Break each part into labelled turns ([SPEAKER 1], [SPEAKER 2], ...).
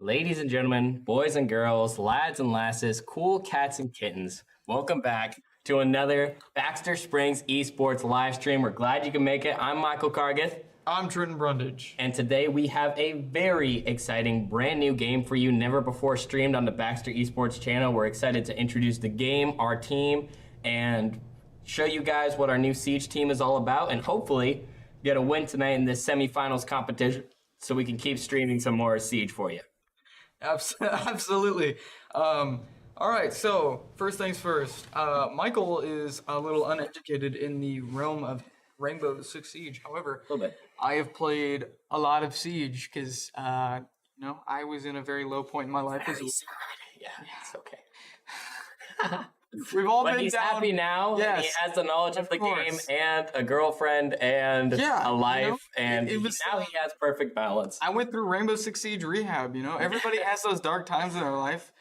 [SPEAKER 1] Ladies and gentlemen, boys and girls, lads and lasses, cool cats and kittens, welcome back to another Baxter Springs Esports live stream. We're glad you can make it. I'm Michael Cargith.
[SPEAKER 2] I'm Trenton Brundage.
[SPEAKER 1] And today we have a very exciting brand new game for you, never before streamed on the Baxter Esports channel. We're excited to introduce the game, our team, and show you guys what our new Siege team is all about, and hopefully get a win tonight in this semifinals competition so we can keep streaming some more Siege for you.
[SPEAKER 2] Absolutely. All right, so first things first. Michael is a little uneducated in the realm of Rainbow Six Siege. However,
[SPEAKER 1] A little bit.
[SPEAKER 2] I have played a lot of Siege because, I was in a very low point in my life.
[SPEAKER 1] Yeah, it's okay.
[SPEAKER 2] We've all
[SPEAKER 1] But
[SPEAKER 2] been
[SPEAKER 1] he's
[SPEAKER 2] down.
[SPEAKER 1] happy now.
[SPEAKER 2] Yes,
[SPEAKER 1] He has the knowledge of the
[SPEAKER 2] course.
[SPEAKER 1] game and a girlfriend and
[SPEAKER 2] Yeah,
[SPEAKER 1] a life,
[SPEAKER 2] you know,
[SPEAKER 1] and
[SPEAKER 2] it was,
[SPEAKER 1] now he has perfect balance.
[SPEAKER 2] I went through Rainbow Six Siege rehab. Everybody has those dark times in their life.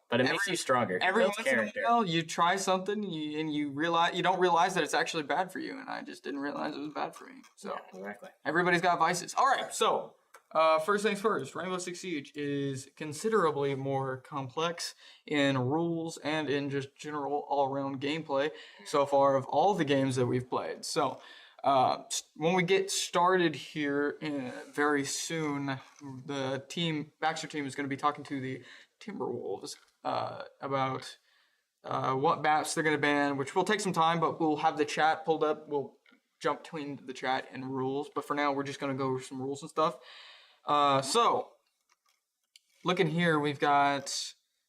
[SPEAKER 1] But it makes you stronger. It
[SPEAKER 2] Every
[SPEAKER 1] builds
[SPEAKER 2] once in a
[SPEAKER 1] character.
[SPEAKER 2] while, you try something and you don't realize that it's actually bad for you. And I just didn't realize it was bad for me. So
[SPEAKER 1] Exactly.
[SPEAKER 2] everybody's got vices. All right, so first things first, Rainbow Six Siege is considerably more complex in rules and in just general all-around gameplay so far of all the games that we've played. So when we get started here very soon, the Baxter team is going to be talking to the Timberwolves about what maps they're going to ban, which will take some time, but we'll have the chat pulled up. We'll jump between the chat and rules, but for now, we're just going to go over some rules and stuff. So, looking here, we've got,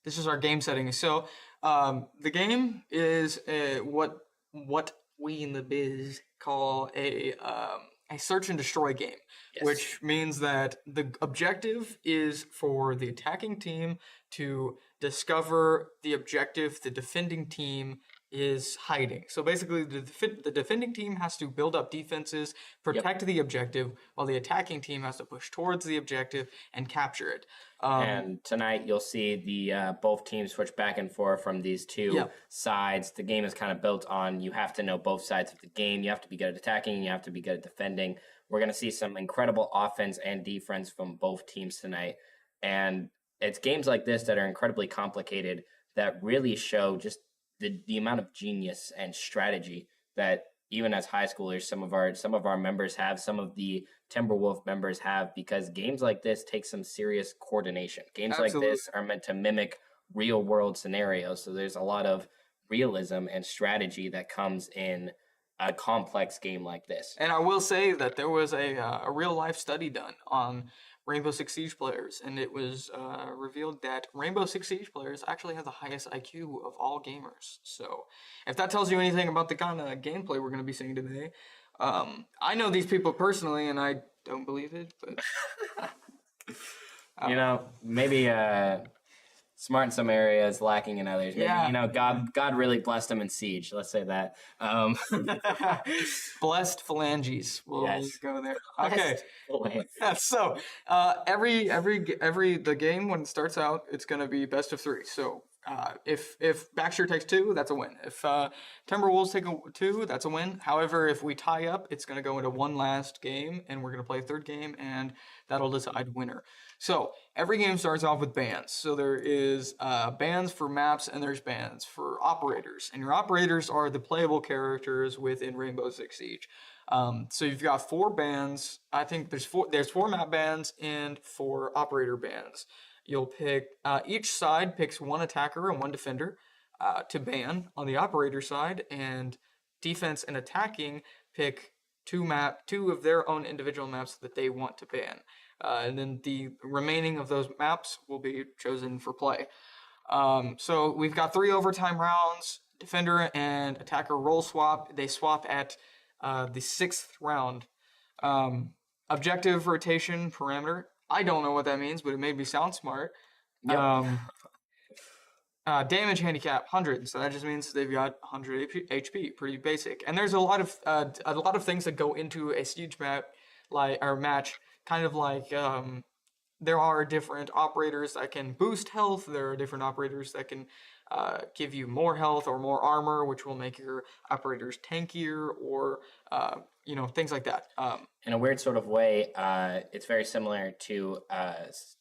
[SPEAKER 2] this is our game setting. So, the game is what we in the biz call a search and destroy game,
[SPEAKER 1] Yes.
[SPEAKER 2] which means that the objective is for the attacking team to discover the objective the defending team is hiding. So basically, the defending team has to build up defenses, protect the objective, while the attacking team has to push towards the objective and capture it.
[SPEAKER 1] And tonight you'll see the both teams switch back and forth from these two sides. The game is kind of built on you have to know both sides of the game. You have to be good at attacking, and you have to be good at defending. We're going to see some incredible offense and defense from both teams tonight. And it's games like this that are incredibly complicated that really show just the amount of genius and strategy that even as high schoolers, some of our members have, some of the Timberwolf members have, because games like this take some serious coordination. Games like this are meant to mimic real world scenarios. So there's a lot of realism and strategy that comes in a complex game like this.
[SPEAKER 2] And I will say that there was a real life study done on Rainbow Six Siege players, and it was revealed that Rainbow Six Siege players actually have the highest IQ of all gamers. So if that tells you anything about the kind of gameplay we're going to be seeing today, I know these people personally, and I don't believe it, but
[SPEAKER 1] maybe smart in some areas, lacking in others. Maybe, God really blessed them in Siege. Let's say that.
[SPEAKER 2] Blessed phalanges. We'll go there. Okay. So the game when it starts out, it's going to be best of 3. So if Baxter takes 2, that's a win. If Timberwolves take 2, that's a win. However, if we tie up, it's going to go into one last game, and we're going to play a third game, and that'll decide winner. So every game starts off with bans. So there is bans for maps, and there's bans for operators. And your operators are the playable characters within Rainbow Six Siege. So you've got 4 bans. I think there's 4 map bans and 4 operator bans. You'll pick, each side picks 1 attacker and 1 defender to ban on the operator side, and defense and attacking pick 2 of their own individual maps that they want to ban. And then the remaining of those maps will be chosen for play. So we've got 3 overtime rounds. Defender and attacker role swap. They swap at the 6th round. Objective rotation parameter. I don't know what that means, but it made me sound smart.
[SPEAKER 1] Yep.
[SPEAKER 2] Damage handicap 100, so that just means they've got 100 HP. Pretty basic. And there's a lot of things that go into a siege map, match. Kind of like there are different operators that can boost health. There are different operators that can give you more health or more armor, which will make your operators tankier, or things like that.
[SPEAKER 1] In a weird sort of way, it's very similar to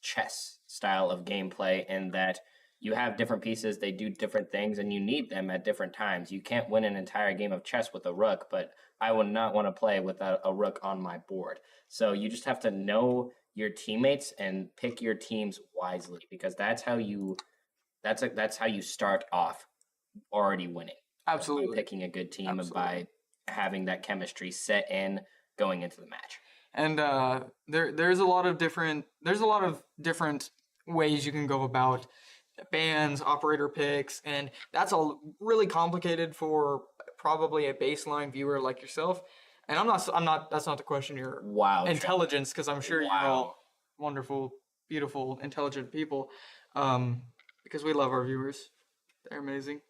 [SPEAKER 1] chess style of gameplay in that you have different pieces, they do different things, and you need them at different times. You can't win an entire game of chess with a rook, but I would not want to play without a rook on my board. So you just have to know your teammates and pick your teams wisely, because that's how you start off already winning.
[SPEAKER 2] Absolutely.
[SPEAKER 1] By picking a good team. Absolutely. And by having that chemistry set in going into the match.
[SPEAKER 2] And there's a lot of different ways you can go about bans, operator picks, and that's all really complicated for probably a baseline viewer like yourself. And I'm not that's not to question your intelligence, because I'm sure you're all wonderful, beautiful, intelligent people, because we love our viewers. They're amazing.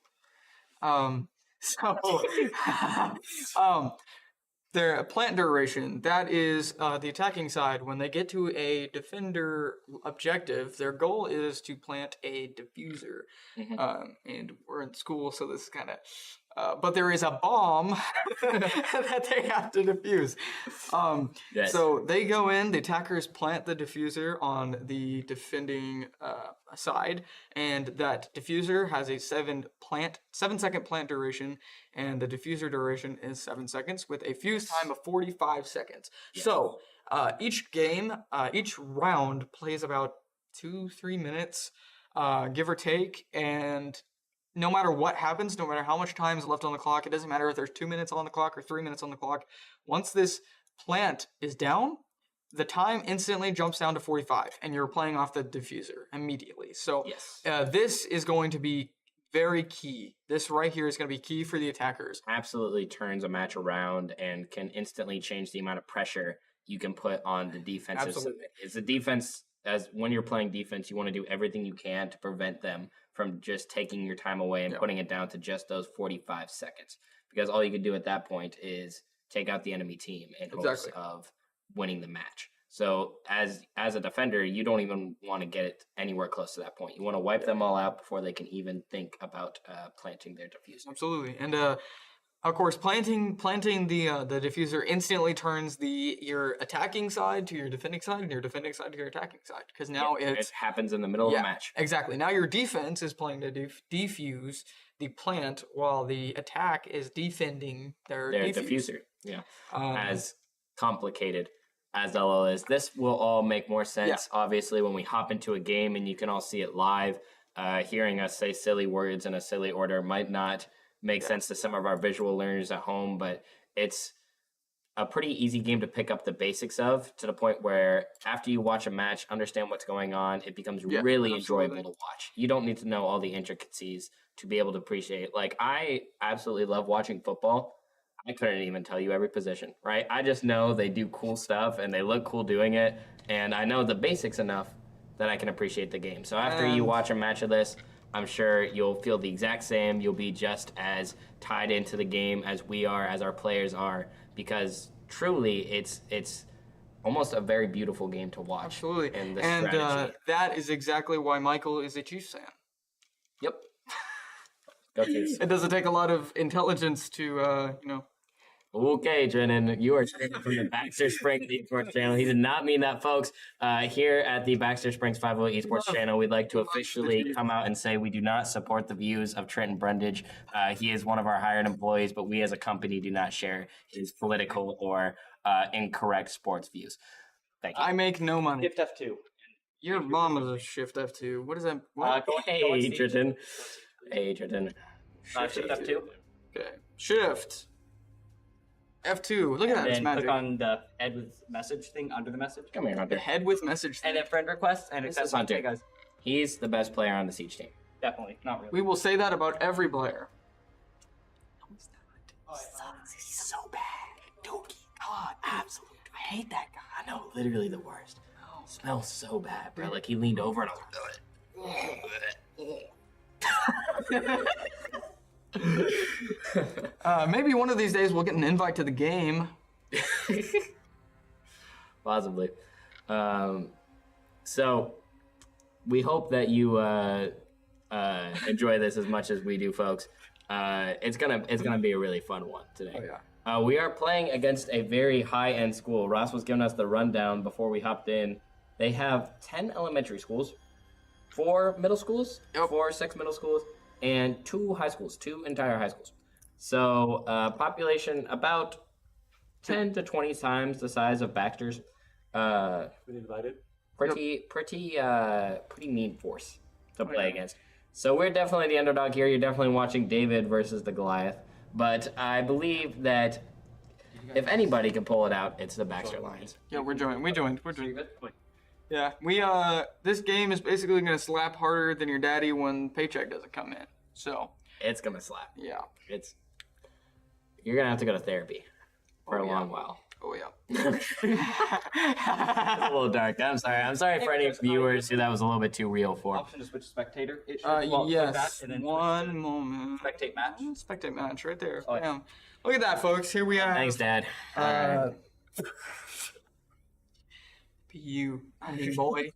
[SPEAKER 2] Their plant duration, that is the attacking side. When they get to a defender objective, their goal is to plant a diffuser. And we're in school, so this is kind of... but there is a bomb that they have to defuse.
[SPEAKER 1] Yes.
[SPEAKER 2] So they go in, the attackers plant the diffuser on the defending side, and that diffuser has a 7-second plant duration, and the diffuser duration is 7 seconds with a fuse time of 45 seconds. Yes. So each game, each round plays about 2-3 minutes, give or take, and no matter what happens, no matter how much time is left on the clock, it doesn't matter if there's 2 minutes on the clock or 3 minutes on the clock. Once this plant is down, the time instantly jumps down to 45, and you're playing off the diffuser immediately. So yes. This is going to be very key. This right here is going to be key for the attackers.
[SPEAKER 1] Absolutely turns a match around and can instantly change the amount of pressure you can put on the defensive.
[SPEAKER 2] Absolutely.
[SPEAKER 1] It's a defense, as when you're playing defense, you want to do everything you can to prevent them from just taking your time away and putting it down to just those 45 seconds. Because all you can do at that point is take out the enemy team in hopes of winning the match. So as a defender, you don't even want to get it anywhere close to that point. You want to wipe them all out before they can even think about planting their diffuser.
[SPEAKER 2] Absolutely. And of course, planting the diffuser instantly turns your attacking side to your defending side, and your defending side to your attacking side. Because now it
[SPEAKER 1] happens in the middle of the match.
[SPEAKER 2] Exactly. Now your defense is playing to defuse the plant, while the attack is defending their diffuser.
[SPEAKER 1] Yeah. As complicated as LL is, this will all make more sense, obviously, when we hop into a game and you can all see it live. Hearing us say silly words in a silly order might not make sense to some of our visual learners at home, but it's a pretty easy game to pick up the basics of, to the point where after you watch a match, understand what's going on, it becomes really enjoyable to watch. You don't need to know all the intricacies to be able to appreciate. Like, I absolutely love watching football. I couldn't even tell you every position, right? I just know they do cool stuff and they look cool doing it, and I know the basics enough that I can appreciate the game. So after you watch a match of this, I'm sure you'll feel the exact same. You'll be just as tied into the game as we are, as our players are, because truly it's almost a very beautiful game to watch.
[SPEAKER 2] Absolutely. And that is exactly why Michael is a Chiefs fan.
[SPEAKER 1] Yep. Go Chiefs.
[SPEAKER 2] It doesn't take a lot of intelligence to,
[SPEAKER 1] Okay, Drennan, you are from the Baxter Springs Esports channel. He did not mean that, folks. Here at the Baxter Springs 508 Esports channel, we'd like to officially come out and say we do not support the views of Trenton Brundage. He is one of our hired employees, but we as a company do not share his political or incorrect sports views. Thank you.
[SPEAKER 2] I make no money.
[SPEAKER 3] Shift F2.
[SPEAKER 2] Your mom is a Shift F2. What is that?
[SPEAKER 1] Hey, Trenton. Hey, Trenton.
[SPEAKER 3] Shift F2.
[SPEAKER 2] Okay. Shift F2. Look at that. It's magic.
[SPEAKER 3] Click on the head with message thing under the message.
[SPEAKER 1] Come here, Hunter.
[SPEAKER 2] The head with message thing.
[SPEAKER 3] And then friend request, and it says
[SPEAKER 1] Hunter.
[SPEAKER 3] Hey, guys.
[SPEAKER 1] He's the best player on the Siege team.
[SPEAKER 3] Definitely. Not really.
[SPEAKER 2] We will say that about every player.
[SPEAKER 1] He's so bad. Dookie. God, absolutely. I hate that guy. I know, literally the worst. Smells so bad, bro. Like, he leaned over and I was like,
[SPEAKER 2] maybe one of these days we'll get an invite to the game.
[SPEAKER 1] Possibly. So we hope that you enjoy this as much as we do, folks. It's gonna be a really fun one today.
[SPEAKER 2] Oh, yeah.
[SPEAKER 1] We are playing against a very high-end school. Ross was giving us the rundown before we hopped in. They have 10 elementary schools, 4 middle schools, 6 middle schools, and 2 high schools, 2 entire high schools. So population about 10 to 20 times the size of Baxter's.
[SPEAKER 3] Divided.
[SPEAKER 1] Pretty mean force to play against. So we're definitely the underdog here. You're definitely watching David versus the Goliath. But I believe that if anybody can pull it out, it's the Baxter Lions.
[SPEAKER 2] Yeah, we joined. Yeah, this game is basically gonna slap harder than your daddy when paycheck doesn't come in. So
[SPEAKER 1] It's gonna slap.
[SPEAKER 2] yeah.
[SPEAKER 1] You're gonna have to go to therapy for a long while.
[SPEAKER 2] Oh yeah.
[SPEAKER 1] It's a little dark. I'm sorry for any viewers who that was a little bit too real for.
[SPEAKER 3] Option to switch spectator. It should
[SPEAKER 2] Yes.
[SPEAKER 3] like that, and then
[SPEAKER 2] One moment.
[SPEAKER 3] spectate match.
[SPEAKER 2] Spectate match right there.
[SPEAKER 3] Oh, yeah.
[SPEAKER 2] Bam. Look at that, folks. Here we have.
[SPEAKER 1] Thanks, Dad.
[SPEAKER 2] You, boy.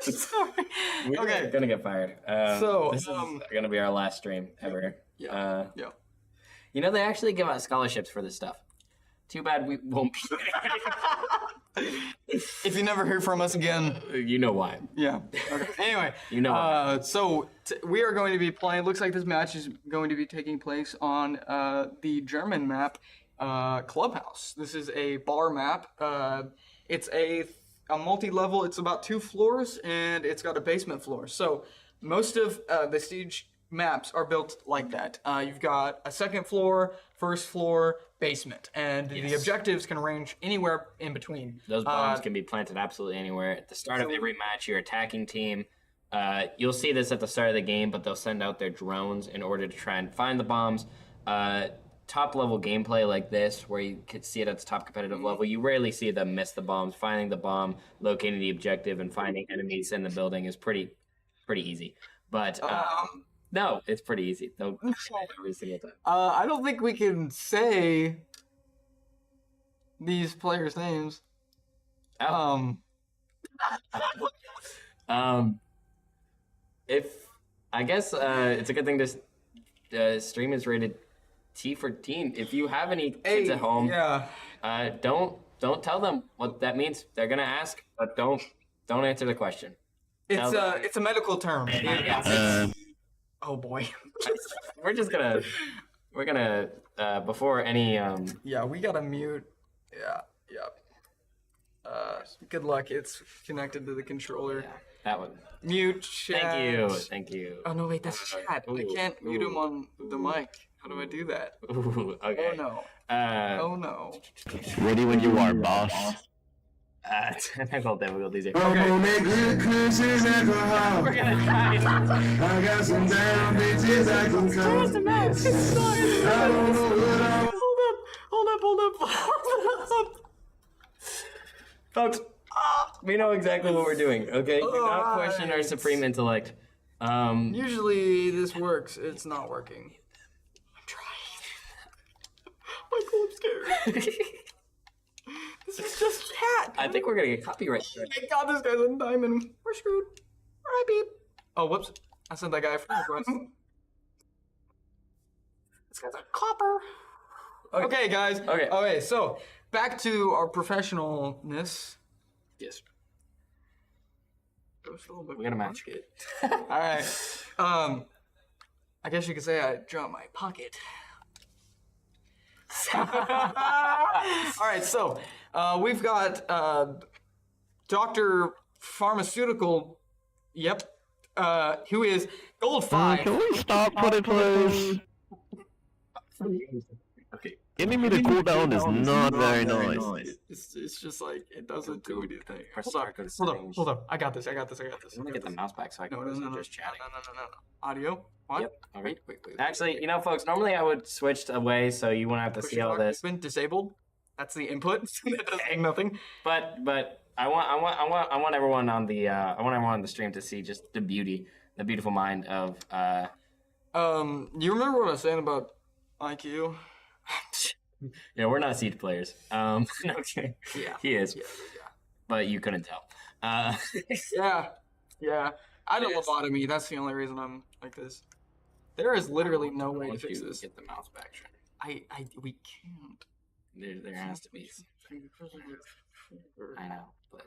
[SPEAKER 2] Sorry.
[SPEAKER 1] We're gonna get fired. This is gonna be our last stream ever.
[SPEAKER 2] Yeah.
[SPEAKER 1] You know, they actually give out scholarships for this stuff. Too bad we won't be.
[SPEAKER 2] If you never hear from us again,
[SPEAKER 1] You know why.
[SPEAKER 2] yeah. Okay. Anyway,
[SPEAKER 1] You know.
[SPEAKER 2] we are going to be playing. Looks like this match is going to be taking place on the German map, Clubhouse. This is a bar map. It's a multi-level. It's about 2 floors, and it's got a basement floor. So most of the Siege maps are built like that. You've got a second floor, first floor, basement, and the objectives can range anywhere in between.
[SPEAKER 1] Those bombs can be planted absolutely anywhere. At the start of every match, your attacking team, you'll see this at the start of the game, but they'll send out their drones in order to try and find the bombs. Top level gameplay like this, where you could see it at the top competitive level, you rarely see them miss the bombs. Finding the bomb, locating the objective, and finding enemies in the building is pretty easy. But no, it's pretty easy. They'll every single time.
[SPEAKER 2] I don't think we can say these players' names.
[SPEAKER 1] If I guess it's a good thing to stream is rated T for teen. If you have any kids at home, don't tell them what that means. They're gonna ask, but don't answer the question.
[SPEAKER 2] It's a medical term. Oh boy.
[SPEAKER 1] We're gonna before any
[SPEAKER 2] Yeah, we gotta mute. Yeah. Good luck. It's connected to the controller.
[SPEAKER 1] that one.
[SPEAKER 2] Mute chat.
[SPEAKER 1] Thank you.
[SPEAKER 2] Oh no, wait, that's chat. I can't mute him on the mic. How do I do that?
[SPEAKER 1] Ooh, okay.
[SPEAKER 2] Oh no. Oh no.
[SPEAKER 4] Ready when you are, boss.
[SPEAKER 1] Technical difficulties here.
[SPEAKER 2] Okay.
[SPEAKER 1] We're gonna try.
[SPEAKER 5] I got some down bitches I can come.
[SPEAKER 2] Hold up.
[SPEAKER 1] Folks, we know exactly what we're doing, okay? Do not question our supreme intellect.
[SPEAKER 2] Usually this works. It's not working. I'm trying. Michael, I'm scared. This is just chat.
[SPEAKER 1] I think we're gonna get copyright.
[SPEAKER 2] Oh my god, this guy's a diamond. We're screwed. Alright, beep. Oh, whoops. I sent that guy a friend request. This guy's a copper. Okay, guys. Okay, so back to our professionalness.
[SPEAKER 1] Yes.
[SPEAKER 2] We're
[SPEAKER 1] gonna match it.
[SPEAKER 2] Alright. I guess you could say I dropped my pocket. Alright, so we've got Dr. Pharmaceutical, who is Gold 5.
[SPEAKER 4] Can we stop putting please?
[SPEAKER 1] Okay.
[SPEAKER 4] Getting me to cool down is not very nice.
[SPEAKER 2] It's just like, it doesn't do anything.
[SPEAKER 1] Press
[SPEAKER 2] Hold
[SPEAKER 1] start.
[SPEAKER 2] up. I got this.
[SPEAKER 1] I'm gonna get the mouse back so I can
[SPEAKER 2] No.
[SPEAKER 1] just chatting.
[SPEAKER 2] No. Audio? What?
[SPEAKER 1] Yep. Okay. Wait. Actually, folks, normally I would switch away so you wouldn't have to see all this.
[SPEAKER 2] Been disabled. That's the input. That doesn't mean nothing.
[SPEAKER 1] But I want everyone on the stream to see just the beautiful mind of
[SPEAKER 2] You remember what I was saying about IQ?
[SPEAKER 1] Yeah, we're not Siege players. Okay.
[SPEAKER 2] Yeah.
[SPEAKER 1] He is.
[SPEAKER 2] Yeah.
[SPEAKER 1] But you couldn't tell.
[SPEAKER 2] Yeah. I had a
[SPEAKER 1] It is.
[SPEAKER 2] lobotomy. That's the only reason I'm like this. There is literally no way to
[SPEAKER 1] Once
[SPEAKER 2] fix
[SPEAKER 1] you
[SPEAKER 2] this.
[SPEAKER 1] get the mouse back, Trent,
[SPEAKER 2] We can't.
[SPEAKER 1] there has to be. I know, but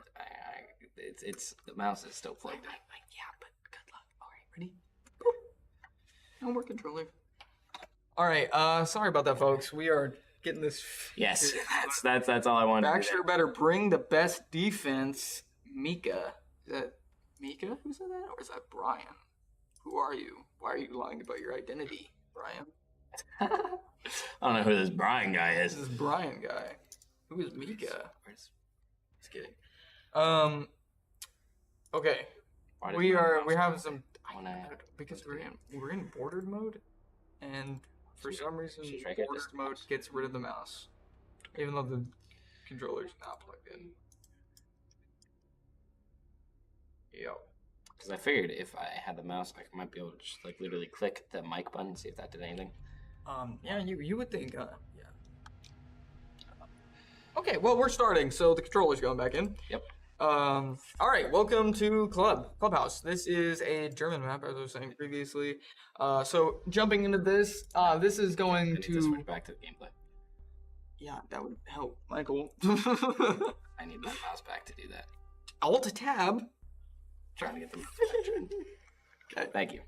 [SPEAKER 1] it's the mouse is still plugged in.
[SPEAKER 2] Yeah, but good luck. All right, ready? No more controller. All right. Sorry about that, folks. We are getting this.
[SPEAKER 1] Yes, that's all I wanted.
[SPEAKER 2] Baxter better bring the best defense. Mika. Is that Mika who said that? Or is that Brian? Who are you? Why are you lying about your identity, Brian?
[SPEAKER 1] I don't know who this Brian guy is.
[SPEAKER 2] This is Brian guy. Who is Mika? Just kidding. Okay.
[SPEAKER 1] Why does
[SPEAKER 2] We
[SPEAKER 1] my
[SPEAKER 2] are.
[SPEAKER 1] mouse
[SPEAKER 2] We have
[SPEAKER 1] go
[SPEAKER 2] some. Because we're in bordered mode, and for some reason,
[SPEAKER 1] Should try to get this
[SPEAKER 2] bordered mode gets rid of the mouse, even though the controller's not plugged in. Yep.
[SPEAKER 1] Because I figured if I had the mouse, I might be able to just like literally click the mic button and see if that did anything.
[SPEAKER 2] Yeah, you would think, yeah. Okay, well, we're starting, so the controller's going back in.
[SPEAKER 1] Yep.
[SPEAKER 2] All right, welcome to Clubhouse. This is a German map, as I was saying previously. So jumping into this, this is going
[SPEAKER 1] I need to
[SPEAKER 2] to.
[SPEAKER 1] switch back to the gameplay.
[SPEAKER 2] Yeah, that would help, Michael.
[SPEAKER 1] I need my mouse back to do that.
[SPEAKER 2] Alt tab.
[SPEAKER 1] Trying to get the mouse back. Trent.
[SPEAKER 2] Okay.
[SPEAKER 1] Thank you.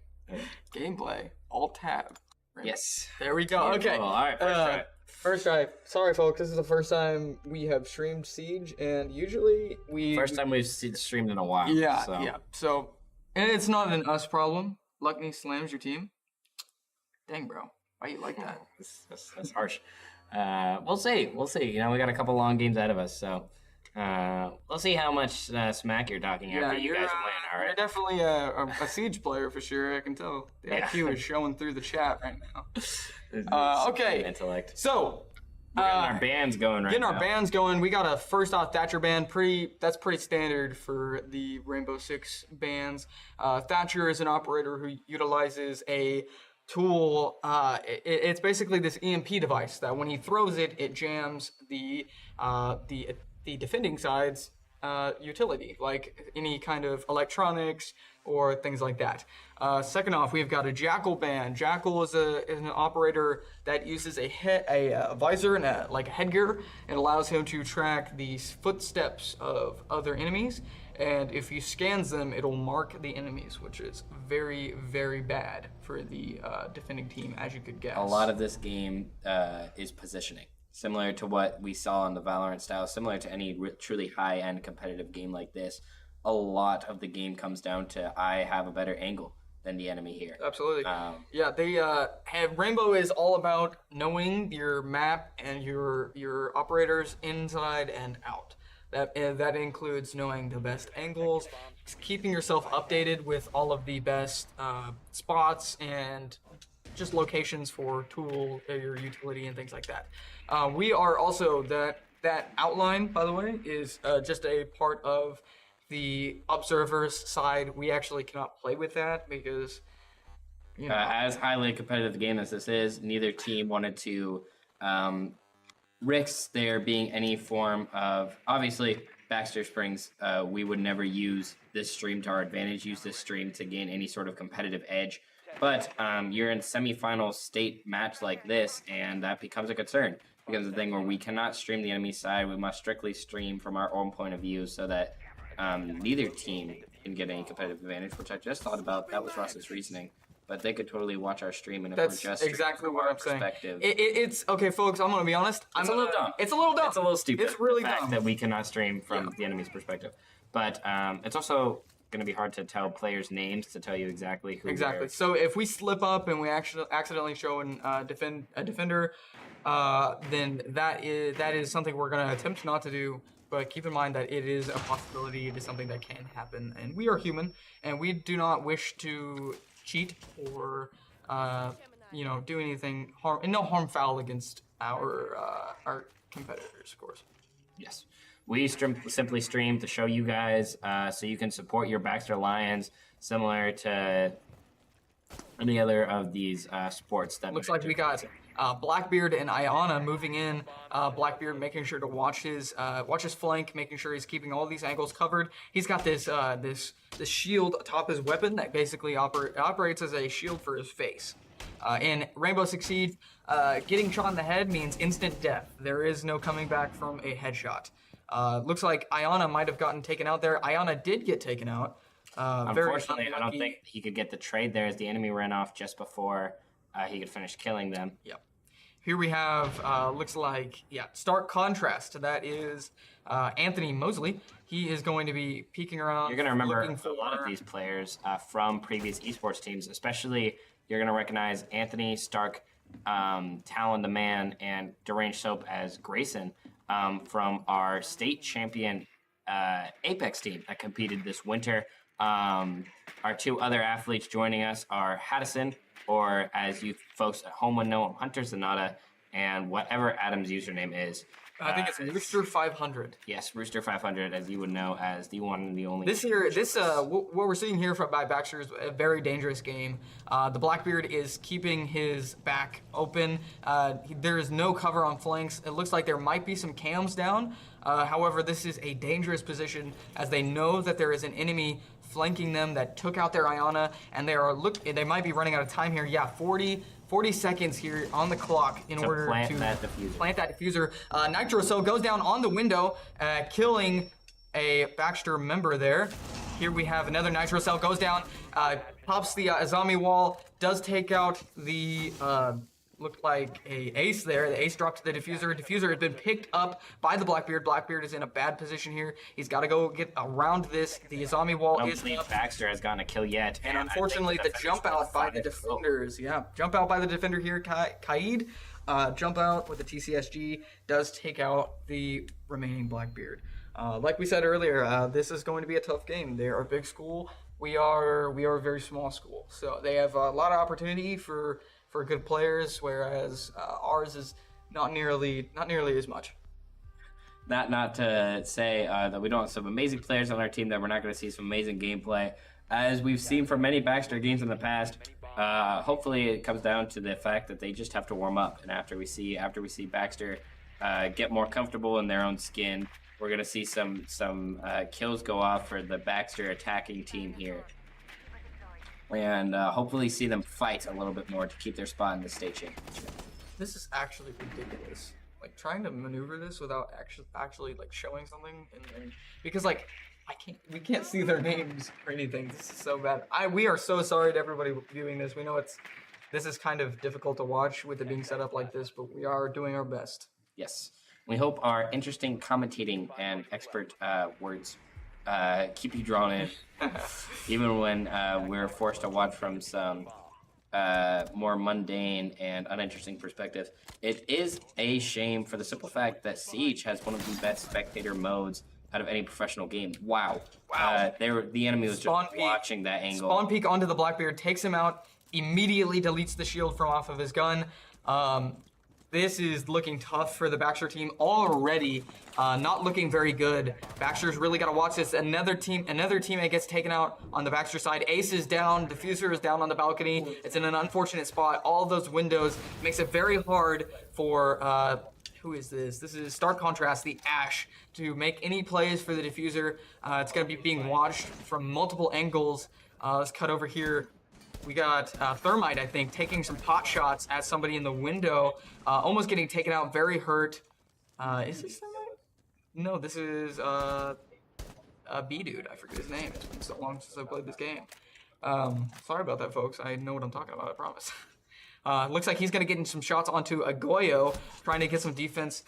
[SPEAKER 2] Gameplay. Alt tab.
[SPEAKER 1] Yes.
[SPEAKER 2] There we go. Okay.
[SPEAKER 1] All right. First try.
[SPEAKER 2] First try. Sorry, folks. This is the first time we have streamed Siege, and usually
[SPEAKER 1] First time we've streamed in a while.
[SPEAKER 2] Yeah,
[SPEAKER 1] so.
[SPEAKER 2] yeah. So, and it's not an us problem. Luckney slams your team. Dang, bro. Why you like that?
[SPEAKER 1] That's harsh. We'll see. We'll see. You know, we got a couple long games ahead of us, so we'll see how much smack you're talking after you guys win. All
[SPEAKER 2] You're
[SPEAKER 1] right.
[SPEAKER 2] definitely a Siege player for sure. I can tell. The
[SPEAKER 1] Yeah.
[SPEAKER 2] IQ is showing through the chat right now.
[SPEAKER 1] It's
[SPEAKER 2] Okay.
[SPEAKER 1] Intellect.
[SPEAKER 2] So,
[SPEAKER 1] We're getting our bands going right
[SPEAKER 2] getting
[SPEAKER 1] now.
[SPEAKER 2] our bands going. We got a first off Thatcher band. That's pretty standard for the Rainbow Six bands. Thatcher is an operator who utilizes a tool. It's basically this EMP device that when he throws it, it jams the defending side's utility, like any kind of electronics or things like that. Second off, we've got a Jackal band. Jackal is an operator that uses a visor and a headgear. It allows him to track the footsteps of other enemies, and if he scans them, it'll mark the enemies, which is very, very bad for the defending team, as you could guess.
[SPEAKER 1] A lot of this game is positioning, similar to what we saw in the Valorant style, similar to any truly high-end competitive game like this. A lot of the game comes down to I have a better angle than the enemy here.
[SPEAKER 2] Absolutely. Yeah, they have Rainbow is all about knowing your map and your operators inside and out. That includes knowing the best angles, keeping yourself updated with all of the best spots and just locations for tool, your utility, and things like that. We are also that outline, by the way, is just a part of the observer's side. We actually cannot play with that because, you know,
[SPEAKER 1] As highly competitive a game as this is, neither team wanted to risk there being any form of, obviously, Baxter Springs, we would never use this stream to our advantage, use this stream to gain any sort of competitive edge. But you're in semifinal state match like this, and that becomes a concern. It becomes a thing where we cannot stream the enemy side. We must strictly stream from our own point of view so that neither team can get any competitive advantage, which I just thought about. That was Russ's reasoning. But they could totally watch our stream, and if
[SPEAKER 2] that's
[SPEAKER 1] we're just
[SPEAKER 2] exactly what I'm saying.
[SPEAKER 1] perspective,
[SPEAKER 2] It's okay, folks. I'm gonna be honest.
[SPEAKER 1] it's a little dumb.
[SPEAKER 2] It's a little dumb.
[SPEAKER 1] It's a little stupid.
[SPEAKER 2] It's really
[SPEAKER 1] the fact
[SPEAKER 2] dumb.
[SPEAKER 1] that we cannot stream from the enemy's perspective. But it's also going to be hard to tell players' names to tell you exactly who.
[SPEAKER 2] Exactly. So if we slip up and we actually accidentally show a defender, then that is something we're gonna attempt not to do. But keep in mind that it is a possibility. It is something that can happen, and we are human, and we do not wish to cheat or do anything harm, and no harm foul against our competitors, of course.
[SPEAKER 1] Yes. We simply stream to show you guys so you can support your Baxter Lions, similar to any other of these sports that
[SPEAKER 2] Looks like we got Blackbeard and Iana moving in. Blackbeard making sure to watch his flank, making sure he's keeping all these angles covered. He's got this shield atop his weapon that basically operates as a shield for his face. In Rainbow Six Siege, getting shot in the head means instant death. There is no coming back from a headshot. Looks like Iana might have gotten taken out there. Iana did get taken out.
[SPEAKER 1] Unfortunately, I don't think he could get the trade there as the enemy ran off just before he could finish killing them.
[SPEAKER 2] Yep. Here we have, looks like, stark contrast. That is Anthony Mosley. He is going to be peeking around.
[SPEAKER 1] You're going to remember a lot of these players from previous esports teams, especially you're going to recognize Anthony, Stark, Talon the Man, and Deranged Soap as Grayson from our state champion Apex team that competed this winter. Our two other athletes joining us are Haddison, or as you folks at home would know, Hunter Zanata, and whatever Adam's username is.
[SPEAKER 2] I think it's Rooster 500.
[SPEAKER 1] Yes, Rooster 500, as you would know as the one and the only.
[SPEAKER 2] What we're seeing here by Baxter is a very dangerous game. The Blackbeard is keeping his back open. There is no cover on flanks. It looks like there might be some cams down. However, this is a dangerous position as they know that there is an enemy flanking them that took out their Iana, and they might be running out of time here. Yeah, 40 seconds here on the clock in order to plant that diffuser. Nitro Cell goes down on the window, killing a Baxter member there. Here we have another Nitro Cell goes down, pops the Azami wall, does take out the looked like a ace there. The ace dropped the diffuser. Diffuser has been picked up by the Blackbeard. Blackbeard is in a bad position here. He's got to go get around this. The Azami wall is up.
[SPEAKER 1] Baxter has gotten a kill yet.
[SPEAKER 2] And unfortunately, the jump out by the defenders. Yeah, jump out by the defender here, Kaid. Jump out with the TCSG does take out the remaining Blackbeard. Like we said earlier, this is going to be a tough game. They are a big school. We are a very small school. So they have a lot of opportunity for good players, whereas ours is not nearly as much.
[SPEAKER 1] Not to say that we don't have some amazing players on our team, that we're not going to see some amazing gameplay, as we've seen from many Baxter games in the past. Hopefully, it comes down to the fact that they just have to warm up, and after we see Baxter get more comfortable in their own skin, we're going to see some kills go off for the Baxter attacking team here. And hopefully see them fight a little bit more to keep their spot in the state championship.
[SPEAKER 2] This is actually ridiculous. Like trying to maneuver this without actually like showing something, and because like we can't see their names or anything. This is so bad. We are so sorry to everybody viewing this. We know this is kind of difficult to watch with it being set up like this, but we are doing our best.
[SPEAKER 1] Yes, we hope our interesting commentating and expert words keep you drawn in, even when we're forced to watch from some more mundane and uninteresting perspectives. It is a shame for the simple fact that Siege has one of the best spectator modes out of any professional game. Wow. The enemy was just watching that angle.
[SPEAKER 2] Spawn peek onto the Blackbeard, takes him out, immediately deletes the shield from off of his gun. This is looking tough for the Baxter team already. Not looking very good. Baxter's really got to watch this. Another teammate gets taken out on the Baxter side. Ace is down. Diffuser is down on the balcony. It's in an unfortunate spot. All of those windows makes it very hard for who is this? This is Stark Contrast, the Ash, to make any plays for the Diffuser. It's going to be being watched from multiple angles. Let's cut over here. We got Thermite, I think, taking some pot shots at somebody in the window, almost getting taken out, very hurt. Is this Thermite? No, this is a B-dude. I forget his name. It's been so long since I played this game. Sorry about that, folks. I know what I'm talking about, I promise. Looks like he's going to get some shots onto a Goyo, trying to get some defense.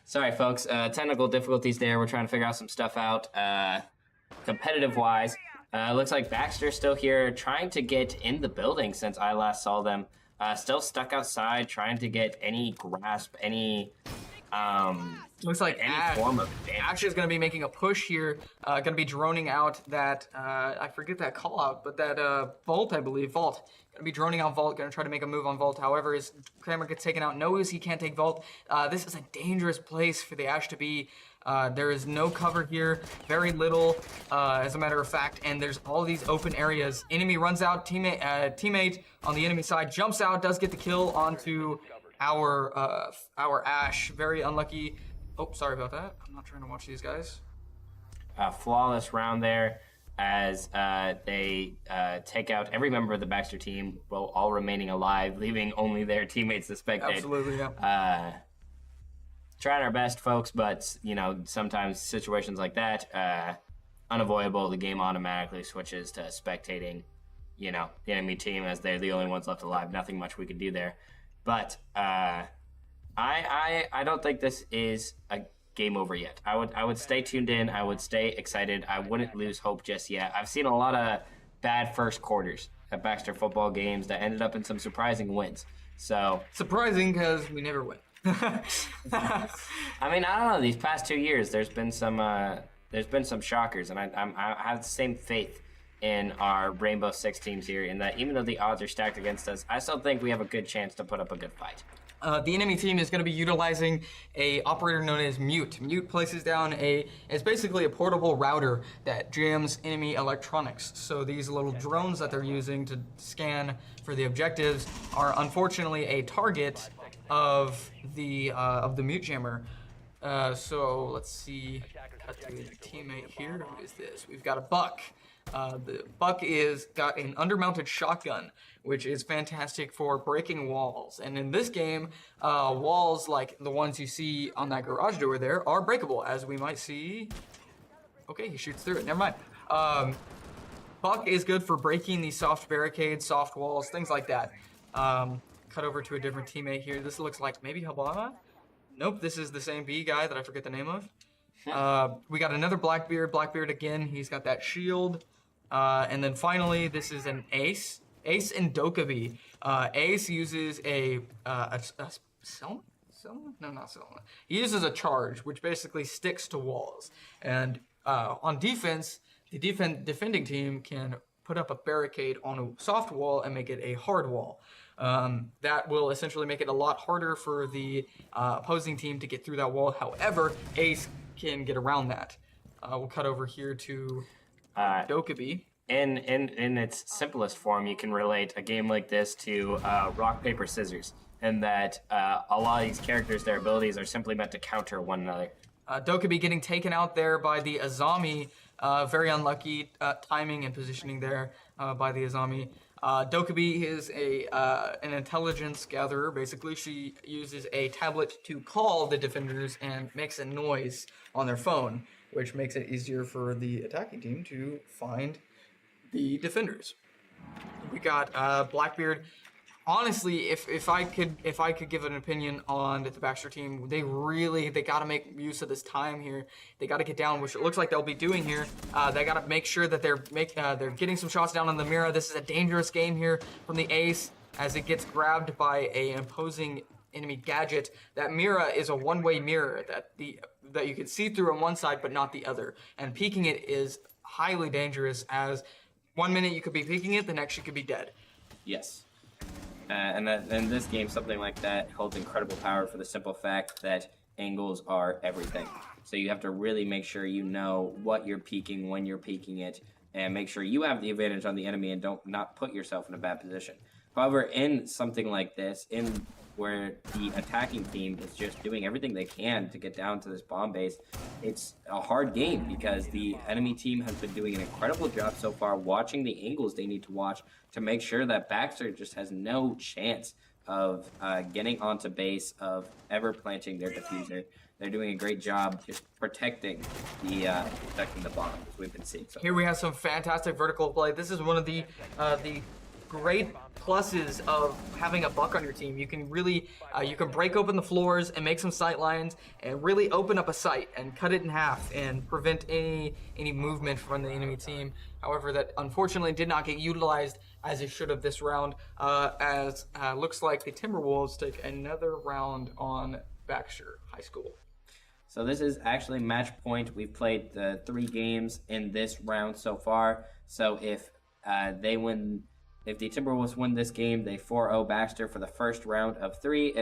[SPEAKER 1] Sorry, folks. Technical difficulties there. We're trying to figure out some stuff out, competitive-wise. Looks like Baxter's still here, trying to get in the building since I last saw them. Still stuck outside, trying to get any grasp, any
[SPEAKER 2] Looks like
[SPEAKER 1] any form of advantage.
[SPEAKER 2] Ash is going to be making a push here, going to be droning out that, I forget that call out, but that Volt, I believe, Volt. Going to be droning out Volt, going to try to make a move on Volt. However, his camera gets taken out, knows he can't take Volt. This is a dangerous place for the Ash to be. There is no cover here, very little, as a matter of fact, and there's all these open areas. Enemy runs out, teammate on the enemy side jumps out, does get the kill onto our Ash. Very unlucky. Oh, sorry about that. I'm not trying to watch these guys.
[SPEAKER 1] Flawless round there as they take out every member of the Baxter team, while all remaining alive, leaving only their teammates to spectate.
[SPEAKER 2] Absolutely, yeah.
[SPEAKER 1] Trying our best, folks, but sometimes situations like that, unavoidable. The game automatically switches to spectating, the enemy team as they're the only ones left alive. Nothing much we could do there. But I don't think this is a game over yet. I would stay tuned in. I would stay excited. I wouldn't lose hope just yet. I've seen a lot of bad first quarters at Baxter football games that ended up in some surprising wins. So
[SPEAKER 2] surprising because we never win.
[SPEAKER 1] I mean, I don't know. These past 2 years, there's been some shockers, and I have the same faith in our Rainbow Six teams here, in that even though the odds are stacked against us, I still think we have a good chance to put up a good fight.
[SPEAKER 2] The enemy team is going to be utilizing a operator known as Mute. Mute places down it's basically a portable router that jams enemy electronics. So these little drones that they're using to scan for the objectives are unfortunately a target of the Mute jammer. So let's see. Cut to the teammate here. Who is this? We've got a Buck. The Buck got an undermounted shotgun, which is fantastic for breaking walls. And in this game, walls like the ones you see on that garage door there are breakable, as we might see. Okay, he shoots through it. Never mind. Buck is good for breaking these soft barricades, soft walls, things like that. Cut over to a different teammate here. This looks like maybe Habana? Nope, this is the same B guy that I forget the name of. We got another Blackbeard. Blackbeard again, he's got that shield. And then finally, this is an Ace. Ace and Dokkaebi. Ace uses a Selma? No, not Selma. He uses a charge, which basically sticks to walls. And on defense, the defending team can put up a barricade on a soft wall and make it a hard wall. That will essentially make it a lot harder for the opposing team to get through that wall. However, Ace can get around that. We'll cut over here to Dokkaebi.
[SPEAKER 1] In its simplest form, you can relate a game like this to rock, paper, scissors, and that a lot of these characters, their abilities are simply meant to counter one another.
[SPEAKER 2] Dokkaebi getting taken out there by the Azami. Very unlucky timing and positioning there by the Azami. Dokkaebi is an intelligence gatherer. Basically, she uses a tablet to call the defenders and makes a noise on their phone, which makes it easier for the attacking team to find the defenders. We got Blackbeard. Honestly, if I could give an opinion on the Baxter team, they got to make use of this time here. They got to get down, which it looks like they'll be doing here. They got to make sure that they're getting some shots down on the Mira. This is a dangerous game here from the Ace as it gets grabbed by an imposing enemy gadget. That Mira is a one-way mirror that you can see through on one side but not the other. And peeking it is highly dangerous, as 1 minute you could be peeking it, the next you could be dead.
[SPEAKER 1] Yes. And in this game, something like that holds incredible power for the simple fact that angles are everything. So you have to really make sure you know what you're peeking, when you're peeking it, and make sure you have the advantage on the enemy and not put yourself in a bad position. However, in something like this, in where the attacking team is just doing everything they can to get down to this bomb base, it's a hard game because the enemy team has been doing an incredible job so far watching the angles they need to watch to make sure that Baxter just has no chance of getting onto base, of ever planting their diffuser. They're doing a great job just protecting the bomb, as we've been seeing. So
[SPEAKER 2] here we have some fantastic vertical play. This is one of the great pluses of having a Buck on your team. You can really you can break open the floors and make some sight lines and really open up a site and cut it in half and prevent any movement from the enemy team. However, that unfortunately did not get utilized as they should have this round, as looks like the Timberwolves take another round on Baxter High School.
[SPEAKER 1] So this is actually match point. We've played the 3 games in this round so far. So if if the Timberwolves win this game, they 4-0 Baxter for the first round of 3.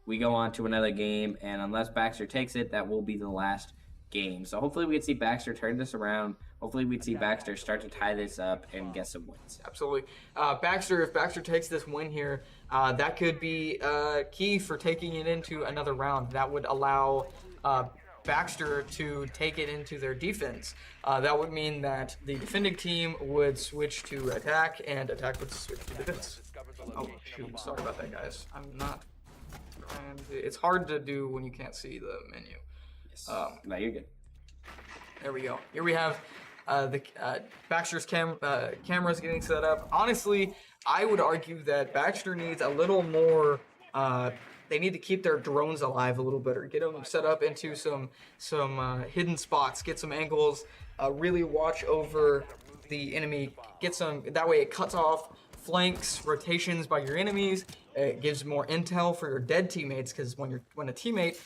[SPEAKER 1] We go on to another game, and unless Baxter takes it, that will be the last game. So hopefully we can see Baxter turn this around. Hopefully we'd see Baxter start to tie this up and get some wins.
[SPEAKER 2] Absolutely. If Baxter takes this win here, that could be key for taking it into another round. That would allow Baxter to take it into their defense. That would mean that the defending team would switch to attack, and attack would switch to defense. Oh, shoot. Sorry about that, guys. I'm not trying to... It's hard to do when you can't see the menu.
[SPEAKER 1] Yes. No, you're good.
[SPEAKER 2] There we go. Here we have the Baxter's cameras getting set up. Honestly, I would argue that Baxter needs a little more... they need to keep their drones alive a little better. Get them set up into some hidden spots. Get some angles. Really watch over the enemy. That way it cuts off flanks, rotations by your enemies. It gives more intel for your dead teammates, because when a teammate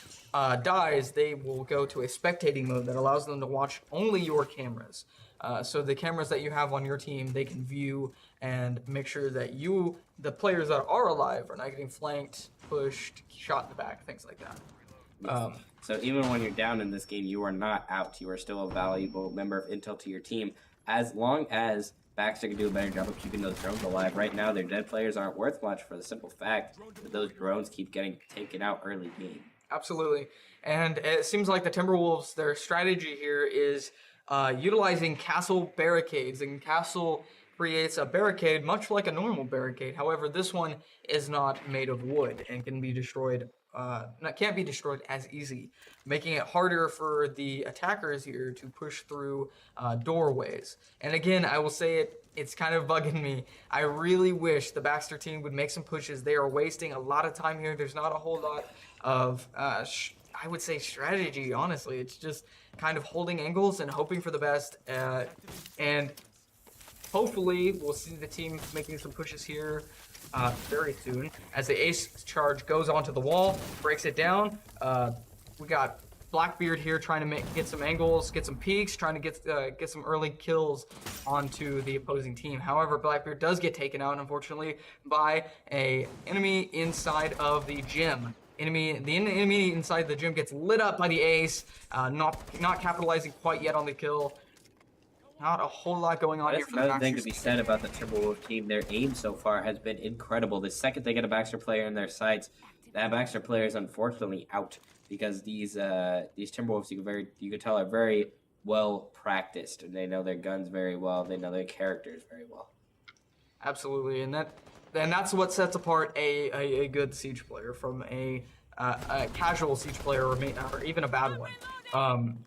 [SPEAKER 2] dies, they will go to a spectating mode that allows them to watch only your cameras. So the cameras that you have on your team, they can view and make sure that the players that are alive, are not getting flanked, pushed, shot in the back, things like that.
[SPEAKER 1] So even when you're down in this game, you are not out. You are still a valuable member of intel to your team, as long as Baxter can do a better job of keeping those drones alive. Right now, their dead players aren't worth much for the simple fact that those drones keep getting taken out early game.
[SPEAKER 2] Absolutely. And it seems like the Timberwolves, their strategy here is utilizing castle barricades. And castle creates a barricade much like a normal barricade. However, this one is not made of wood and can be destroyed. Can't be destroyed as easy, making it harder for the attackers here to push through doorways. And again, I will say it's kind of bugging me. I really wish the Baxter team would make some pushes. They are wasting a lot of time here. There's not a whole lot of, I would say, strategy, honestly. It's just kind of holding angles and hoping for the best. And hopefully we'll see the team making some pushes here very soon, as the ace charge goes onto the wall, breaks it down. We got Blackbeard here trying to get some angles, get some peeks, trying to get some early kills onto the opposing team. However, Blackbeard does get taken out, unfortunately, by a enemy inside of the gym. The enemy inside the gym gets lit up by the ace, not capitalizing quite yet on the kill. Not a whole lot going on here for the Baxter.
[SPEAKER 1] Another thing to be said about the Timberwolves team, their aim so far has been incredible. The second they get a Baxter player in their sights, that Baxter player is unfortunately out, because these Timberwolves, you can tell, are very well practiced. They know their guns very well. They know their characters very well.
[SPEAKER 2] Absolutely, and that's what sets apart a good Siege player from a casual Siege player, or even a bad one.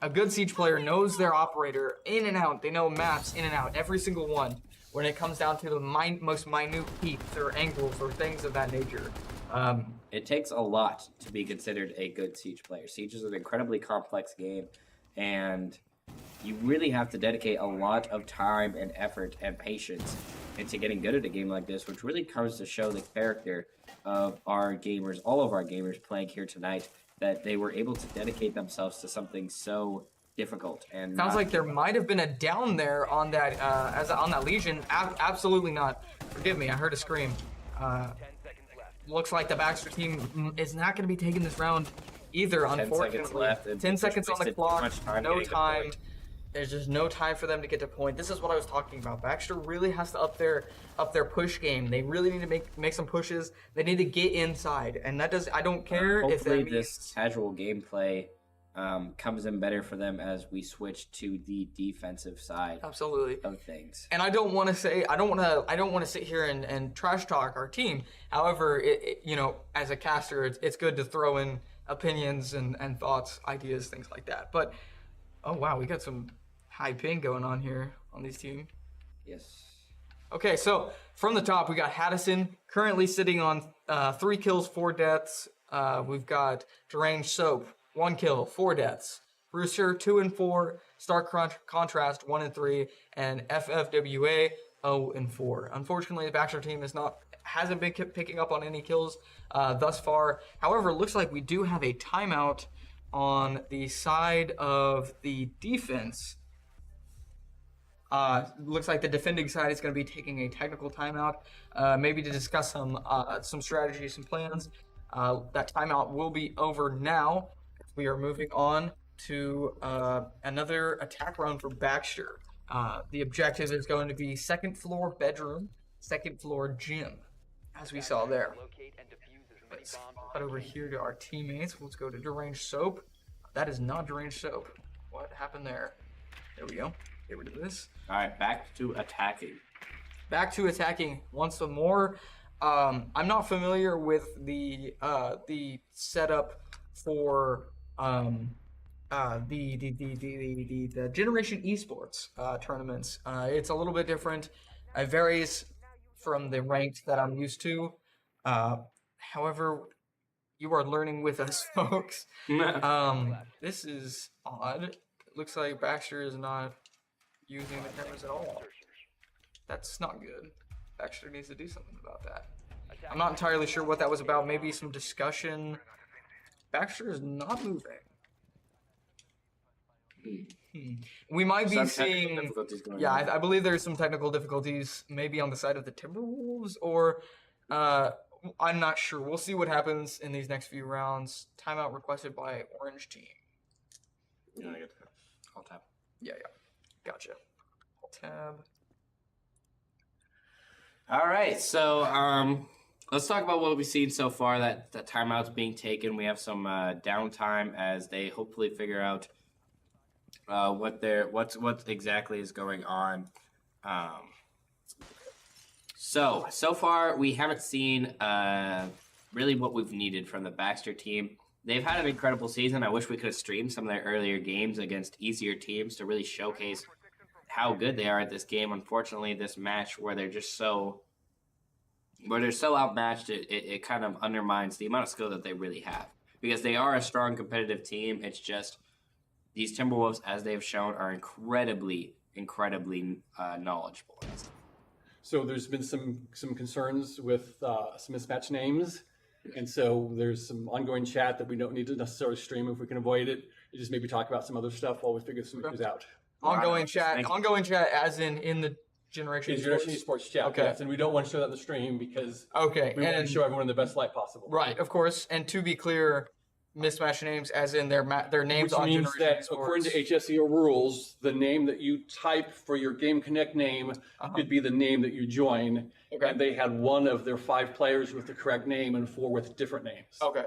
[SPEAKER 2] A good Siege player knows their operator in and out. They know maps in and out, every single one, when it comes down to the most minute peaks or angles or things of that nature.
[SPEAKER 1] It takes a lot to be considered a good Siege player. Siege is an incredibly complex game, and you really have to dedicate a lot of time and effort and patience into getting good at a game like this, which really comes to show the character of our gamers, all of our gamers playing here tonight, that they were able to dedicate themselves to something so difficult. And
[SPEAKER 2] sounds like there might have been a down there on that on that Legion. Absolutely not. Forgive me, I heard a scream. Looks like the Baxter team is not going to be taking this round either, unfortunately.
[SPEAKER 1] 10 seconds left.
[SPEAKER 2] 10 seconds on the clock. No time.
[SPEAKER 1] The
[SPEAKER 2] There's just no time for them to get to point. This is what I was talking about. Baxter really has to up their push game. They really need to make some pushes. They need to get inside, and that does. I don't care if that
[SPEAKER 1] hopefully
[SPEAKER 2] means
[SPEAKER 1] this casual gameplay comes in better for them as we switch to the defensive side
[SPEAKER 2] absolutely
[SPEAKER 1] of things.
[SPEAKER 2] And I don't want to sit here and trash talk our team. However, as a caster, it's good to throw in opinions and thoughts, ideas, things like that. But oh wow, we got some high ping going on here on these teams.
[SPEAKER 1] Yes.
[SPEAKER 2] Okay, so from the top, we got Haddison currently sitting on 3 kills, 4 deaths. We've got Deranged Soap, 1 kill, 4 deaths. Brewster, 2 and 4. Stark Contrast, 1 and 3. And FFWA, 0-4. Unfortunately, the Baxter team hasn't been picking up on any kills thus far. However, it looks like we do have a timeout on the side of the defense. Looks like the defending side is going to be taking a technical timeout, maybe to discuss some strategies and plans. That timeout will be over now. We are moving on to another attack run for Baxter. The objective is going to be second floor bedroom, second floor gym, as we saw there. Let's head over here to our teammates. Let's go to Deranged Soap. That is not Deranged Soap. What happened there? There we go. Get rid of this.
[SPEAKER 1] All right, back to attacking.
[SPEAKER 2] Back to attacking once more. I'm not familiar with the setup for the Generation Esports tournaments. It's a little bit different. It varies from the ranked that I'm used to. However, you are learning with us, folks. This is odd. It looks like Baxter is not using the cameras at all. That's not good. Baxter needs to do something about that. I'm not entirely sure what that was about. Maybe some discussion. Baxter is not moving. We might be seeing. Yeah, I believe there's some technical difficulties, maybe on the side of the Timberwolves, or I'm not sure. We'll see what happens in these next few rounds. Timeout requested by Orange team.
[SPEAKER 1] You want to get the Alt tab?
[SPEAKER 2] Yeah. Gotcha. Alt tab.
[SPEAKER 1] All right, so let's talk about what we've seen so far. That timeout's being taken. We have some downtime as they hopefully figure out what exactly is going on. So far we haven't seen really what we've needed from the Baxter team. They've had an incredible season. I wish we could have streamed some of their earlier games against easier teams to really showcase how good they are at this game. Unfortunately, this match where they're so outmatched, it kind of undermines the amount of skill that they really have, because they are a strong competitive team. It's just these Timberwolves, as they've shown, are incredibly knowledgeable.
[SPEAKER 6] So there's been some concerns with some mismatched names, and so there's some ongoing chat that we don't need to necessarily stream if we can avoid it. You just maybe talk about some other stuff while we figure some issues out.
[SPEAKER 2] Ongoing chat as in the Generation
[SPEAKER 6] Esports chat.
[SPEAKER 2] Okay.
[SPEAKER 6] Yes, and we don't want to show that in the stream because we want to show everyone in the best light possible.
[SPEAKER 2] Right, of course. And to be clear, mismatched names as in their names
[SPEAKER 6] Which
[SPEAKER 2] on
[SPEAKER 6] means
[SPEAKER 2] Generation
[SPEAKER 6] that
[SPEAKER 2] Esports.
[SPEAKER 6] according to HSEL rules, the name that you type for your Game Connect name could be the name that you join.
[SPEAKER 2] Okay.
[SPEAKER 6] And they had one of their 5 players with the correct name and 4 with different names.
[SPEAKER 2] Okay.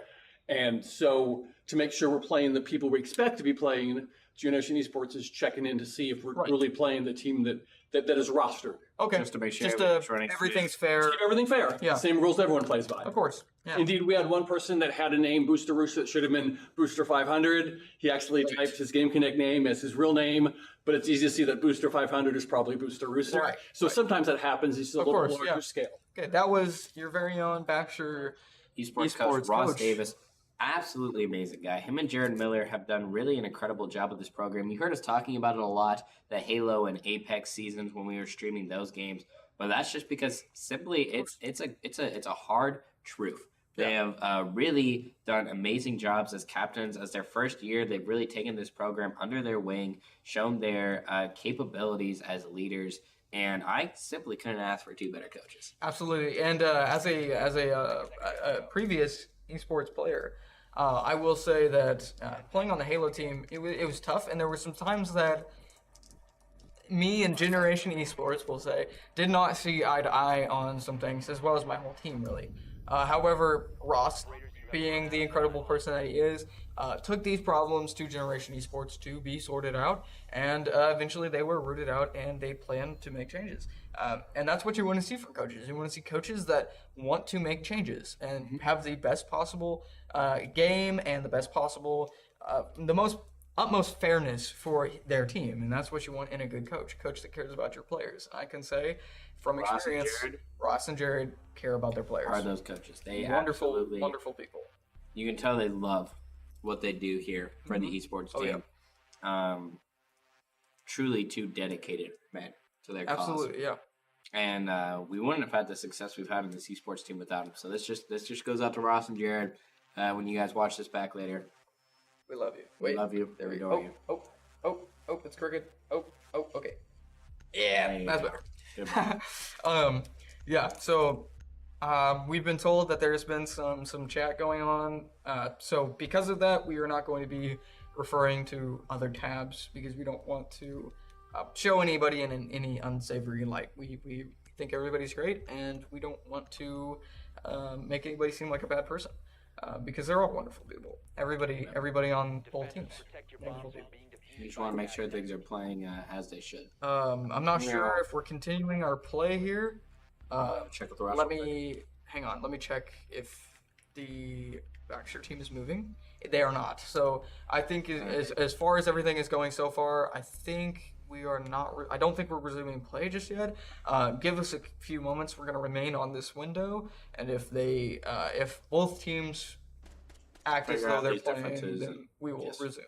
[SPEAKER 6] And so to make sure we're playing the people we expect to be playing, Generation Esports is checking in to see if we're really playing the team that is rostered.
[SPEAKER 2] Okay.
[SPEAKER 1] Just to make sure
[SPEAKER 2] everything's fair.
[SPEAKER 6] Keep everything fair.
[SPEAKER 2] Yeah.
[SPEAKER 6] Same rules everyone plays by.
[SPEAKER 2] Of course. Yeah.
[SPEAKER 6] Indeed, we had one person that had a name, Booster Rooster, that should have been Booster 500. He actually typed his Game Connect name as his real name, but it's easy to see that Booster 500 is probably Booster Rooster.
[SPEAKER 2] Right.
[SPEAKER 6] So sometimes that happens. It's a little larger scale.
[SPEAKER 2] Okay, that was your very own Baxter
[SPEAKER 1] Esports coach, Ross Davis. Absolutely amazing guy. Him and Jared Miller have done really an incredible job with this program. You heard us talking about it a lot, the Halo and Apex seasons when we were streaming those games. But that's just because simply it's a hard truth. They have really done amazing jobs as captains. As their first year, they've really taken this program under their wing, shown their capabilities as leaders, and I simply couldn't ask for 2 better coaches.
[SPEAKER 2] Absolutely, and as a previous esports player, I will say that playing on the Halo team, it was tough, and there were some times that me and Generation Esports, we'll say, did not see eye to eye on some things, as well as my whole team, really. However, Ross, being the incredible person that he is, took these problems to Generation Esports to be sorted out, and eventually they were rooted out, and they planned to make changes. And that's what you want to see from coaches. You want to see coaches that want to make changes and have the best possible game and the best possible, utmost fairness for their team, and that's what you want in a good coach that cares about your players. I can say from experience, Ross and Jared care about their players.
[SPEAKER 1] Are those coaches? They
[SPEAKER 2] wonderful people.
[SPEAKER 1] You can tell they love what they do here for the esports team.
[SPEAKER 2] Yeah.
[SPEAKER 1] Truly 2 dedicated men to their cause.
[SPEAKER 2] Absolutely, yeah.
[SPEAKER 1] and we wouldn't have had the success we've had in this esports team without him. So this just goes out to Ross and Jared. When you guys watch this back later,
[SPEAKER 2] We love you.
[SPEAKER 1] we
[SPEAKER 2] Wait.
[SPEAKER 1] love you.
[SPEAKER 2] There we
[SPEAKER 1] adore
[SPEAKER 2] go.
[SPEAKER 1] you.
[SPEAKER 2] Oh, it's crooked. Oh, okay. Yeah,
[SPEAKER 1] There you
[SPEAKER 2] that's
[SPEAKER 1] go.
[SPEAKER 2] better.
[SPEAKER 1] Good.
[SPEAKER 2] Yeah, so we've been told that there's been some chat going on. So because of that, we are not going to be referring to other tabs because we don't want to show anybody in any unsavory light. We think everybody's great, and we don't want to make anybody seem like a bad person because they're all wonderful people. Everybody on both teams. Wonderful people.
[SPEAKER 1] You just want to make sure things are playing as they should.
[SPEAKER 2] I'm not sure if we're continuing our play here.
[SPEAKER 1] Check with the Ross.
[SPEAKER 2] Let me hang on. Let me check if the Baxter team is moving. They are not. So I think as far as everything is going so far, I think we are not. I don't think we're resuming play just yet. Give us a few moments. We're going to remain on this window, and if both teams act as
[SPEAKER 1] Figure
[SPEAKER 2] though
[SPEAKER 1] out
[SPEAKER 2] they're
[SPEAKER 1] these
[SPEAKER 2] playing,
[SPEAKER 1] differences
[SPEAKER 2] then
[SPEAKER 1] and-
[SPEAKER 2] we will
[SPEAKER 1] yes.
[SPEAKER 2] resume.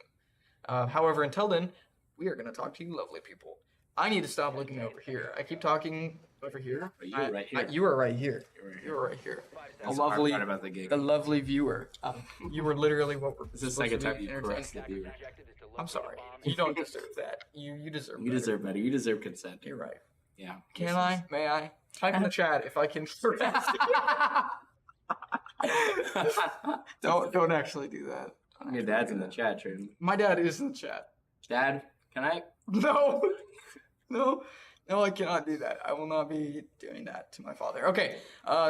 [SPEAKER 2] However, until then, we are going to talk to you, lovely people. I need to stop looking over here. I keep talking over here.
[SPEAKER 1] You were right here.
[SPEAKER 2] You are right here.
[SPEAKER 1] right
[SPEAKER 2] You are right here.
[SPEAKER 1] That's
[SPEAKER 2] A
[SPEAKER 1] the hard
[SPEAKER 2] lovely,
[SPEAKER 1] part about the gig.
[SPEAKER 2] a lovely viewer. You were literally what we're.
[SPEAKER 1] This is the
[SPEAKER 2] supposed
[SPEAKER 1] second
[SPEAKER 2] to
[SPEAKER 1] time
[SPEAKER 2] be
[SPEAKER 1] you
[SPEAKER 2] entertaining.
[SPEAKER 1] caressed the viewer.
[SPEAKER 2] I'm sorry. You don't deserve that. You deserve.
[SPEAKER 1] You
[SPEAKER 2] better.
[SPEAKER 1] deserve better. You deserve consent.
[SPEAKER 2] You're right.
[SPEAKER 1] Yeah.
[SPEAKER 2] Can I? May I? Type in the chat if I can. don't actually do that.
[SPEAKER 1] Your dad's in the chat, Trin.
[SPEAKER 2] My dad is in the chat.
[SPEAKER 1] Dad, can I?
[SPEAKER 2] No, no, I cannot do that. I will not be doing that to my father. Okay,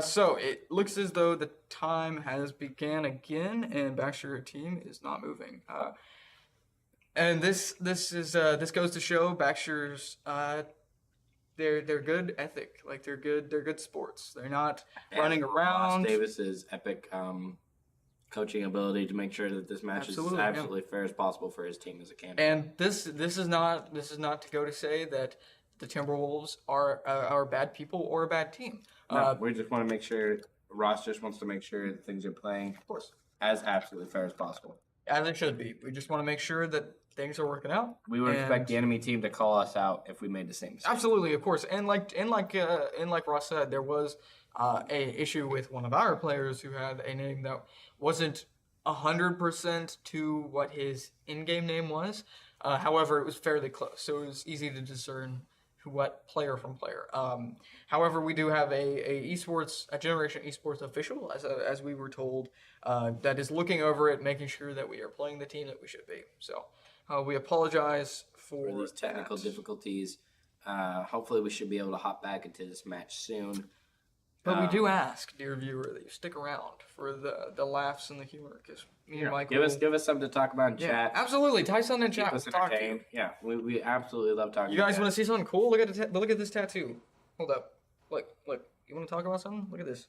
[SPEAKER 2] so it looks as though the time has began again, and Baxter team is not moving. And this goes to show Baxter's they're good ethic, like they're good sports. They're not running around.
[SPEAKER 1] Ross Davis's epic coaching ability to make sure that this match
[SPEAKER 2] Absolutely,
[SPEAKER 1] is
[SPEAKER 2] yeah.
[SPEAKER 1] absolutely fair as possible for his team as it can.
[SPEAKER 2] And this is not to go to say that the Timberwolves are bad people or a bad team.
[SPEAKER 1] No, we just want to make sure Ross just wants to make sure that things are playing, of course, as absolutely fair as possible.
[SPEAKER 2] As it should be. We just want to make sure that things are working out.
[SPEAKER 1] We would
[SPEAKER 2] And-
[SPEAKER 1] expect the enemy team to call us out if we made the same mistake.
[SPEAKER 2] Absolutely, of course. And like Ross said, there was a issue with one of our players who had a name that wasn't 100% to what his in-game name was. However, it was fairly close, so it was easy to discern what player from player. However, we do have a Generation Esports official, as we were told, that is looking over it, making sure that we are playing the team that we should be. So we apologize for
[SPEAKER 1] these technical
[SPEAKER 2] that.
[SPEAKER 1] difficulties. Hopefully, we should be able to hop back into this match soon.
[SPEAKER 2] But we do ask, dear viewer, that you stick around for the laughs and the humor, because me and Michael...
[SPEAKER 1] Give us something to talk about in
[SPEAKER 2] Yeah,
[SPEAKER 1] chat.
[SPEAKER 2] absolutely. Type something in
[SPEAKER 1] Keep
[SPEAKER 2] chat.
[SPEAKER 1] us
[SPEAKER 2] We'll talk to you.
[SPEAKER 1] entertained. Yeah, we absolutely love talking.
[SPEAKER 2] You guys
[SPEAKER 1] to
[SPEAKER 2] want to see something cool? Look at this tattoo. Hold up. Look. You want to talk about something? Look at this.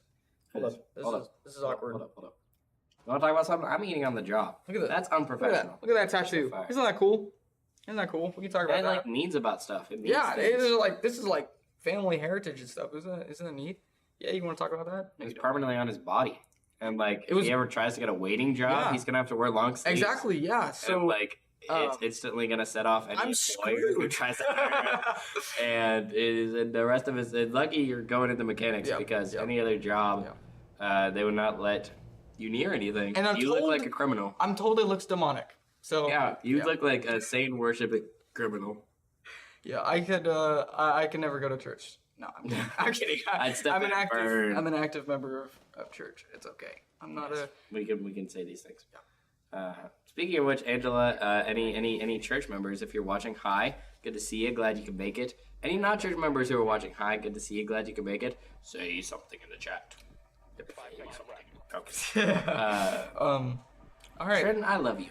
[SPEAKER 2] Hold up. This is awkward.
[SPEAKER 1] Hold up. You want to talk about something? I'm eating on the job.
[SPEAKER 2] Look at that.
[SPEAKER 1] That's
[SPEAKER 2] Look
[SPEAKER 1] unprofessional.
[SPEAKER 2] at that tattoo.
[SPEAKER 1] That's a fact.
[SPEAKER 2] Isn't that cool? We can talk about
[SPEAKER 1] It
[SPEAKER 2] that.
[SPEAKER 1] like means about stuff. It means
[SPEAKER 2] Yeah,
[SPEAKER 1] things.
[SPEAKER 2] this is like family heritage and stuff. Isn't it neat? Yeah, you want to talk about that?
[SPEAKER 1] It's permanently on his body, and like if
[SPEAKER 2] was-
[SPEAKER 1] he ever tries to get a waiting job,
[SPEAKER 2] Yeah.
[SPEAKER 1] he's gonna have to wear long sleeves.
[SPEAKER 2] Exactly. Yeah.
[SPEAKER 1] And
[SPEAKER 2] So
[SPEAKER 1] like it's instantly gonna set off any
[SPEAKER 2] I'm
[SPEAKER 1] employer who
[SPEAKER 2] screwed.
[SPEAKER 1] tries to hire him. And the rest of us. And lucky you're going into mechanics
[SPEAKER 2] Yep,
[SPEAKER 1] because
[SPEAKER 2] yep.
[SPEAKER 1] any other job, they would not let you near anything.
[SPEAKER 2] And I'm
[SPEAKER 1] you look
[SPEAKER 2] told-
[SPEAKER 1] like a criminal.
[SPEAKER 2] I'm told it looks demonic. So
[SPEAKER 1] Yeah, you look like a Satan worshiping criminal.
[SPEAKER 2] Yeah, I could. I can never go to church. No, I'm kidding.
[SPEAKER 1] I'd step
[SPEAKER 2] I'm an
[SPEAKER 1] in
[SPEAKER 2] active.
[SPEAKER 1] burn.
[SPEAKER 2] I'm an active member of church. It's okay. I'm not a.
[SPEAKER 1] We can say these things. Speaking of which, Angela, any church members, if you're watching, hi, good to see you. Glad you could make it. Any not church members who are watching, hi, good to see you. Glad you could make it. Say something in the chat. Okay.
[SPEAKER 2] All right.
[SPEAKER 1] Trenton, I love you.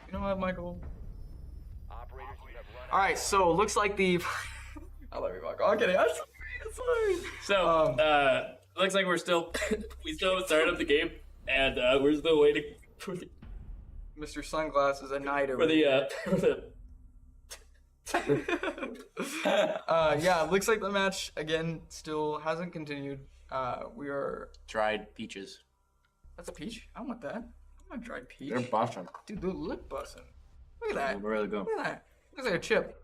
[SPEAKER 2] You know what, Michael? All right. So looks like the. I love you, Michael. I'm kidding. I'm sorry.
[SPEAKER 1] So, looks like we still haven't started up the game, and we're still waiting for
[SPEAKER 2] Mr. Sunglasses at night. Yeah, looks like the match again still hasn't continued. We are.
[SPEAKER 1] dried peaches.
[SPEAKER 2] That's a peach. I want that. I want dried peach.
[SPEAKER 1] They're busting.
[SPEAKER 2] Dude, they're lip busting. Look at that.
[SPEAKER 1] We're really good.
[SPEAKER 2] Look at that. Looks like a chip.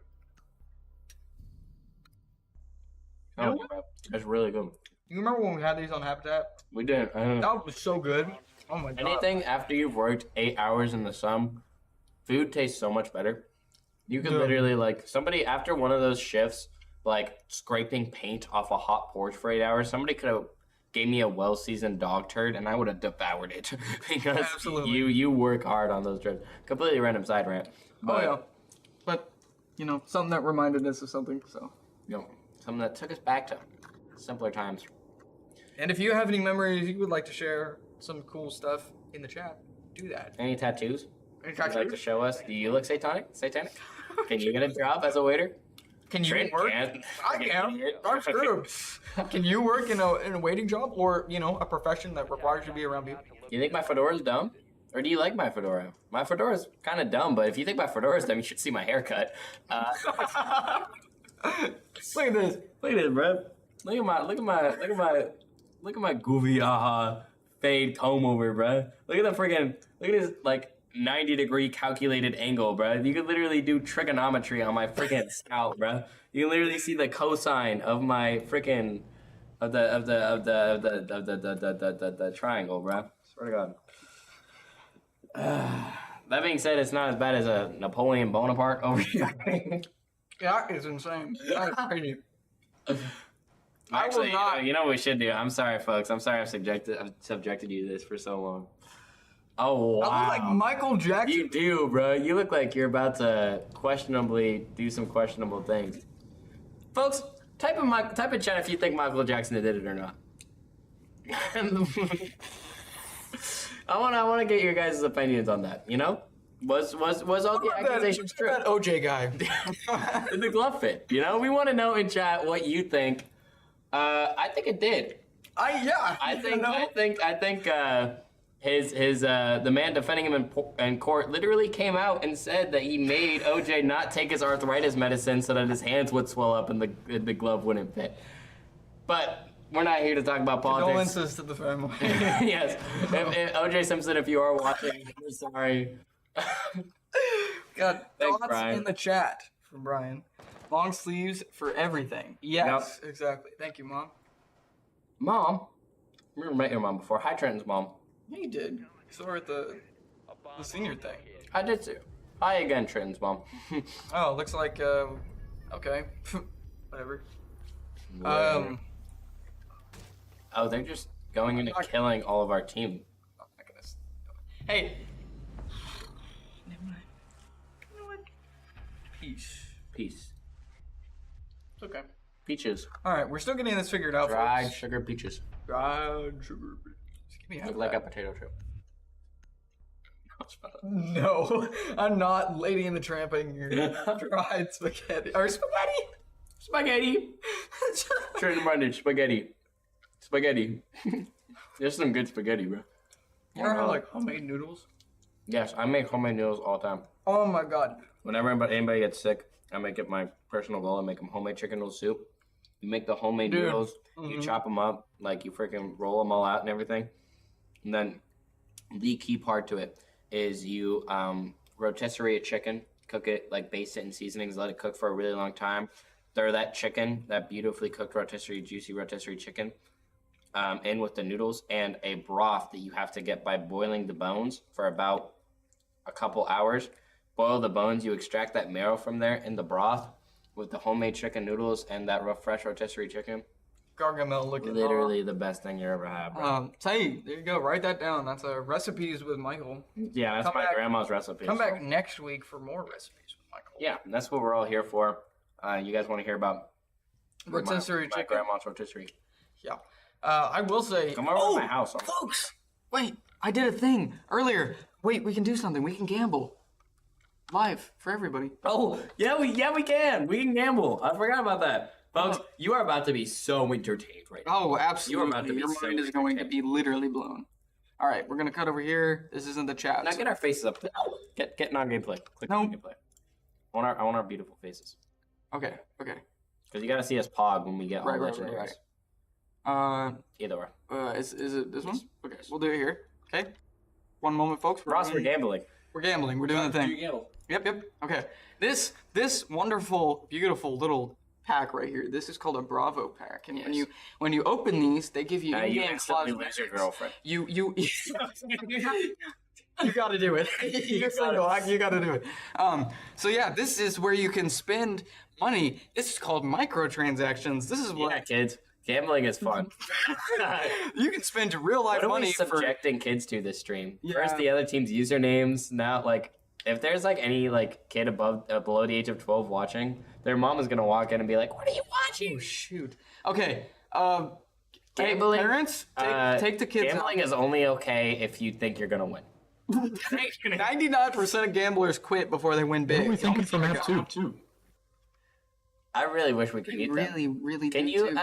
[SPEAKER 1] Oh, that's really good.
[SPEAKER 2] You remember when we had these on Habitat?
[SPEAKER 1] We did.
[SPEAKER 2] That was so good. Oh my god.
[SPEAKER 1] Anything after you've worked 8 hours in the sun, food tastes so much better. You could literally, like, somebody after one of those shifts, like scraping paint off a hot porch for 8 hours, somebody could have gave me a well-seasoned dog turd and I would have devoured it because
[SPEAKER 2] Absolutely.
[SPEAKER 1] you work hard on those trips. Completely random side rant. But,
[SPEAKER 2] Oh yeah. But, you know, something that reminded us of something, so.
[SPEAKER 1] you know, something that took us back to simpler times.
[SPEAKER 2] And if you have any memories you would like to share, some cool stuff in the chat, do that.
[SPEAKER 1] Any tattoos
[SPEAKER 2] Any
[SPEAKER 1] you'd like to
[SPEAKER 2] tattoos?
[SPEAKER 1] show us? Do you look satanic? Can you get a job as a waiter?
[SPEAKER 2] Can you
[SPEAKER 1] Trent
[SPEAKER 2] work?
[SPEAKER 1] can't.
[SPEAKER 2] I can. That's true. Can you work in a waiting job or, you know, a profession that requires you to be around people?
[SPEAKER 1] You think my fedora is dumb? Or do you like my fedora? My fedora is kind of dumb, but if you think my fedora is dumb, you should see my haircut.
[SPEAKER 2] Look at this.
[SPEAKER 1] Look at this, bro. Look at my goofy fade comb over, bro. Look at this like 90-degree calculated angle, bro. You could literally do trigonometry on my freaking scalp, bro. You can literally see the cosine of my freaking the triangle, bro. Swear to God. That being said, it's not as bad as a Napoleon Bonaparte over here.
[SPEAKER 2] That is insane. That is crazy.
[SPEAKER 1] Actually,
[SPEAKER 2] not-
[SPEAKER 1] you know what we should do? I'm sorry, folks. I'm sorry I've subjected you to this for so long. Oh, wow.
[SPEAKER 2] I look like Michael Jackson.
[SPEAKER 1] You do, bro. You look like you're about to questionably do some questionable things. Folks, type in chat if you think Michael Jackson did it or not. I wanna get your guys' opinions on that. You know, was all the accusations true?
[SPEAKER 2] That OJ guy.
[SPEAKER 1] Did the glove fit? You know, we want to know in chat what you think. I think it did. I think the man defending him in court literally came out and said that he made OJ not take his arthritis medicine so that his hands would swell up and the glove wouldn't fit. But we're not here to talk about politics.
[SPEAKER 2] Condolences to the family.
[SPEAKER 1] Yes. If OJ Simpson, if you are watching, we're sorry.
[SPEAKER 2] Got
[SPEAKER 1] Thanks,
[SPEAKER 2] thoughts
[SPEAKER 1] Brian.
[SPEAKER 2] in the chat from Brian. Long sleeves for everything. Yes, exactly. Thank you, Mom.
[SPEAKER 1] Mom? I've never met your mom before. Hi, Trenton's mom.
[SPEAKER 2] Yeah, you did. You saw her at the senior thing.
[SPEAKER 1] I did too. Hi again, Trenton's mom.
[SPEAKER 2] Oh, looks like, okay. Whatever.
[SPEAKER 1] Oh, they're just going in and killing all of our team.
[SPEAKER 2] Oh my goodness. Hey. Never mind. You know what? Peace.
[SPEAKER 1] Peace.
[SPEAKER 2] It's okay.
[SPEAKER 1] Peaches.
[SPEAKER 2] Alright, we're still getting this figured out,
[SPEAKER 1] Dried
[SPEAKER 2] folks.
[SPEAKER 1] sugar peaches.
[SPEAKER 2] Dried sugar. Just give me half
[SPEAKER 1] Look
[SPEAKER 2] of
[SPEAKER 1] like a
[SPEAKER 2] that.
[SPEAKER 1] potato chip.
[SPEAKER 2] No, I'm not Lady in the Tramping your dried spaghetti. Or spaghetti!
[SPEAKER 1] Spaghetti! Trenton Brundage, spaghetti. Spaghetti. There's some good spaghetti, bro.
[SPEAKER 2] You ever have like homemade noodles?
[SPEAKER 1] Yes, I make homemade noodles all the time.
[SPEAKER 2] Oh my god.
[SPEAKER 1] Whenever anybody gets sick, I make it my personal goal. I make them homemade chicken noodle soup. You make the homemade
[SPEAKER 2] Dude.
[SPEAKER 1] noodles, you chop them up, like you freaking roll them all out and everything. And then the key part to it is you rotisserie a chicken, cook it, like baste it in seasonings, let it cook for a really long time. Throw that chicken, that beautifully cooked rotisserie, juicy rotisserie chicken, in with the noodles and a broth that you have to get by boiling the bones for about a couple hours. Boil the bones, you extract that marrow from there in the broth with the homemade chicken noodles and that fresh rotisserie chicken.
[SPEAKER 2] Gargamel looking.
[SPEAKER 1] Literally the best thing you ever had, bro.
[SPEAKER 2] Hey, there you go. Write that down. That's recipes with Michael.
[SPEAKER 1] Yeah, that's
[SPEAKER 2] come
[SPEAKER 1] my
[SPEAKER 2] back-
[SPEAKER 1] grandma's recipe.
[SPEAKER 2] Come back next week for more recipes with Michael.
[SPEAKER 1] Yeah, that's what we're all here for. You guys want to hear about
[SPEAKER 2] Rotisserie
[SPEAKER 1] my
[SPEAKER 2] chicken.
[SPEAKER 1] grandma's rotisserie?
[SPEAKER 2] Yeah. I will say.
[SPEAKER 1] Come over to my house.
[SPEAKER 2] Folks, wait! I did a thing earlier. Wait, we can do something. We can gamble. Live for everybody.
[SPEAKER 1] Oh, yeah, we can. We can gamble. I forgot about that. Folks, you are about to be so entertained right now.
[SPEAKER 2] Oh, absolutely.
[SPEAKER 1] about to be
[SPEAKER 2] Your
[SPEAKER 1] so
[SPEAKER 2] mind is going to be literally blown. All right, we're gonna cut over here. This isn't the chat.
[SPEAKER 1] Now get our faces up. Get non-gameplay. Click
[SPEAKER 2] No.
[SPEAKER 1] non-gameplay. I want our beautiful faces.
[SPEAKER 2] Okay.
[SPEAKER 1] Because you got to see us pog when we get all
[SPEAKER 2] Right.
[SPEAKER 1] legendaries. Either way.
[SPEAKER 2] Is it this one? Okay, we'll do it here. Okay. One moment, folks.
[SPEAKER 1] Ross, we're gambling.
[SPEAKER 2] We're gambling. We're doing the
[SPEAKER 6] Do you
[SPEAKER 2] thing.
[SPEAKER 6] gamble?
[SPEAKER 2] Yep. Okay. This wonderful, beautiful little pack right here. This is called a Bravo pack, and when you open these, they give you
[SPEAKER 1] you
[SPEAKER 2] in-game
[SPEAKER 1] instantly lose your girlfriend.
[SPEAKER 2] You you got to do it. You're single. You got to do it. So yeah, this is where you can spend money. This is called microtransactions. This is what
[SPEAKER 1] Yeah, kids. Gambling is fun.
[SPEAKER 2] you can spend real life
[SPEAKER 1] What are
[SPEAKER 2] money
[SPEAKER 1] we subjecting kids to this stream?
[SPEAKER 2] Yeah.
[SPEAKER 1] First, the other team's usernames. Now, like, if there's like any like kid below the age of 12 watching, their mom is gonna walk in and be like, "What are you watching?"
[SPEAKER 2] Oh shoot. Okay.
[SPEAKER 1] Gambling.
[SPEAKER 2] Parents, take the kids out.
[SPEAKER 1] Gambling is only okay if you think you're gonna win.
[SPEAKER 2] 99% of gamblers quit before they win big.
[SPEAKER 4] What are we thinking for map 2?
[SPEAKER 1] I really wish we could mute that.
[SPEAKER 2] Really.
[SPEAKER 1] Can
[SPEAKER 2] do
[SPEAKER 1] you
[SPEAKER 2] too.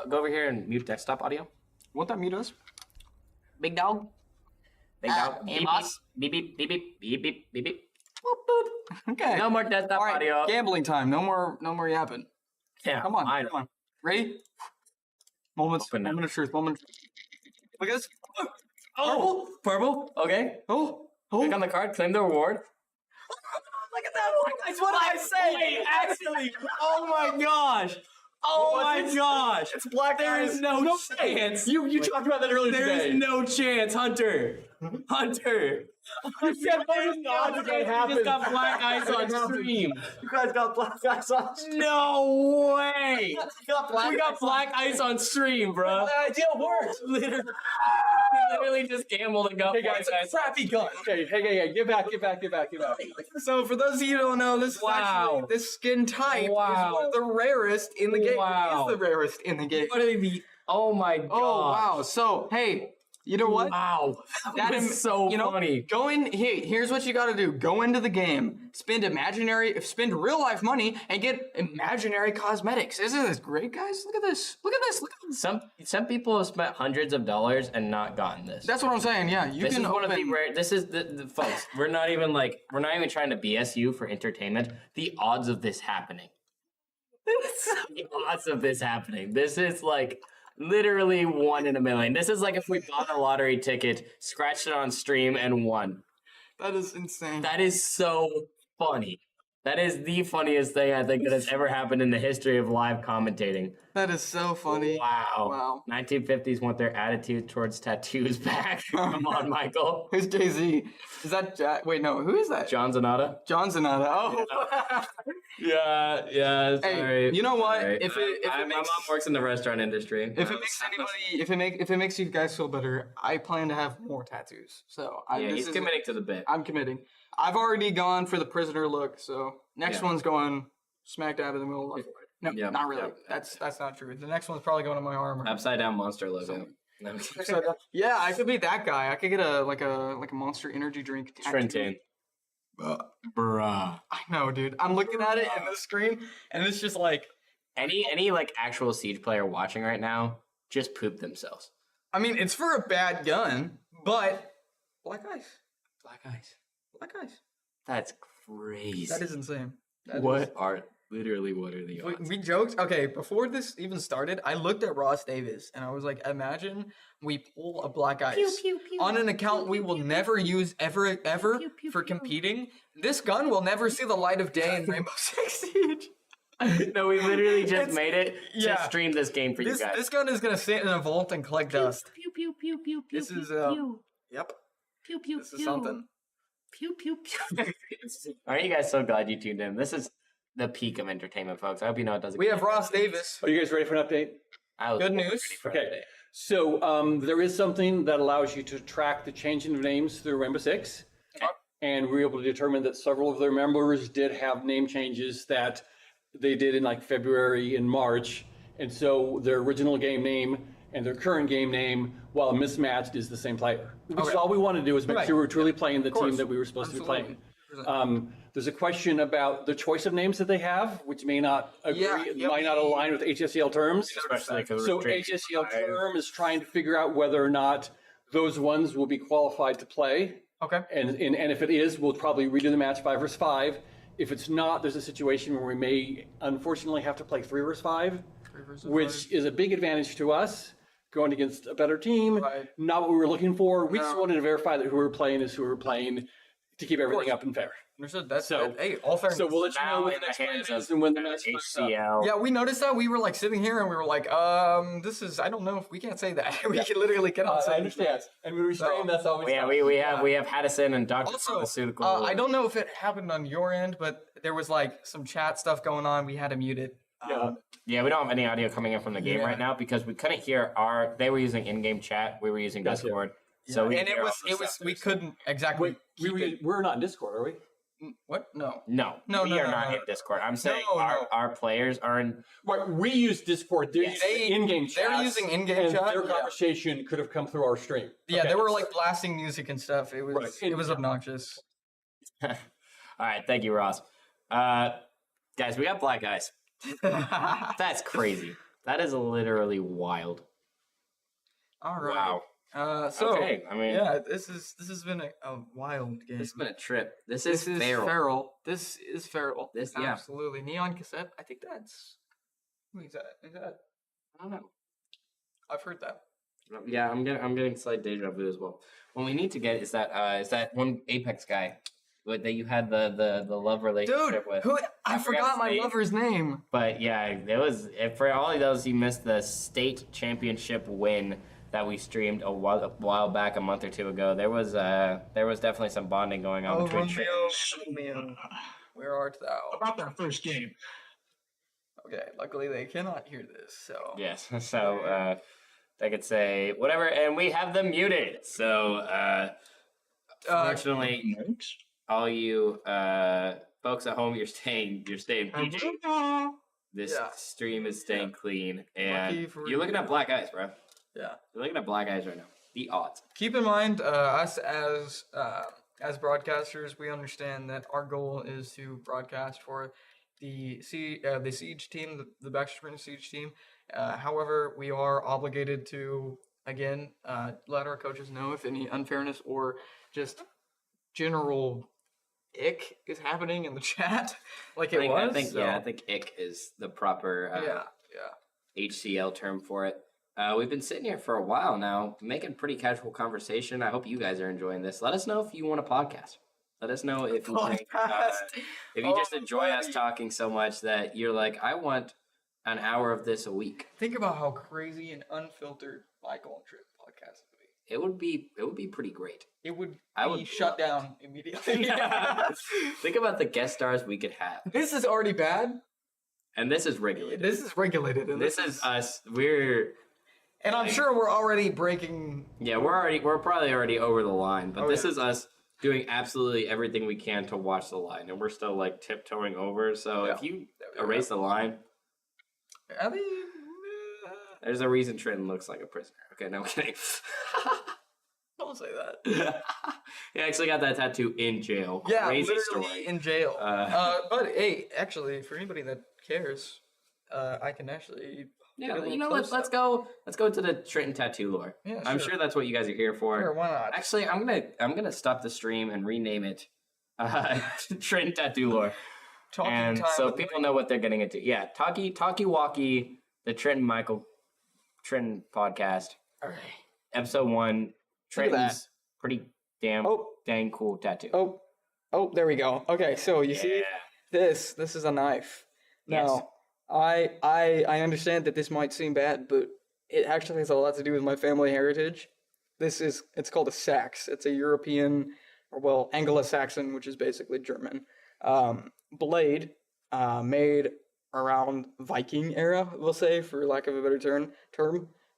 [SPEAKER 1] go over here and mute desktop audio?
[SPEAKER 2] Want that mute us?
[SPEAKER 1] Big dog. Big dog.
[SPEAKER 2] hey,
[SPEAKER 1] Beep,
[SPEAKER 2] boss.
[SPEAKER 1] beep, beep, beep, beep, beep, beep, beep, beep.
[SPEAKER 2] Okay.
[SPEAKER 1] No more desktop
[SPEAKER 2] All right,
[SPEAKER 1] audio.
[SPEAKER 2] gambling time. No more yapping.
[SPEAKER 1] Yeah,
[SPEAKER 2] Come on.
[SPEAKER 1] I know.
[SPEAKER 2] Come on. Ready? Moments.
[SPEAKER 1] Open now.
[SPEAKER 2] Moment of truth. Moment. Look at this.
[SPEAKER 1] Oh, purple. Okay.
[SPEAKER 2] Oh.
[SPEAKER 1] Click on the card. Claim the reward.
[SPEAKER 2] Look at that one. That's what I say.
[SPEAKER 1] Wait, actually. Oh my gosh. Oh my gosh.
[SPEAKER 2] It's black.
[SPEAKER 1] There is no chance.
[SPEAKER 6] You talked about that earlier
[SPEAKER 1] There
[SPEAKER 6] today.
[SPEAKER 1] is no chance, Hunter. Hunter. You said there's no chance. You just got black ice on stream.
[SPEAKER 3] You guys got black eyes on.
[SPEAKER 1] No way. We got black ice on stream, bro.
[SPEAKER 3] The idea works.
[SPEAKER 1] Literally just gambled and got
[SPEAKER 6] Hey
[SPEAKER 1] black
[SPEAKER 6] guys,
[SPEAKER 1] ice.
[SPEAKER 6] crappy gun. Okay, hey, give back.
[SPEAKER 2] So for those of you who don't know, this is actually this skin type is one of the rarest in the game.
[SPEAKER 1] Wow.
[SPEAKER 2] It is the rarest in the game.
[SPEAKER 1] Literally the. Oh my god.
[SPEAKER 2] Oh wow. So hey, you know what?
[SPEAKER 1] Wow. That is so funny.
[SPEAKER 2] Go in. Here's what you got to do. Go into the game. Spend real life money, and get imaginary cosmetics. Isn't this great, guys? Look at this. Look at this. Look at this.
[SPEAKER 1] Some people have spent hundreds of dollars and not gotten this.
[SPEAKER 2] That's what I'm saying. Yeah, you
[SPEAKER 1] This
[SPEAKER 2] can
[SPEAKER 1] is one of the
[SPEAKER 2] open-
[SPEAKER 1] rare. This is the folks. We're not even trying to BS you for entertainment. The odds of this happening. The odds of this happening. This is like literally 1 in a million. This is like if we bought a lottery ticket, scratched it on stream, and won.
[SPEAKER 2] That is insane.
[SPEAKER 1] That is so funny. That is the funniest thing I think that has ever happened in the history of live commentating.
[SPEAKER 2] That is so funny.
[SPEAKER 1] Wow. 1950s want their attitude towards tattoos back. Come on, Michael.
[SPEAKER 2] Who's Jay-Z? Is that Jack? Wait, no. Who is that?
[SPEAKER 1] John Zanata.
[SPEAKER 2] John Zanata. Oh.
[SPEAKER 1] Yeah.
[SPEAKER 2] Hey,
[SPEAKER 1] Sorry.
[SPEAKER 2] you know what?
[SPEAKER 1] Sorry.
[SPEAKER 2] If it
[SPEAKER 1] my
[SPEAKER 2] makes
[SPEAKER 1] mom works in the restaurant industry.
[SPEAKER 2] if it makes anybody if it makes you guys feel better, I plan to have more tattoos. So
[SPEAKER 1] he's committing to the bit.
[SPEAKER 2] I'm committing. I've already gone for the prisoner look, so next
[SPEAKER 1] Yeah.
[SPEAKER 2] one's going smack dab in the middle. Of No,
[SPEAKER 1] Yeah,
[SPEAKER 2] not really.
[SPEAKER 1] yeah.
[SPEAKER 2] That's not true. The next one's probably going on my arm.
[SPEAKER 1] Upside down monster logo. No.
[SPEAKER 2] Yeah, I could be that guy. I could get a Monster Energy drink tattoo.
[SPEAKER 1] Trenton. Bruh.
[SPEAKER 2] I know, dude. I'm looking at it in the screen, and it's just like,
[SPEAKER 1] Any like actual Siege player watching right now just poop themselves.
[SPEAKER 2] I mean, it's for a bad gun, but black ice.
[SPEAKER 1] Black eyes.
[SPEAKER 2] Black ice.
[SPEAKER 1] That's crazy.
[SPEAKER 2] That is insane.
[SPEAKER 1] What are the odds?
[SPEAKER 2] We joked. Okay, before this even started, I looked at Ross Davis and I was like, imagine we pull a black ice on an account we will never use ever for competing. This gun will never see the light of day in Rainbow Six Siege.
[SPEAKER 1] No, we literally just made it to
[SPEAKER 2] yeah.
[SPEAKER 1] stream this game for you guys.
[SPEAKER 2] This gun is gonna sit in a vault and collect dust.
[SPEAKER 7] Pew pew pew pew pew.
[SPEAKER 2] This is yep.
[SPEAKER 7] Pew pew.
[SPEAKER 2] This is something.
[SPEAKER 7] Pew pew pew.
[SPEAKER 1] Aren't you guys so glad you tuned in? This is the peak of entertainment, folks. I hope you know it doesn't.
[SPEAKER 2] We have Ross Davis.
[SPEAKER 6] Are you guys ready for an update?
[SPEAKER 2] Good news.
[SPEAKER 6] Okay. So there is something that allows you to track the changing of names through Rainbow Six.
[SPEAKER 1] Okay.
[SPEAKER 6] And we were able to determine that several of their members did have name changes that they did in like February and March. And so their original game name and their current game name, while mismatched, is the same player. Which is all we want to do is make sure we're truly playing the team that we were supposed to be playing. There's a question about the choice of names that they have, which may not agree, might not align with HSEL terms.
[SPEAKER 1] Especially because
[SPEAKER 6] So HSEL term is trying to figure out whether or not those ones will be qualified to play.
[SPEAKER 2] Okay.
[SPEAKER 6] And if it is, we'll probably redo the match 5 versus 5. If it's not, there's a situation where we may unfortunately have to play 3 versus 5, which is a big advantage to us going against a better team.
[SPEAKER 2] Right.
[SPEAKER 6] Not what we were looking for. We just wanted to verify that who we were playing is who we were playing. to keep everything up and fair.
[SPEAKER 2] Understood. That's
[SPEAKER 6] So-
[SPEAKER 2] hey, all fair.
[SPEAKER 6] So we'll let you know
[SPEAKER 1] Now
[SPEAKER 6] when
[SPEAKER 1] in
[SPEAKER 6] the
[SPEAKER 1] the
[SPEAKER 6] next
[SPEAKER 1] hands
[SPEAKER 6] plan
[SPEAKER 1] of
[SPEAKER 6] is and when the match starts up.
[SPEAKER 1] HCL.
[SPEAKER 2] Yeah, we noticed that. We were like sitting here and we were like, this is, I don't know if we can't say that. we literally cannot say
[SPEAKER 6] I understand. And when we stream, that's always
[SPEAKER 1] Yeah,
[SPEAKER 6] tough.
[SPEAKER 1] we have Haddison and Dr.
[SPEAKER 2] Also,
[SPEAKER 1] Pharmaceutical.
[SPEAKER 2] I don't know if it happened on your end, but there was like some chat stuff going on. We had to mute it.
[SPEAKER 1] Yeah, we don't have any audio coming in from the game
[SPEAKER 2] Yeah.
[SPEAKER 1] right now because we couldn't hear they were using in-game chat, we were using
[SPEAKER 6] Gotcha.
[SPEAKER 1] Discord. So we
[SPEAKER 2] and
[SPEAKER 1] hear
[SPEAKER 2] it
[SPEAKER 1] all
[SPEAKER 2] was,
[SPEAKER 1] the stuff
[SPEAKER 2] we
[SPEAKER 1] there.
[SPEAKER 2] couldn't exactly.
[SPEAKER 6] Wait,
[SPEAKER 2] keep it.
[SPEAKER 6] we're not in Discord, are we?
[SPEAKER 2] What? No.
[SPEAKER 1] No,
[SPEAKER 2] No,
[SPEAKER 1] we
[SPEAKER 2] no,
[SPEAKER 1] are
[SPEAKER 2] no,
[SPEAKER 1] not
[SPEAKER 2] no.
[SPEAKER 1] in Discord. I'm saying
[SPEAKER 2] No, no.
[SPEAKER 1] our players are in.
[SPEAKER 6] Right, we use Discord. They're
[SPEAKER 1] Yes.
[SPEAKER 6] using in-game chat.
[SPEAKER 2] They're using in-game chat,
[SPEAKER 6] Their
[SPEAKER 2] yeah.
[SPEAKER 6] conversation could have come through our stream.
[SPEAKER 2] Yeah,
[SPEAKER 6] Okay.
[SPEAKER 2] they were like blasting music and stuff. It was,
[SPEAKER 6] Right.
[SPEAKER 2] it was obnoxious.
[SPEAKER 1] All right, thank you, Ross. Guys, we got black guys. That's crazy. That is literally wild.
[SPEAKER 2] All right.
[SPEAKER 1] Wow.
[SPEAKER 2] So
[SPEAKER 1] Okay, I mean-
[SPEAKER 2] yeah, this has been a wild game.
[SPEAKER 1] This has been a trip. This
[SPEAKER 2] This
[SPEAKER 1] is
[SPEAKER 2] is
[SPEAKER 1] feral.
[SPEAKER 2] feral. This is feral.
[SPEAKER 1] This- yeah.
[SPEAKER 2] Absolutely. Neon cassette. I think that's. Who is that? Is that?
[SPEAKER 1] I don't know.
[SPEAKER 2] I've heard that.
[SPEAKER 1] Yeah, I'm getting slight deja vu as well. What we need to get is that one Apex guy that you had the love
[SPEAKER 2] Dude,
[SPEAKER 1] relationship with.
[SPEAKER 2] who? I forgot
[SPEAKER 1] his
[SPEAKER 2] my
[SPEAKER 1] name.
[SPEAKER 2] lover's name.
[SPEAKER 1] But yeah, it was for all he does. He missed the state championship win that we streamed a while back, a month or two ago. There was definitely some bonding going on
[SPEAKER 2] Oh,
[SPEAKER 1] between.
[SPEAKER 2] Romeo, where art thou?
[SPEAKER 5] About that first game.
[SPEAKER 2] Okay, luckily they cannot hear this, so.
[SPEAKER 1] Yes, so they could say whatever, and we have them muted. So fortunately, all you folks at home, you're staying PG. This
[SPEAKER 2] Yeah.
[SPEAKER 1] stream is staying clean, and
[SPEAKER 2] Lucky for
[SPEAKER 1] you're looking
[SPEAKER 2] you.
[SPEAKER 1] at black eyes, bro.
[SPEAKER 2] Yeah.
[SPEAKER 1] You're looking at black eyes right now. The odds.
[SPEAKER 2] Keep in mind, us as broadcasters, we understand that our goal is to broadcast for the Siege team, the Baxter Siege team. However, we are obligated to again let our coaches know if any unfairness or just general ick is happening in the chat, like it was.
[SPEAKER 1] I think
[SPEAKER 2] so,
[SPEAKER 1] I think ick is the proper
[SPEAKER 2] yeah.
[SPEAKER 1] HCL term for it. We've been sitting here for a while now, making pretty casual conversation. I hope you guys are enjoying this. Let us know if you want a podcast. Let us know if you think, if you just enjoy us talking so much that you're like, I want an hour of this a week.
[SPEAKER 2] Think about how crazy and unfiltered Michael and Trip podcast would be.
[SPEAKER 1] It would be pretty great.
[SPEAKER 2] It would
[SPEAKER 1] I
[SPEAKER 2] be
[SPEAKER 1] would
[SPEAKER 2] shut down immediately.
[SPEAKER 1] Think about the guest stars we could have.
[SPEAKER 2] This is already bad.
[SPEAKER 1] And this is regulated.
[SPEAKER 2] This is regulated. And
[SPEAKER 1] This is us. And
[SPEAKER 2] I'm sure we're already breaking.
[SPEAKER 1] yeah, we're probably already over the line, but
[SPEAKER 2] Oh,
[SPEAKER 1] this
[SPEAKER 2] yeah.
[SPEAKER 1] is us doing absolutely everything we can to watch the line, and we're still like tiptoeing over. So
[SPEAKER 2] Yeah.
[SPEAKER 1] if you
[SPEAKER 2] There we go.
[SPEAKER 1] erase the line,
[SPEAKER 2] I mean,
[SPEAKER 1] there's a reason Trenton looks like a prisoner. Okay, no I'm kidding.
[SPEAKER 2] don't say that.
[SPEAKER 1] He actually got that tattoo in jail.
[SPEAKER 2] Yeah,
[SPEAKER 1] Crazy
[SPEAKER 2] literally
[SPEAKER 1] story.
[SPEAKER 2] in jail.
[SPEAKER 1] Uh,
[SPEAKER 2] But hey, actually, for anybody that cares, I can actually. get a
[SPEAKER 1] Yeah,
[SPEAKER 2] little
[SPEAKER 1] you know,
[SPEAKER 2] close
[SPEAKER 1] let's go to the Trenton tattoo lore.
[SPEAKER 2] Yeah,
[SPEAKER 1] I'm
[SPEAKER 2] sure.
[SPEAKER 1] sure that's what you guys are here for.
[SPEAKER 2] Sure, why not?
[SPEAKER 1] Actually, I'm gonna stop the stream and rename it Trenton Tattoo Lore.
[SPEAKER 2] Talking
[SPEAKER 1] And
[SPEAKER 2] time
[SPEAKER 1] so
[SPEAKER 2] with
[SPEAKER 1] people
[SPEAKER 2] Lee.
[SPEAKER 1] know what they're getting into. Yeah, Talkie Walkie, the Trenton podcast,
[SPEAKER 2] All right.
[SPEAKER 1] episode 1.
[SPEAKER 2] Look at
[SPEAKER 1] Trenton's pretty dang cool tattoo.
[SPEAKER 2] Oh, there we go. Okay, so you see, this is a knife.
[SPEAKER 1] Yes.
[SPEAKER 2] Now, I understand that this might seem bad, but it actually has a lot to do with my family heritage. It's called a sax. It's a European, or well, Anglo-Saxon, which is basically German, blade made around Viking era, we'll say, for lack of a better term.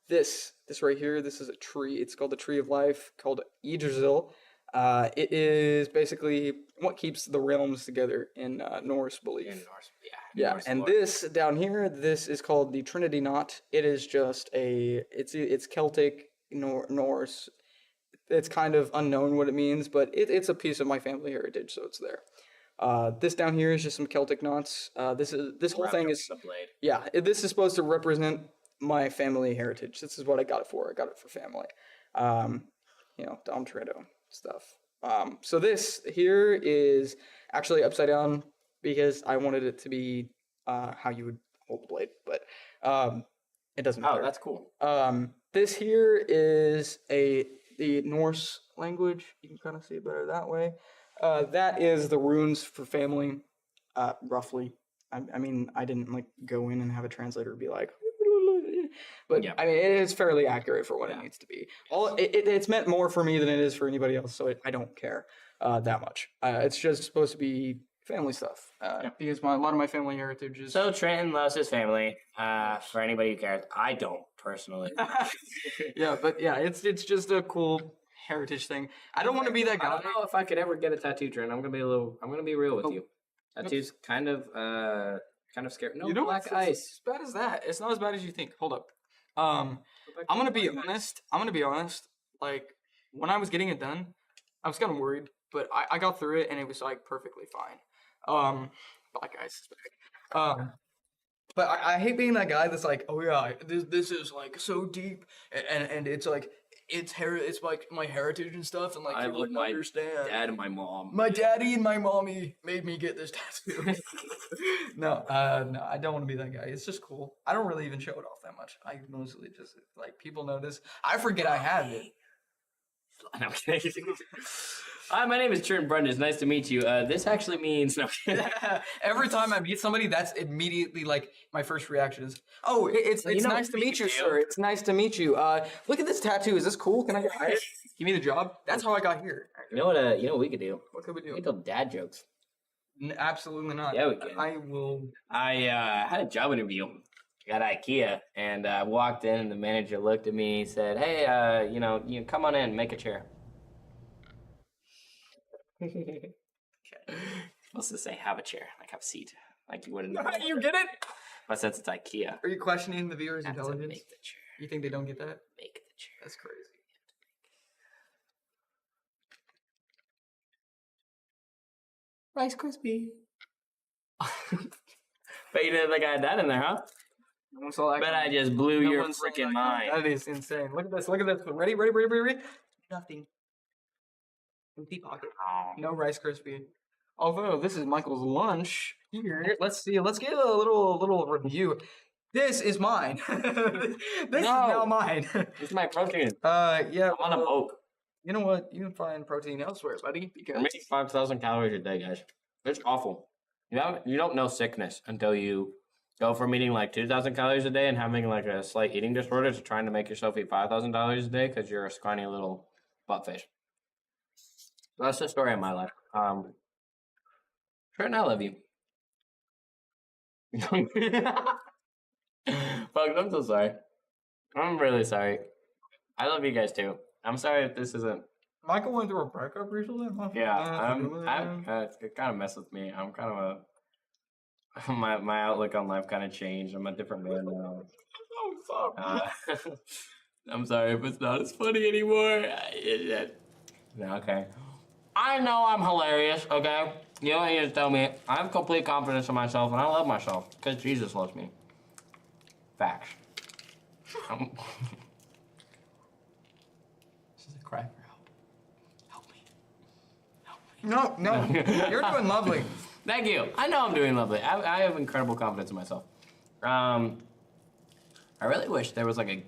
[SPEAKER 2] This right here, this is a tree. It's called the Tree of Life, called Yggdrasil. It is basically what keeps the realms together in Norse belief.
[SPEAKER 1] In Norse,
[SPEAKER 2] Yeah,
[SPEAKER 1] Norse
[SPEAKER 2] and
[SPEAKER 1] lore.
[SPEAKER 2] this down here, this is called the Trinity Knot. It is just it's Celtic, Norse. It's kind of unknown what it means, but it's a piece of my family heritage, so it's there. This down here is just some Celtic knots. This whole
[SPEAKER 1] Wrapped
[SPEAKER 2] thing
[SPEAKER 1] up
[SPEAKER 2] is
[SPEAKER 1] in the blade.
[SPEAKER 2] yeah. This is supposed to represent my family heritage. This is what I got it for. I got it for family. Dom Toretto stuff. So this here is actually upside down because I wanted it to be how you would hold the blade, but it doesn't matter.
[SPEAKER 1] Oh, that's cool.
[SPEAKER 2] This here is the Norse language. You can kind of see it better that way. That is the runes for family, roughly. I mean, I didn't like go in and have a translator be like, but
[SPEAKER 1] Yeah.
[SPEAKER 2] I mean, it is fairly accurate for what it needs to be. It's meant more for me than it is for anybody else, so I don't care that much. It's just supposed to be family stuff because a lot of my family heritage is.
[SPEAKER 1] So Trenton loves his family. For anybody who cares, I don't personally.
[SPEAKER 2] Yeah, but yeah, it's just a cool heritage thing. I don't want to be that
[SPEAKER 1] I
[SPEAKER 2] guy.
[SPEAKER 1] don't know if I could ever get a tattoo, Trent. I'm gonna be real with you. Tattoo's kind of scary. No,
[SPEAKER 2] You know
[SPEAKER 1] black
[SPEAKER 2] what's
[SPEAKER 1] ice.
[SPEAKER 2] as bad as that? It's not as bad as you think. Hold up. I'm gonna be honest. Like when I was getting it done, I was kind of worried, but I got through it and it was like perfectly fine. Black ice is back. But I hate being that guy that's like, oh yeah, this is like so deep, and it's like it's like my heritage and stuff, and like
[SPEAKER 1] I
[SPEAKER 2] you
[SPEAKER 1] love
[SPEAKER 2] wouldn't
[SPEAKER 1] my
[SPEAKER 2] understand.
[SPEAKER 1] dad and my mom.
[SPEAKER 2] My daddy and my mommy made me get this tattoo. No, I don't want to be that guy. It's just cool. I don't really even show it off that much. I mostly just like people notice. I forget I have it.
[SPEAKER 1] No, I'm kidding. Hi, my name is Trent Brundage. Nice to meet you. This actually means no.
[SPEAKER 2] Every time I meet somebody, that's immediately like my first reaction is, "Oh, it's
[SPEAKER 1] you know
[SPEAKER 2] nice
[SPEAKER 1] what
[SPEAKER 2] to
[SPEAKER 1] we
[SPEAKER 2] meet you,
[SPEAKER 1] could do?
[SPEAKER 2] sir. It's nice to meet you. Look at this tattoo. Is this cool? Can I get hired? Give me the job." That's how I got here.
[SPEAKER 1] You know what we could do?
[SPEAKER 2] What could we
[SPEAKER 1] We
[SPEAKER 2] do?
[SPEAKER 1] could tell dad jokes.
[SPEAKER 2] Absolutely not.
[SPEAKER 1] Yeah, we can.
[SPEAKER 2] I will.
[SPEAKER 1] I had a job interview at IKEA, and I walked in, and the manager looked at me. He said, "Hey, you come on in, make a chair." Okay. Supposed to say have a chair, like have a seat, like you wouldn't.
[SPEAKER 2] You get it?
[SPEAKER 1] But since it's IKEA,
[SPEAKER 2] Are you questioning the viewers'
[SPEAKER 1] I have to
[SPEAKER 2] intelligence?
[SPEAKER 1] make the chair.
[SPEAKER 2] You think they don't get that?
[SPEAKER 1] Make the chair.
[SPEAKER 2] That's crazy.
[SPEAKER 1] Rice Krispie. But you didn't think I had that in there, huh?
[SPEAKER 2] No one saw that
[SPEAKER 1] Bet I
[SPEAKER 2] coming.
[SPEAKER 1] just blew
[SPEAKER 2] No
[SPEAKER 1] your
[SPEAKER 2] one saw
[SPEAKER 1] freaking
[SPEAKER 2] that
[SPEAKER 1] mind.
[SPEAKER 2] coming. That is insane. Look at this. Look at this. Ready? Ready? Ready? Ready? Ready? Ready? Nothing. Empty pocket. No Rice Krispie. Although this is Michael's lunch. Here, let's see. Let's get a little review. This is mine. This is now mine.
[SPEAKER 1] This is my protein.
[SPEAKER 2] Yeah.
[SPEAKER 1] I'm on a boat.
[SPEAKER 2] You know what? You can find protein elsewhere, buddy. Because
[SPEAKER 1] I'm eating 5,000 calories a day, guys. It's awful. You don't know sickness until you go from eating like 2,000 calories a day and having like a slight eating disorder to trying to make yourself eat 5,000 calories a day because you're a scrawny little butt face. That's the story of my life. Trent, I love you. Folks, I'm so sorry. I'm really sorry. I love you guys too. I'm sorry if this isn't.
[SPEAKER 2] Michael went through a breakup recently.
[SPEAKER 1] Yeah, it kind of messed with me. I'm kind of my outlook on life kind of changed. I'm a different man now. I'm sorry if it's not as funny anymore. Okay. I know I'm hilarious, okay? You don't need to tell me. I have complete confidence in myself, and I love myself, because Jesus loves me. Facts. This is a cry for help. Help me.
[SPEAKER 2] No, you're doing lovely.
[SPEAKER 1] Thank you. I know I'm doing lovely. I have incredible confidence in myself. I really wish there was like a,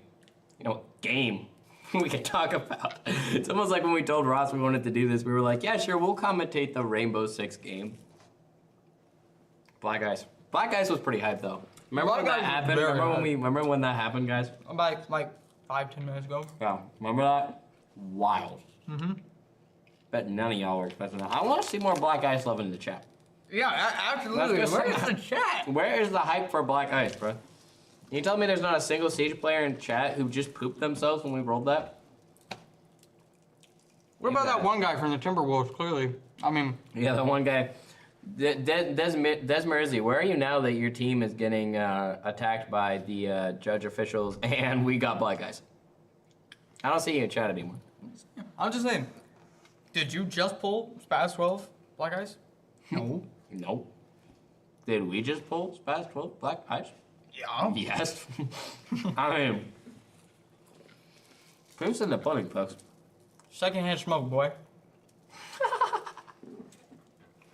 [SPEAKER 1] game we could talk about. It's almost like when we told Ross we wanted to do this, we were like, yeah, sure, we'll commentate the Rainbow Six game. Black Ice. Black Ice was pretty hype though. Remember when that happened? Remember when that happened, guys?
[SPEAKER 2] About like 5-10 minutes ago.
[SPEAKER 1] Yeah. Remember that? Wild. Mm-hmm. Bet none of y'all were expecting that. I want to see more Black Ice love in the chat.
[SPEAKER 2] Yeah, absolutely.
[SPEAKER 1] Let's go
[SPEAKER 2] Where's
[SPEAKER 1] see
[SPEAKER 2] the chat?
[SPEAKER 1] Where is the hype for Black Ice, bro? You tell me there's not a single Siege player in chat who just pooped themselves when we rolled that?
[SPEAKER 2] What about that one guy from the Timberwolves? Clearly, I mean.
[SPEAKER 1] Yeah, the one guy. Desmerizzi, where are you now that your team is getting attacked by the judge officials and we got Black Ice? I don't see you in chat anymore.
[SPEAKER 2] I'm just saying. Did you just pull Spaz 12 Black Ice? No.
[SPEAKER 1] No. Did we just pull Spaz 12 Black Ice?
[SPEAKER 2] Yeah.
[SPEAKER 1] Yes. I mean, proof's in the pudding, folks.
[SPEAKER 2] Secondhand smoke, boy.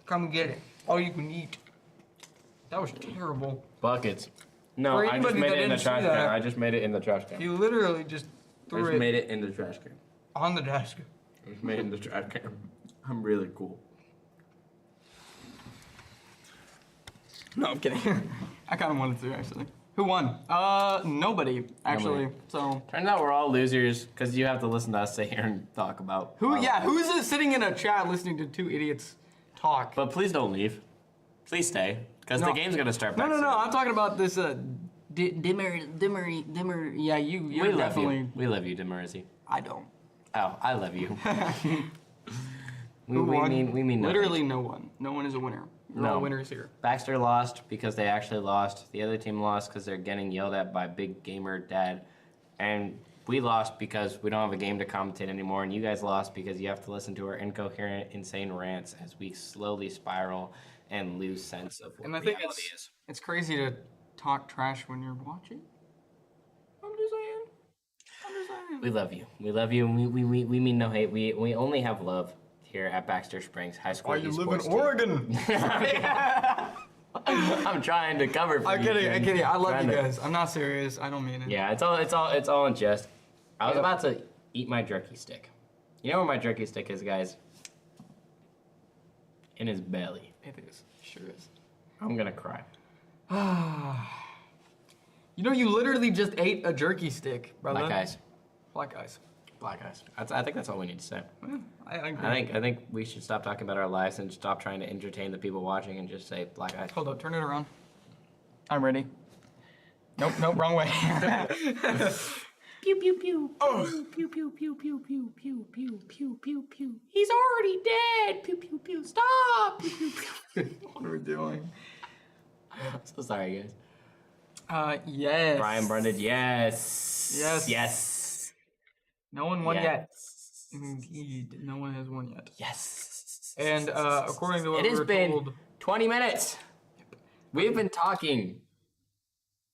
[SPEAKER 2] Come get it. All you can eat. That was terrible.
[SPEAKER 1] Buckets. No,
[SPEAKER 2] For
[SPEAKER 1] I just
[SPEAKER 2] anybody
[SPEAKER 1] made
[SPEAKER 2] that
[SPEAKER 1] it in the
[SPEAKER 2] didn't see
[SPEAKER 1] trash can.
[SPEAKER 2] that-
[SPEAKER 1] I just made it in the trash can.
[SPEAKER 2] You literally just
[SPEAKER 1] I
[SPEAKER 2] threw
[SPEAKER 1] just
[SPEAKER 2] it
[SPEAKER 1] made it in the trash can.
[SPEAKER 2] on the desk.
[SPEAKER 1] I just made it in the trash can. I'm really cool.
[SPEAKER 2] No, I'm kidding. I kind of wanted to, actually. Who won? Nobody, actually. So
[SPEAKER 1] Turns out we're all losers because you have to listen to us sit here and talk about.
[SPEAKER 2] who? Yeah, who's sitting in a chat listening to two idiots talk?
[SPEAKER 1] But please don't leave. Please stay because the game's gonna start.
[SPEAKER 2] No,
[SPEAKER 1] back soon.
[SPEAKER 2] I'm talking about this. Dimmer. Yeah, you.
[SPEAKER 1] We love
[SPEAKER 2] definitely.
[SPEAKER 1] you. We love you, Demarizi.
[SPEAKER 2] I don't.
[SPEAKER 1] Oh, I love you. we
[SPEAKER 2] won?
[SPEAKER 1] mean no
[SPEAKER 2] Literally
[SPEAKER 1] hate.
[SPEAKER 2] no one. No one is a winner. We're
[SPEAKER 1] No.
[SPEAKER 2] all winners here.
[SPEAKER 1] Baxter lost because they actually lost. The other team lost because they're getting yelled at by Big Gamer Dad, and we lost because we don't have a game to commentate anymore. And you guys lost because you have to listen to our incoherent, insane rants as we slowly spiral and lose sense of what
[SPEAKER 2] And I think
[SPEAKER 1] reality is.
[SPEAKER 2] it's crazy to talk trash when you're watching. I'm just saying.
[SPEAKER 1] We love you. We love you. And we mean no hate. We only have love here at Baxter Springs High School. Esports team.
[SPEAKER 2] Oregon?
[SPEAKER 1] I'm trying to cover for
[SPEAKER 2] I'm
[SPEAKER 1] you.
[SPEAKER 2] kidding. I love
[SPEAKER 1] Trying
[SPEAKER 2] you
[SPEAKER 1] to-
[SPEAKER 2] guys. I'm not serious. I don't mean it.
[SPEAKER 1] Yeah, it's all in jest. I was about to eat my jerky stick. You know where my jerky stick is, guys? In his belly.
[SPEAKER 2] It is. Sure is.
[SPEAKER 1] I'm gonna cry.
[SPEAKER 2] You know, you literally just ate a jerky stick, brother.
[SPEAKER 1] Black eyes.
[SPEAKER 2] Black eyes.
[SPEAKER 1] Black eyes. I think that's all we need to say.
[SPEAKER 2] Yeah, I agree.
[SPEAKER 1] I think we should stop talking about our lives and stop trying to entertain the people watching and just say black eyes.
[SPEAKER 2] Hold up, turn it around. I'm ready. Nope, wrong way.
[SPEAKER 7] Pew pew pew.
[SPEAKER 2] Oh.
[SPEAKER 7] Pew pew pew pew pew pew pew pew pew pew. He's already dead. Pew pew pew. Stop. Pew pew pew.
[SPEAKER 2] What are we doing?
[SPEAKER 1] So sorry, guys.
[SPEAKER 2] Yes.
[SPEAKER 1] Brian Brundage, yes.
[SPEAKER 2] Yes.
[SPEAKER 1] Yes.
[SPEAKER 2] No one won yet.
[SPEAKER 1] Yes.
[SPEAKER 2] Indeed, no one has won yet.
[SPEAKER 1] Yes.
[SPEAKER 2] And according to what
[SPEAKER 1] It
[SPEAKER 2] we
[SPEAKER 1] has
[SPEAKER 2] were
[SPEAKER 1] been
[SPEAKER 2] told,
[SPEAKER 1] 20 minutes. We've been talking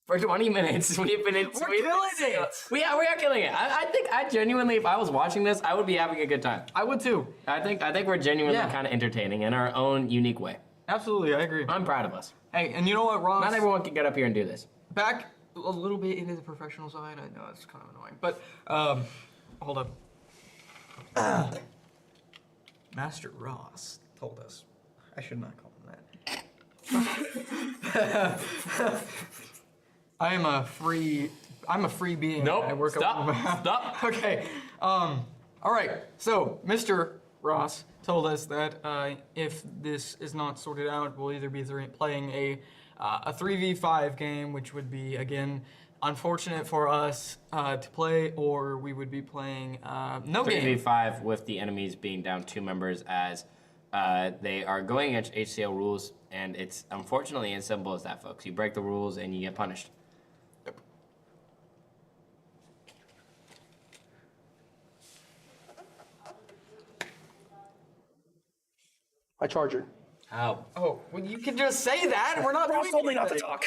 [SPEAKER 1] for 20 minutes. We're killing
[SPEAKER 2] it.
[SPEAKER 1] We are killing it. I think I genuinely, if I was watching this, I would be having a good time.
[SPEAKER 2] I would too.
[SPEAKER 1] I think we're genuinely
[SPEAKER 2] Yeah.
[SPEAKER 1] kind of entertaining in our own unique way.
[SPEAKER 2] Absolutely, I agree.
[SPEAKER 1] I'm proud of us.
[SPEAKER 2] Hey, and you know what, Ross?
[SPEAKER 1] Not everyone can get up here and do this.
[SPEAKER 2] Back a little bit into the professional side. I know it's kind of annoying, but hold up. Master Ross told us. I should not call him that. I'm a free being.
[SPEAKER 1] Nope.
[SPEAKER 2] I work
[SPEAKER 1] Stop.
[SPEAKER 2] Okay. All right. So, Mr. Ross told us that if this is not sorted out, we'll either be playing a 3v5 game, which would be, again, unfortunate for us to play, or we would be playing no game.
[SPEAKER 1] 3v5 with the enemies being down 2 members as they are going against HCL rules, and it's unfortunately as simple as that, folks. You break the rules and you get punished.
[SPEAKER 2] Yep.
[SPEAKER 3] My charger.
[SPEAKER 1] How?
[SPEAKER 2] Oh, well, you can just say that. We're not
[SPEAKER 3] Ross
[SPEAKER 2] doing
[SPEAKER 3] told me not to
[SPEAKER 2] anything.
[SPEAKER 3] talk.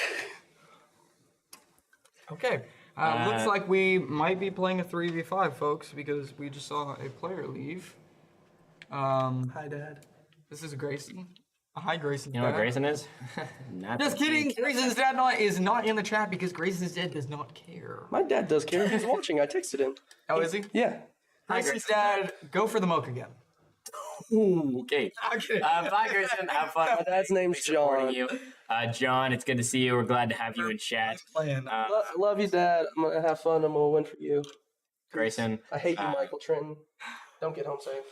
[SPEAKER 2] Okay. Looks like we might be playing a 3v5, folks, because we just saw a player leave.
[SPEAKER 3] Hi, Dad.
[SPEAKER 2] This is Grayson. Hi, Grayson.
[SPEAKER 1] You know what Grayson is? Not
[SPEAKER 2] Just
[SPEAKER 1] the
[SPEAKER 2] kidding.
[SPEAKER 1] king.
[SPEAKER 2] Grayson's dad is not in the chat because Grayson's dad does not care.
[SPEAKER 3] My dad does care. He's watching. I texted him.
[SPEAKER 2] Oh, is he?
[SPEAKER 3] Yeah.
[SPEAKER 2] Grayson's dad, go for the moke again.
[SPEAKER 1] Ooh, okay.
[SPEAKER 2] Okay.
[SPEAKER 1] Bye, Grayson. Have fun.
[SPEAKER 3] My dad's name's
[SPEAKER 1] Supporting
[SPEAKER 3] John.
[SPEAKER 1] you. John, it's good to see you. We're glad to have you in chat.
[SPEAKER 2] Playing.
[SPEAKER 3] I love you, Dad. I'm gonna have fun. I'm gonna win for you.
[SPEAKER 1] Grayson.
[SPEAKER 3] I hate you, Michael Trenton. Don't get home safe.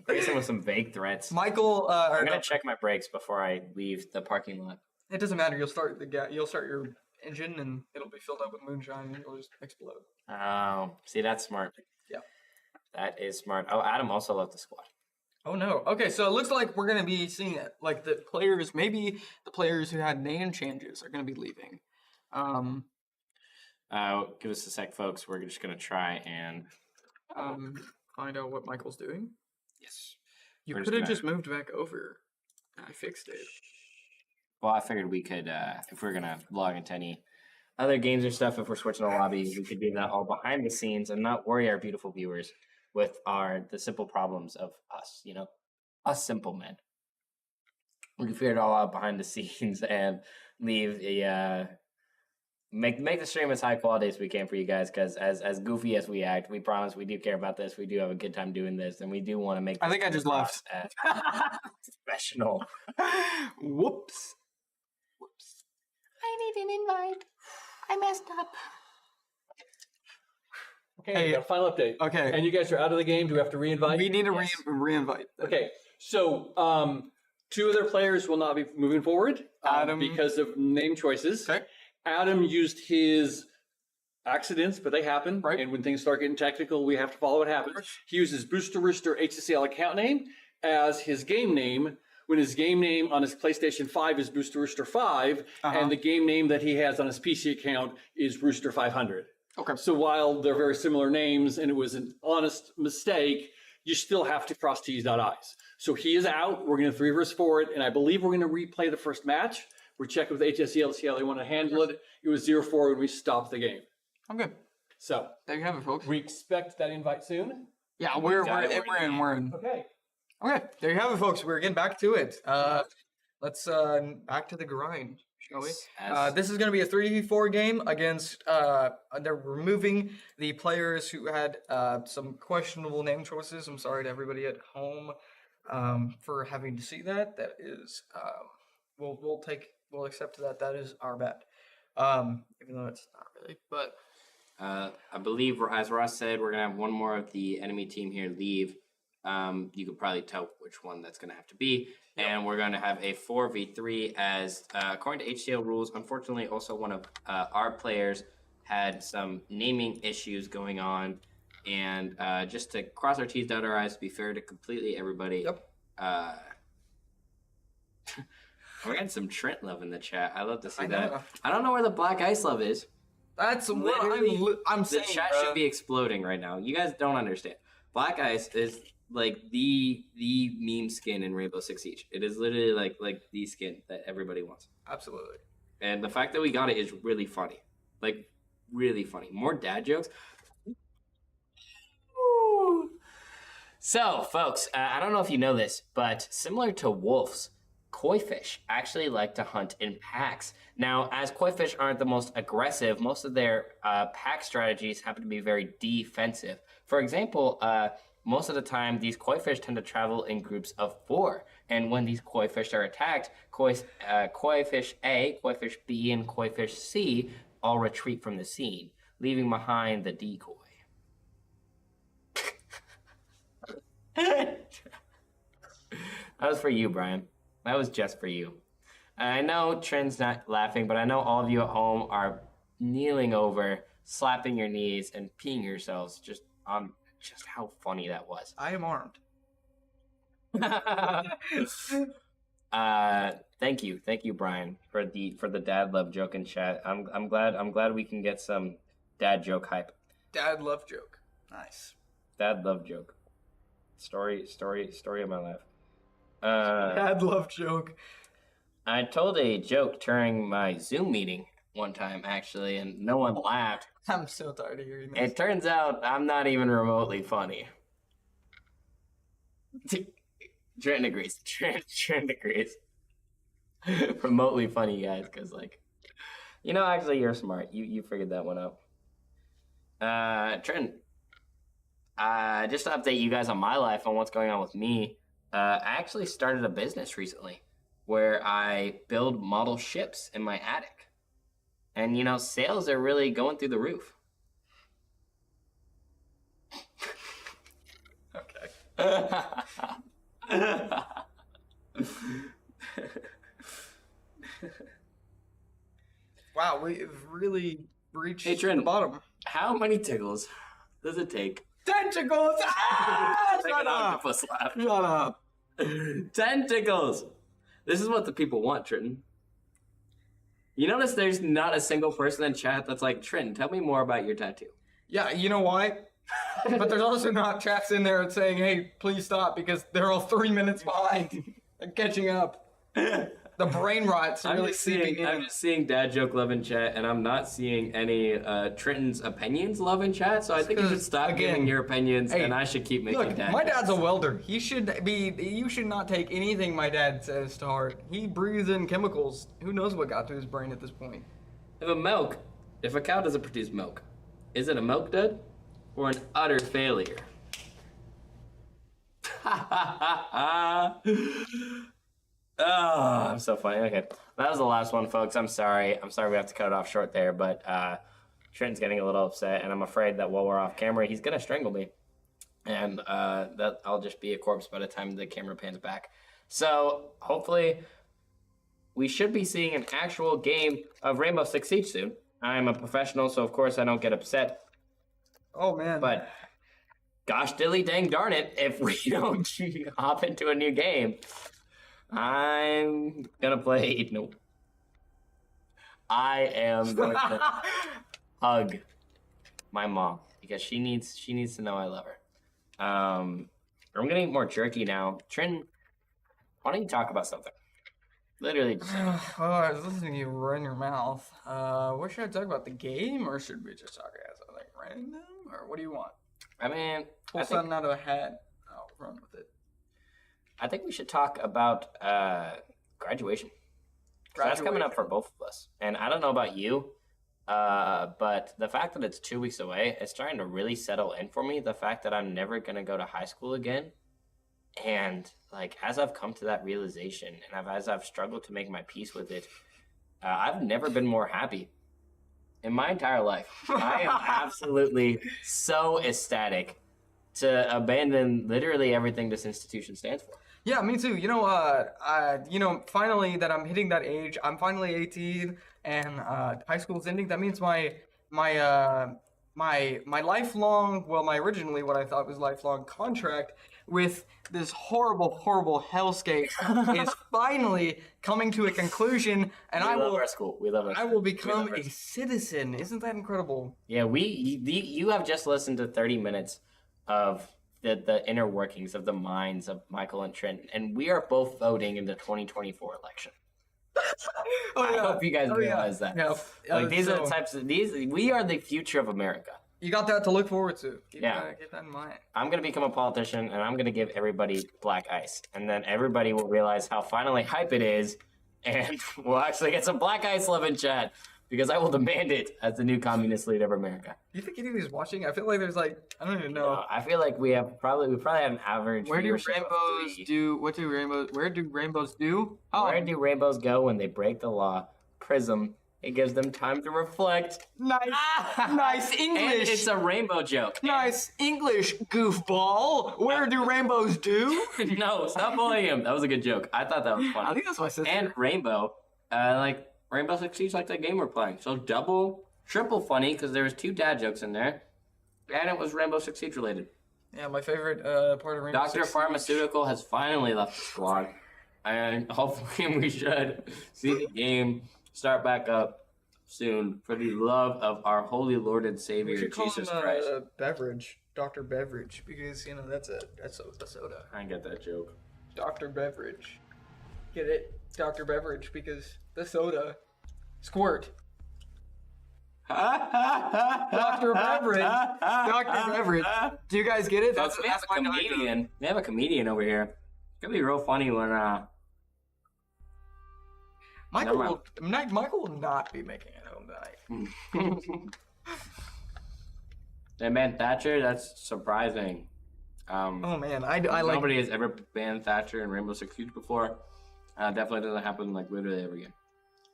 [SPEAKER 1] Grayson with some vague threats.
[SPEAKER 2] Michael,
[SPEAKER 1] I'm gonna check my brakes before I leave the parking lot.
[SPEAKER 2] it doesn't matter. You'll start you'll start your engine and it'll be filled up with moonshine and it'll just explode.
[SPEAKER 1] Oh, see, that's smart.
[SPEAKER 2] Yeah.
[SPEAKER 1] That is smart. Oh, Adam also left the squad.
[SPEAKER 2] Oh no. Okay, so it looks like we're gonna be seeing it. Like the players, maybe the players who had name changes are gonna be leaving.
[SPEAKER 1] Give us a sec, folks. We're just gonna try and
[SPEAKER 2] Find out what Michael's doing.
[SPEAKER 1] yes.
[SPEAKER 2] You
[SPEAKER 1] We're
[SPEAKER 2] could have
[SPEAKER 1] gonna-
[SPEAKER 2] just moved back over. I fixed it.
[SPEAKER 1] Well, I figured we could, if we're gonna log into any other games or stuff, if we're switching a lobby, we could do that all behind the scenes and not worry our beautiful viewers with the simple problems of us. You know, us simple men. We can figure it all out behind the scenes and leave make the stream as high quality as we can for you guys, because as goofy as we act, we promise we do care about this. We do have a good time doing this, and we do want to make.
[SPEAKER 2] I think I just left.
[SPEAKER 1] Professional.
[SPEAKER 2] Whoops.
[SPEAKER 7] I need an invite. I messed up.
[SPEAKER 6] Okay,
[SPEAKER 2] Hey,
[SPEAKER 6] got a final update.
[SPEAKER 2] okay.
[SPEAKER 6] And you guys are out of the game. Do we have to re-invite?
[SPEAKER 2] We need to re-invite.
[SPEAKER 6] Okay, so 2 other players will not be moving forward
[SPEAKER 2] Adam.
[SPEAKER 6] because of name choices.
[SPEAKER 2] Okay.
[SPEAKER 6] Adam used his accidents, but they happen.
[SPEAKER 2] Right.
[SPEAKER 6] And when things start getting technical, we have to follow what happens. He uses Booster Rooster HSEL account name as his game name, when his game name on his PlayStation 5 is Booster Rooster 5, and the game name that he has on his PC account is Rooster 500.
[SPEAKER 2] Okay.
[SPEAKER 6] So while they're very similar names and it was an honest mistake, you still have to cross T's, dot I's. So he is out. We're going to 3 versus 4 it, and I believe we're going to replay the first match. We're checking with HSEL to see how they want to handle it. It was 0-4 when we stopped the game.
[SPEAKER 2] I'm good.
[SPEAKER 6] So
[SPEAKER 2] There you have it, folks.
[SPEAKER 6] we expect that invite soon.
[SPEAKER 2] Yeah, we're in.
[SPEAKER 6] Okay.
[SPEAKER 2] Okay, there you have it, folks. We're getting back to it. Let's back to the grind, shall we? This is going to be a 3v4 game against. They're removing the players who had some questionable name choices. I'm sorry to everybody at home for having to see that. That is, we'll accept that. That is our bad. Even though it's not really, but.
[SPEAKER 1] I believe, as Ross said, we're gonna have one more of the enemy team here leave. You could probably tell which one that's going to have to be. Yep. And we're going to have a 4v3 as, according to HCL rules, unfortunately, also one of our players had some naming issues going on. And just to cross our T's, dot our I's, to be fair to completely everybody.
[SPEAKER 2] Yep.
[SPEAKER 1] We're getting some Trent love in the chat. I love to see
[SPEAKER 2] I
[SPEAKER 1] that.
[SPEAKER 2] know.
[SPEAKER 1] I don't know where the Black Ice love is.
[SPEAKER 2] That's
[SPEAKER 1] Literally,
[SPEAKER 2] what I'm
[SPEAKER 1] the
[SPEAKER 2] saying.
[SPEAKER 1] chat should be exploding right now. You guys don't understand. Black Ice is like the meme skin in Rainbow Six Siege. It is literally like the skin that everybody wants.
[SPEAKER 2] Absolutely.
[SPEAKER 1] And the fact that we got it is really funny. Like, really funny. More dad jokes. So, folks, I don't know if you know this, but similar to wolves, koi fish actually like to hunt in packs. Now, as koi fish aren't the most aggressive, most of their pack strategies happen to be very defensive. For example, most of the time, these koi fish tend to travel in groups of 4. And when these koi fish are attacked, koi fish A, koi fish B, and koi fish C all retreat from the scene, leaving behind the decoy. That was for you, Brian. That was just for you. I know Trent's not laughing, but I know all of you at home are kneeling over, slapping your knees, and peeing yourselves just on just how funny that was.
[SPEAKER 2] I am armed.
[SPEAKER 1] Thank you, Brian, for the dad love joke in chat. I'm glad we can get some dad joke hype.
[SPEAKER 2] Dad love joke. Nice.
[SPEAKER 1] Dad love joke. Story of my life.
[SPEAKER 2] Dad love joke.
[SPEAKER 1] I told a joke during my Zoom meeting one time, actually, and no one laughed.
[SPEAKER 2] I'm so tired of hearing this.
[SPEAKER 1] It turns out I'm not even remotely funny. Trent agrees. Trent agrees. Remotely funny, guys, because, like, actually, you're smart. You figured that one out. Trent, just to update you guys on my life, on what's going on with me, I actually started a business recently where I build model ships in my attic. And, sales are really going through the roof.
[SPEAKER 2] Okay. Wow, we've really reached
[SPEAKER 1] Hey, Trent,
[SPEAKER 2] the bottom.
[SPEAKER 1] how many tickles does it take?
[SPEAKER 2] Tentacles! Ah!
[SPEAKER 1] Like
[SPEAKER 2] Shut
[SPEAKER 1] an
[SPEAKER 2] up!
[SPEAKER 1] octopus laugh.
[SPEAKER 2] Shut up!
[SPEAKER 1] 10 tickles. This is what the people want, Trenton. You notice there's not a single person in chat that's like, Trenton, tell me more about your tattoo.
[SPEAKER 2] Yeah, you know why? But there's also not chats in there saying, hey, please stop, because they're all 3 minutes behind. They're catching up. The brain rot's really seeping in.
[SPEAKER 1] I'm just seeing dad joke love in chat, and I'm not seeing any Trenton's opinions love in chat, so I think you should stop giving your opinions, and I should keep making dad
[SPEAKER 2] my
[SPEAKER 1] jokes.
[SPEAKER 2] dad's a welder. You should not take anything my dad says to heart. He breathes in chemicals. Who knows what got to his brain at this point?
[SPEAKER 1] If a milk If a cow doesn't produce milk, is it a milk dud or an utter failure? Oh, I'm so funny. Okay, that was the last one, folks. I'm sorry. We have to cut it off short there, but Trenton's getting a little upset, and I'm afraid that while we're off camera, he's gonna strangle me, and that I'll just be a corpse by the time the camera pans back. So hopefully, we should be seeing an actual game of Rainbow Six Siege soon. I'm a professional, so of course I don't get upset.
[SPEAKER 2] Oh man.
[SPEAKER 1] But gosh dilly dang darn it, if we don't hop into a new game, I'm gonna play. Nope. I am going to hug my mom because she needs to know I love her. I'm gonna eat more jerky now. Trin, why don't you talk about something? Literally just
[SPEAKER 2] Oh, I was listening to you run your mouth. What should I talk about? The game, or should we just talk about something random? Or what do you want?
[SPEAKER 1] I mean,
[SPEAKER 2] Pull something out of a hat. I'll run with it.
[SPEAKER 1] I think we should talk about graduation. 'Cause that's coming up for both of us. And I don't know about you, but the fact that it's 2 weeks away, it's starting to really settle in for me. The fact that I'm never going to go to high school again. And like, as I've come to that realization, and as I've struggled to make my peace with it, I've never been more happy in my entire life. I am absolutely so ecstatic to abandon literally everything this institution stands for.
[SPEAKER 2] Yeah, me too. Finally that I'm hitting that age. I'm finally 18, and high school's ending. That means my lifelong, well, my originally what I thought was lifelong contract with this horrible hellscape is finally coming to a conclusion, and
[SPEAKER 1] We love our school. We love our
[SPEAKER 2] I
[SPEAKER 1] school.
[SPEAKER 2] will become a citizen. Isn't that incredible?
[SPEAKER 1] Yeah, you have just listened to 30 minutes of the inner workings of the minds of Michael and Trent, and we are both voting in the 2024 election. I hope you guys realize that.
[SPEAKER 2] Yeah.
[SPEAKER 1] Like these are the types of we are the future of America.
[SPEAKER 2] You got that to look forward to. Keep that in mind.
[SPEAKER 1] I'm gonna become a politician, and I'm gonna give everybody black ice, and then everybody will realize how finally hype it is, and we'll actually get some black ice love in chat because I will demand it as the new communist leader of America.
[SPEAKER 2] Do you think anybody's watching? I feel like there's like, I don't even know.
[SPEAKER 1] I feel like we probably have an average.
[SPEAKER 2] Where do
[SPEAKER 1] viewership of
[SPEAKER 2] rainbows
[SPEAKER 1] 3.
[SPEAKER 2] do? What do rainbows? Where do rainbows do? Oh,
[SPEAKER 1] Where do rainbows go when they break the law? Prism. It gives them time to reflect.
[SPEAKER 2] nice, nice
[SPEAKER 1] And
[SPEAKER 2] English.
[SPEAKER 1] it's a rainbow joke.
[SPEAKER 2] Nice English, goofball. Where do rainbows do?
[SPEAKER 1] No, stop bullying him. That was a good joke. I thought that was
[SPEAKER 2] I
[SPEAKER 1] funny.
[SPEAKER 2] think that's my sister.
[SPEAKER 1] And Rainbow, like Rainbow succeeds like that game we're playing. So triple funny because there was 2 dad jokes in there, and it was Rainbow Six Siege related.
[SPEAKER 2] Yeah, my favorite part of Rainbow
[SPEAKER 1] Dr.
[SPEAKER 2] Six.
[SPEAKER 1] Pharmaceutical has finally left the squad, and hopefully we should see the game start back up soon for the love of our holy Lord and
[SPEAKER 2] We
[SPEAKER 1] Savior
[SPEAKER 2] should call
[SPEAKER 1] Jesus
[SPEAKER 2] him
[SPEAKER 1] Christ.
[SPEAKER 2] Beverage, Dr. Beverage, because that's a soda.
[SPEAKER 1] I get that joke.
[SPEAKER 2] Dr. Beverage, get it? Dr. Beverage, because the soda, squirt. Dr. Beverage, Dr. Beverage. Do you guys get it?
[SPEAKER 1] We have a comedian. We have a comedian over here. It's gonna be real funny when
[SPEAKER 2] Michael will not be making it home tonight.
[SPEAKER 1] They banned Thatcher. That's surprising.
[SPEAKER 2] Oh man, I like.
[SPEAKER 1] Nobody has ever banned Thatcher in Rainbow Six Siege before. Definitely doesn't happen like literally ever again.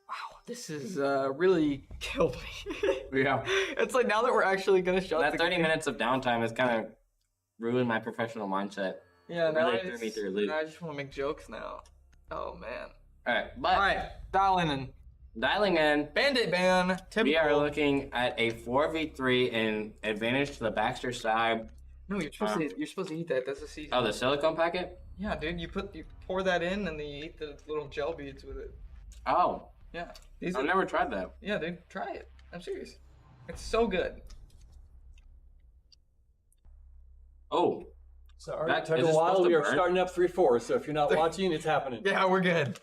[SPEAKER 2] Wow, this is really killed me.
[SPEAKER 1] Yeah.
[SPEAKER 2] It's like now that we're actually gonna shut
[SPEAKER 1] That
[SPEAKER 2] the
[SPEAKER 1] 30
[SPEAKER 2] game.
[SPEAKER 1] minutes of downtime has kind of ruined my professional mindset.
[SPEAKER 2] Yeah, now
[SPEAKER 1] really
[SPEAKER 2] I
[SPEAKER 1] threw me
[SPEAKER 2] just,
[SPEAKER 1] through a loop.
[SPEAKER 2] now I just want to make jokes now. Oh man.
[SPEAKER 1] All right, but
[SPEAKER 2] All right, dialing in.
[SPEAKER 1] dialing in,
[SPEAKER 2] Bandit ban. Typical.
[SPEAKER 1] we are looking at a 4v3 in advantage to the Baxter side.
[SPEAKER 2] No, you're supposed to eat that. That's a season.
[SPEAKER 1] Oh, the silicone packet?
[SPEAKER 2] Yeah, dude. You pour that in and then you eat the little gel beads with it.
[SPEAKER 1] Oh,
[SPEAKER 2] Yeah. These
[SPEAKER 1] I've
[SPEAKER 2] are,
[SPEAKER 1] never tried that.
[SPEAKER 2] yeah, dude. Try it. I'm serious. It's so good.
[SPEAKER 6] Oh, sorry,
[SPEAKER 1] That-
[SPEAKER 6] it took
[SPEAKER 1] is
[SPEAKER 6] a
[SPEAKER 1] it
[SPEAKER 6] while.
[SPEAKER 1] supposed to
[SPEAKER 6] We are
[SPEAKER 1] burn?
[SPEAKER 6] starting up 3-4, so if you're not watching, it's happening.
[SPEAKER 2] Yeah, we're good.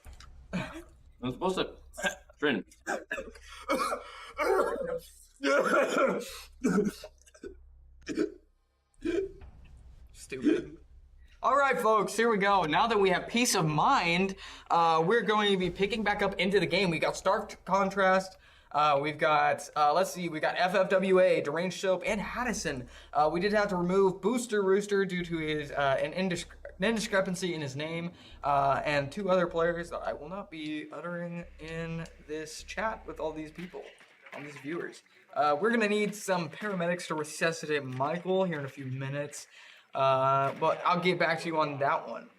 [SPEAKER 1] I'm supposed to. Trin.
[SPEAKER 2] Stupid. All right, folks, here we go. Now that we have peace of mind, we're going to be picking back up into the game. We got stark contrast We've got, let's see, we got FFWA, Deranged Soap, and Haddison. We did have to remove Booster Rooster due to his an indiscrepancy in his name, and 2 other players that I will not be uttering in this chat with all these people, all these viewers. We're gonna need some paramedics to resuscitate Michael here in a few minutes, but I'll get back to you on that one.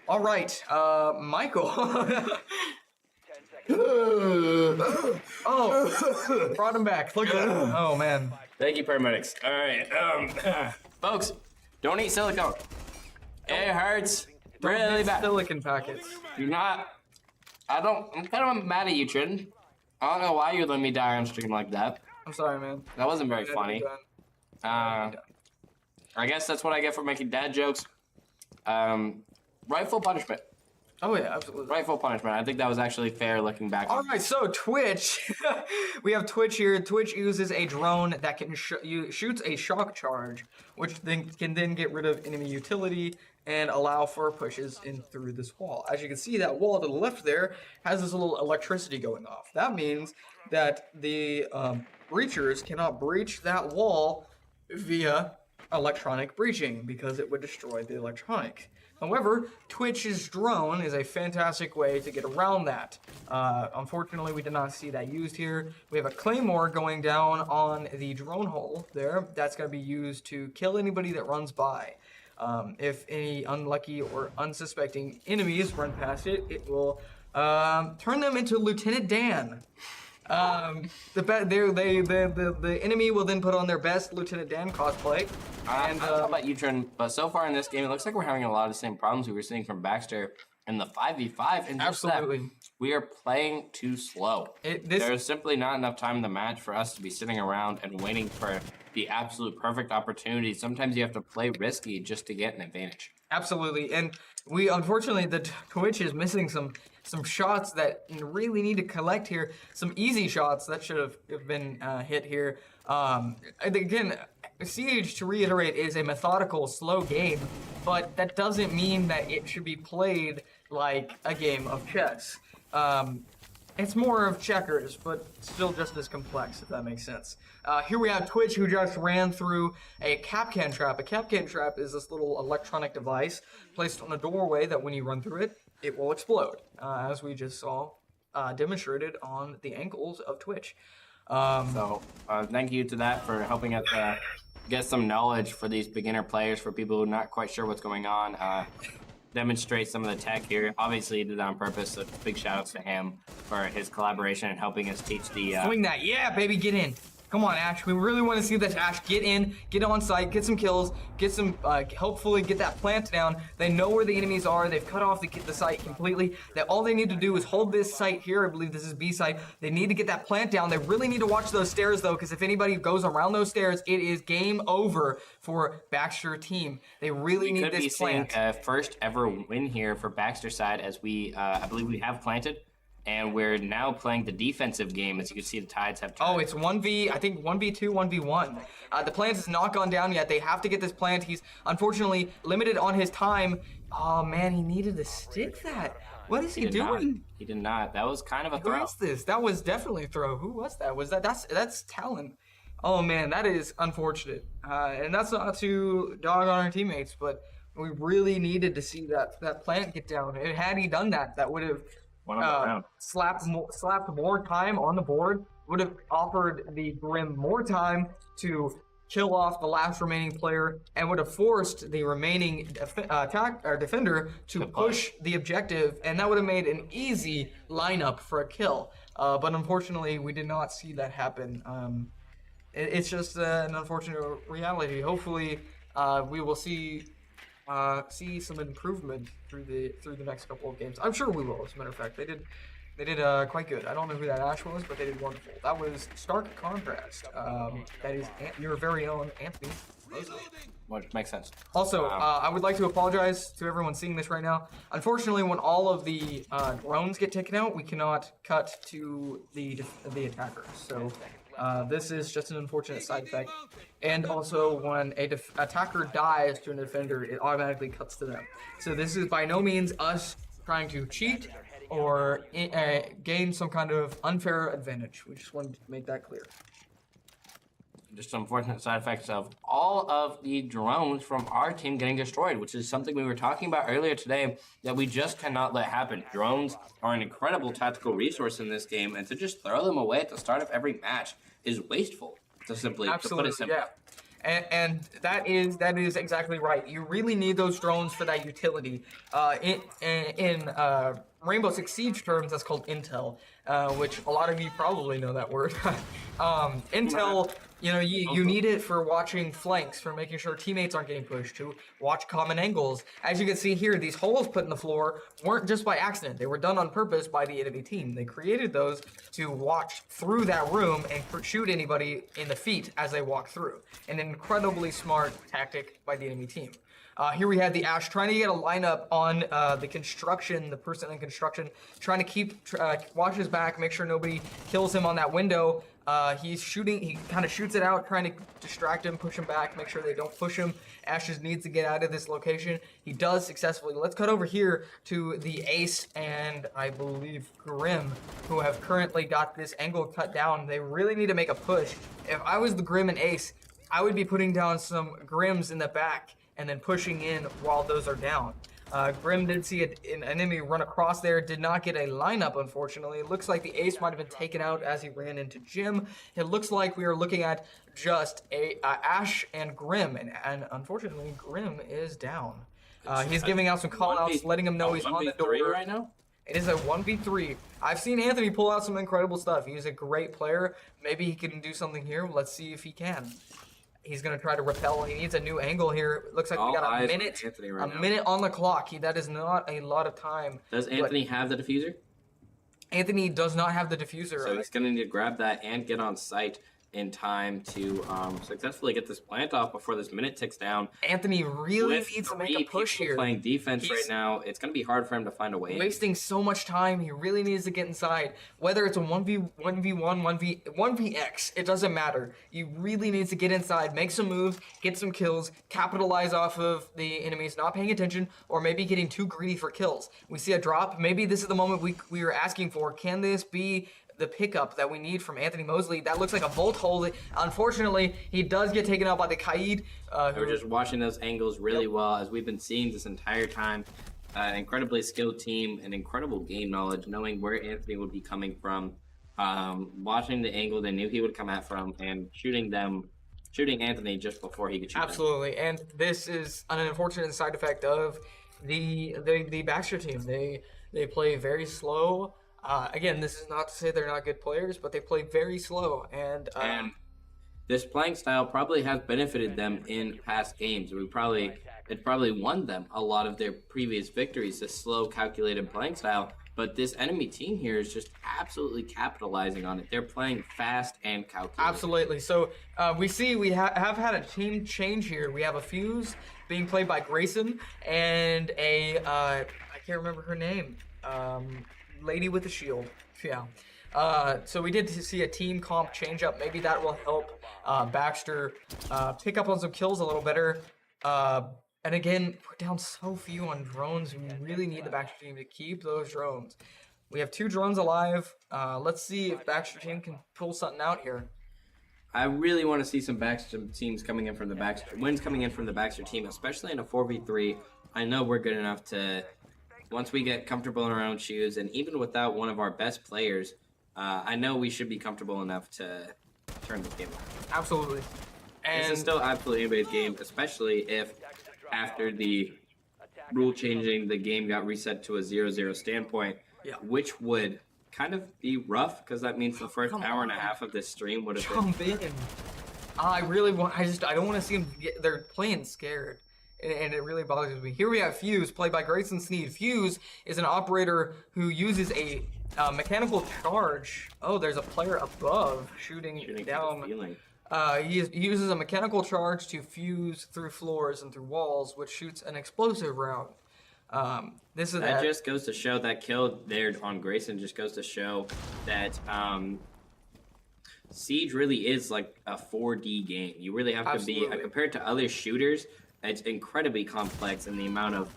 [SPEAKER 2] All right, Michael. Oh, brought him back. Look at that. Oh man.
[SPEAKER 1] Thank you, paramedics. All right, folks, don't eat silicone. It hurts really bad.
[SPEAKER 2] Silicon packets.
[SPEAKER 1] Do not. I'm kind of mad at you, Trin. I don't know why you let me die on stream like that.
[SPEAKER 2] I'm sorry, man.
[SPEAKER 1] That wasn't very funny. I guess that's what I get for making dad jokes. Rightful punishment.
[SPEAKER 2] Oh yeah, absolutely.
[SPEAKER 1] Rightful punishment. I think that was actually fair looking back.
[SPEAKER 2] All right, so Twitch. We have Twitch here. Twitch uses a drone that can shoots a shock charge, which can then get rid of enemy utility and allow for pushes in through this wall. As you can see, that wall to the left there has this little electricity going off. That means that the breachers cannot breach that wall via electronic breaching because it would destroy the electronic. However, Twitch's drone is a fantastic way to get around that. Unfortunately, we did not see that used here. We have a claymore going down on the drone hole there. That's going to be used to kill anybody that runs by. If any unlucky or unsuspecting enemies run past it, it will turn them into Lieutenant Dan. The enemy will then put on their best Lieutenant Dan cosplay.
[SPEAKER 1] And I don't know about you, Trin, but so far in this game, it looks like we're having a lot of the same problems we were seeing from Baxter in the 5v5. And
[SPEAKER 2] absolutely,
[SPEAKER 1] we are playing too slow. There's simply not enough time in the match for us to be sitting around and waiting for the absolute perfect opportunity. Sometimes you have to play risky just to get an advantage.
[SPEAKER 2] Absolutely, and we unfortunately the Twitch is missing some shots that really need to collect here. Some easy shots that should have been hit here. Again, Siege, to reiterate, is a methodical, slow game, but that doesn't mean that it should be played like a game of chess. It's more of checkers, but still just as complex, if that makes sense. Here we have Twitch, who just ran through a Capcan trap. A Capcan trap is this little electronic device placed on a doorway that when you run through it, it will explode, as we just saw demonstrated on the ankles of Twitch.
[SPEAKER 1] Thank you to that for helping us get some knowledge for these beginner players, for people who are not quite sure what's going on. Demonstrate some of the tech here. Obviously, he did it on purpose, so big shout outs to him for his collaboration and helping us teach the...
[SPEAKER 2] Swing that. Yeah, baby, get in. Come on, Ash. We really want to see this, Ash. Get in, get on site, get some kills, get some, hopefully get that plant down. They know where the enemies are. They've cut off the site completely. That all they need to do is hold this site here. I believe this is B site. They need to get that plant down. They really need to watch those stairs, though, because if anybody goes around those stairs, it is game over for Baxter team. They really need this plant.
[SPEAKER 1] We could be seeing a first ever win here for Baxter side, as we, I believe we have planted. And we're now playing the defensive game. As you can see, the Tides have turned.
[SPEAKER 2] Oh, it's 1v, I think 1v2, 1v1. The plant has not gone down yet. They have to get this plant. He's unfortunately limited on his time. Oh, man, he needed to stick that. What is he doing?
[SPEAKER 1] He did not. That was kind of a throw.
[SPEAKER 2] Who is this? That was definitely a throw. Who was that? That's Talon. Oh, man, that is unfortunate. And that's not to dog on our teammates, but we really needed to see that plant get down. And had he done that, that would have... slapped more time on the board, would have offered the Grim more time to kill off the last remaining player, and would have forced the remaining defender to push the objective, and that would have made an easy lineup for a kill. But unfortunately, we did not see that happen. It's just an unfortunate reality. Hopefully, we will see some improvement through the next couple of games. I'm sure we will. As a matter of fact, they did quite good. I don't know who that Ash was, but they did wonderful. That was stark contrast. That is your very own Anthony.
[SPEAKER 1] Which makes sense.
[SPEAKER 2] Also, I would like to apologize to everyone seeing this right now. Unfortunately, when all of the drones get taken out, we cannot cut to the attackers. So. This is just an unfortunate side effect. And also, when a attacker dies to a defender, it automatically cuts to them. So this is by no means us trying to cheat or gain some kind of unfair advantage. We just wanted to make that clear.
[SPEAKER 1] Just unfortunate side effects of all of the drones from our team getting destroyed, which is something we were talking about earlier today that we just cannot let happen. Drones are an incredible tactical resource in this game, and to just throw them away at the start of every match is wasteful, to put it simply.
[SPEAKER 2] Yeah. And that is exactly right. You really need those drones for that utility. In Rainbow Six Siege terms, that's called intel, which a lot of you probably know that word. Intel, you need it for watching flanks, for making sure teammates aren't getting pushed, to watch common angles. As you can see here, these holes put in the floor weren't just by accident. They were done on purpose by the enemy team. They created those to watch through that room and shoot anybody in the feet as they walk through. An incredibly smart tactic by the enemy team. Here we have the Ash trying to get a lineup on the person in construction, trying to keep watch his back, make sure nobody kills him on that window. He's shooting, he kind of shoots it out, trying to distract him, push him back, make sure they don't push him. Ash just needs to get out of this location. He does successfully. Let's cut over here to the Ace and I believe Grim, who have currently got this angle cut down. They really need to make a push. If I was the Grim and Ace, I would be putting down some Grims in the back and then pushing in while those are down. Grim did see an enemy run across there, did not get a lineup, unfortunately. It looks like the Ace might have been taken out as he ran into Jim. It looks like we are looking at just Ash and Grim, and unfortunately, Grim is down. He's giving out some call-outs, letting him know he's on the door.
[SPEAKER 1] Right now?
[SPEAKER 2] It is a 1v3. I've seen Anthony pull out some incredible stuff. He's a great player. Maybe he can do something here. Let's see if he can. He's going to try to repel. He needs a new angle here. Looks like we got a minute on the clock. That is not a lot of time.
[SPEAKER 1] Does Anthony have the diffuser?
[SPEAKER 2] Anthony does not have the diffuser.
[SPEAKER 1] So he's going to need to grab that and get on site in time to successfully get this plant off before this minute ticks down.
[SPEAKER 2] Anthony really needs to make a push here.
[SPEAKER 1] Playing defense right now, it's going to be hard for him to find a way in.
[SPEAKER 2] Wasting so much time. He really needs to get inside. Whether it's a 1v1, it doesn't matter. He really needs to get inside, make some moves, get some kills, capitalize off of the enemies not paying attention, or maybe getting too greedy for kills. We see a drop. Maybe this is the moment we were asking for. Can this be the pickup that we need from Anthony Mosley? That looks like a bolt hole. Unfortunately, he does get taken out by the Kaid.
[SPEAKER 1] We're just watching those angles really well, as we've been seeing this entire time. An incredibly skilled team, and incredible game knowledge, knowing where Anthony would be coming from. Watching the angle they knew he would come at from, and shooting Anthony just before he could shoot
[SPEAKER 2] Absolutely, and this is an unfortunate side effect of the Baxter team. They play very slow. Again, this is not to say they're not good players, but they play very slow, and
[SPEAKER 1] this playing style probably has benefited them in past games. It probably won them a lot of their previous victories, this slow, calculated playing style. But this enemy team here is just absolutely capitalizing on it. They're playing fast and calculated.
[SPEAKER 2] Absolutely. So we see we have had a team change here. We have a Fuse being played by Grayson and I can't remember her name. Lady with the shield. Yeah. So we did see a team comp change up. Maybe that will help Baxter pick up on some kills a little better. And again, we're down so few on drones. We really need the Baxter team to keep those drones. We have 2 drones alive. Let's see if Baxter team can pull something out here.
[SPEAKER 1] I really want to see some Baxter teams coming in from the Baxter wins coming in from the Baxter team, especially in a 4v3. I know we're good enough to, once we get comfortable in our own shoes, and even without one of our best players, I know we should be comfortable enough to turn this game off.
[SPEAKER 2] Absolutely. And
[SPEAKER 1] this is still absolutely anybody's game, especially if after the rule changing, the game got reset to a 0-0 standpoint, which would kind of be rough, because that means the first hour and a half of this stream would have been...
[SPEAKER 2] I don't want to see them they're playing scared. And it really bothers me. Here we have Fuse, played by Grayson Sneed. Fuse is an operator who uses a mechanical charge. Oh, there's a player above shooting down. He uses a mechanical charge to fuse through floors and through walls, which shoots an explosive round. That
[SPEAKER 1] just goes to show that kill there on Grayson just goes to show that Siege really is like a 4D game. You really have to be compared to other shooters. It's incredibly complex in the amount of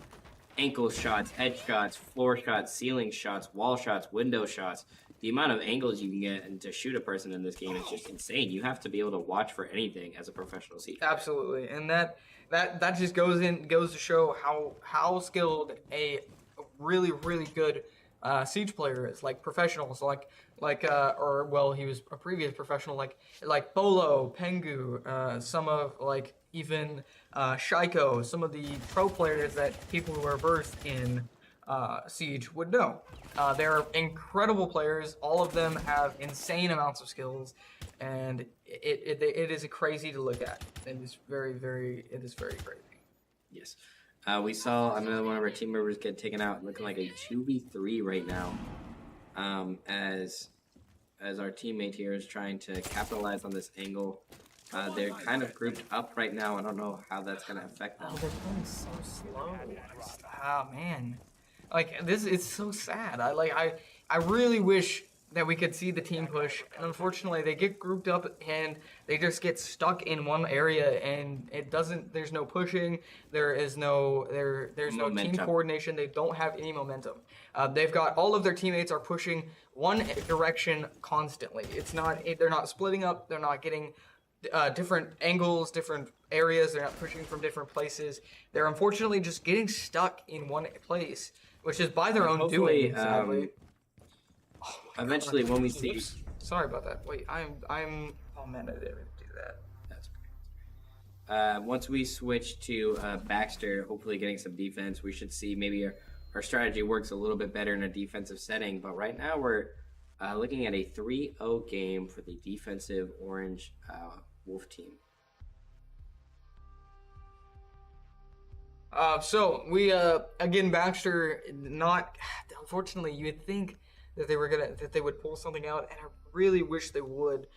[SPEAKER 1] ankle shots, head shots, floor shots, ceiling shots, wall shots, window shots. The amount of angles you can get and to shoot a person in this game is just insane. You have to be able to watch for anything as a professional siege player.
[SPEAKER 2] Absolutely, and that just goes to show how skilled a really good siege player is. Like professionals, he was a previous professional, like Bolo, Pengu, some of even Shaiko, some of the pro players that people who are versed in Siege would know. They're incredible players. All of them have insane amounts of skills, and it is crazy to look at. It is very crazy.
[SPEAKER 1] Yes. We saw another one of our team members get taken out, looking like a 2v3 right now. As our teammate here is trying to capitalize on this angle. They're kind of grouped up right now. I don't know how that's going to affect them.
[SPEAKER 2] Oh, they're playing so slow. Oh man, it's so sad. I really wish that we could see the team push, and unfortunately they get grouped up and they just get stuck in one area, and it doesn't. There's no pushing. There's no team coordination. They don't have any momentum. They've got all of their teammates are pushing one direction constantly. They're not splitting up. They're not getting different angles, different areas. They're not pushing from different places. They're unfortunately just getting stuck in one place, which is by their own doing. Sadly.
[SPEAKER 1] Eventually, when we see,
[SPEAKER 2] sorry about that. Wait, I'm. Oh man, I didn't do that.
[SPEAKER 1] That's okay. Once we switch to Baxter, hopefully getting some defense, we should see maybe our strategy works a little bit better in a defensive setting. But right now, we're looking at a 3-0 game for the defensive Orange Wolf team.
[SPEAKER 2] So we again, Baxter. Unfortunately, you would think that they would pull something out, and I really wish they would.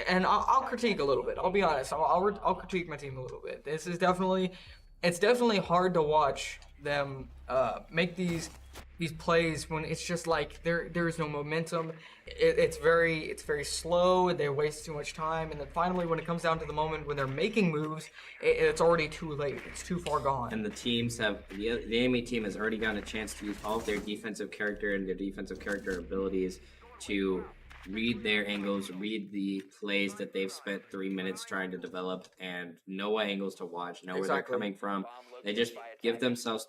[SPEAKER 2] And I'll critique a little bit. I'll be honest. I'll critique my team a little bit. It's definitely hard to watch them make these plays when it's just like there is no momentum. It's very slow. They waste too much time, and then finally, when it comes down to the moment when they're making moves, it's already too late. It's too far gone.
[SPEAKER 1] And the enemy team has already gotten a chance to use all of their defensive character and their defensive character abilities to read their angles, read the plays that they've spent 3 minutes trying to develop, and know what angles to watch, know where they're coming from. They just give themselves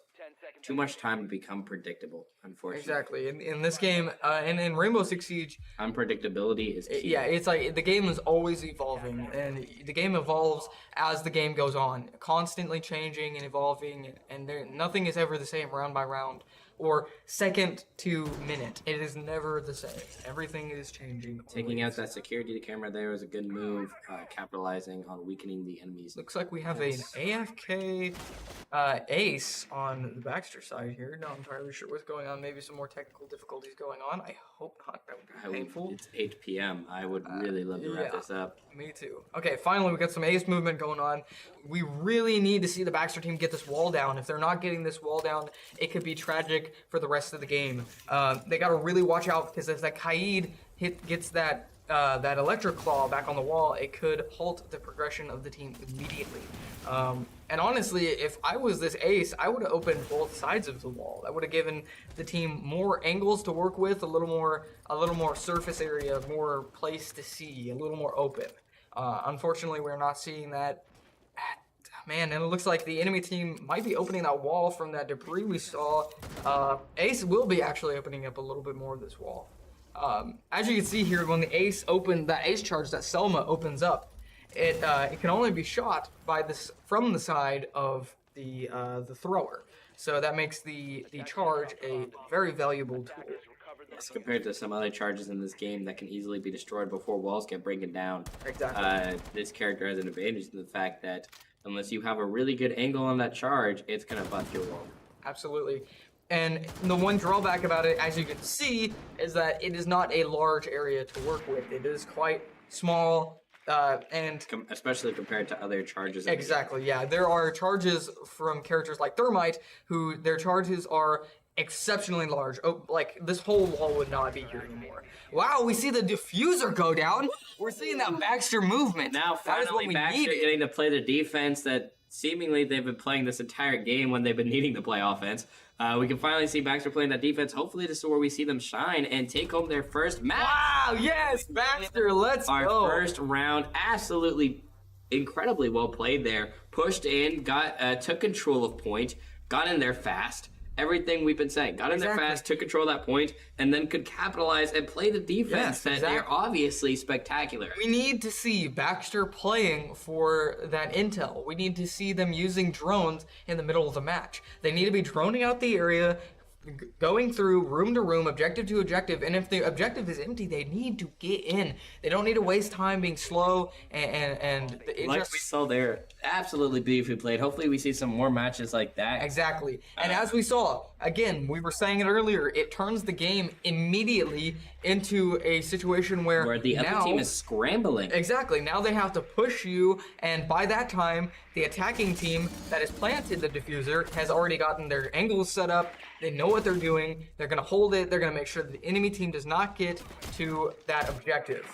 [SPEAKER 1] too much time to become predictable, unfortunately.
[SPEAKER 2] Exactly. In this game, and in Rainbow Six Siege,
[SPEAKER 1] unpredictability is key.
[SPEAKER 2] Yeah, it's like the game is always evolving, and the game evolves as the game goes on, constantly changing and evolving, and nothing is ever the same round by round or second to minute. It is never the same. Everything is changing.
[SPEAKER 1] Taking out that security camera there was a good move, capitalizing on weakening the enemies.
[SPEAKER 2] Looks like we have an AFK ace on the Baxter side here. Not entirely sure what's going on. Maybe some more technical difficulties going on. I hope not. That would be painful.
[SPEAKER 1] It's 8 p.m. I would really love to wrap this up.
[SPEAKER 2] Me too. Okay, finally we got some ace movement going on. We really need to see the Baxter team get this wall down. If they're not getting this wall down, it could be tragic for the rest of the game. They got to really watch out, because if that Kaid gets that electric claw back on the wall, it could halt the progression of the team immediately. And honestly, if I was this ace, I would have opened both sides of the wall. That would have given the team more angles to work with, a little more surface area, more place to see, a little more open. Unfortunately, we're not seeing that. Man, and it looks like the enemy team might be opening that wall from that debris we saw. Ace will be actually opening up a little bit more of this wall. As you can see here, when the ace charge that Selma opens up, it can only be shot from the side of the thrower. So that makes the charge a very valuable tool.
[SPEAKER 1] Yes, compared to some other charges in this game that can easily be destroyed before walls get broken down.
[SPEAKER 2] Exactly.
[SPEAKER 1] This character has an advantage in the fact that unless you have a really good angle on that charge, it's going to buff your wall.
[SPEAKER 2] Absolutely. And the one drawback about it, as you can see, is that it is not a large area to work with. It is quite small, and
[SPEAKER 1] especially compared to other charges.
[SPEAKER 2] Exactly, yeah. There are charges from characters like Thermite, who their charges are exceptionally large. Oh, like this whole wall would not be here anymore. Wow, we see the diffuser go down. We're seeing that Baxter movement.
[SPEAKER 1] Now finally Baxter getting to play the defense that seemingly they've been playing this entire game when they've been needing to play offense. we can finally see Baxter playing that defense. Hopefully, this is where we see them shine and take home their first match.
[SPEAKER 2] Wow, yes, Baxter, let's
[SPEAKER 1] Our
[SPEAKER 2] go.
[SPEAKER 1] first round, absolutely incredibly well played there. Pushed in, took control of point, got in there fast. Everything we've been saying. Got in there fast, took control of that point, and then could capitalize and play the defense. They're obviously spectacular.
[SPEAKER 2] We need to see Baxter playing for that intel. We need to see them using drones in the middle of the match. They need to be droning out the area, going through room to room, objective to objective, and if the objective is empty, they need to get in. They don't need to waste time being slow and
[SPEAKER 1] we saw there, absolutely beautifully played. Hopefully we see some more matches like that.
[SPEAKER 2] Exactly. And as we saw, again, we were saying it earlier, it turns the game immediately into a situation where
[SPEAKER 1] the other team is scrambling.
[SPEAKER 2] Exactly. Now they have to push you, and by that time, the attacking team that has planted the diffuser has already gotten their angles set up. They know what they're doing. They're going to hold it. They're going to make sure that the enemy team does not get to that objective.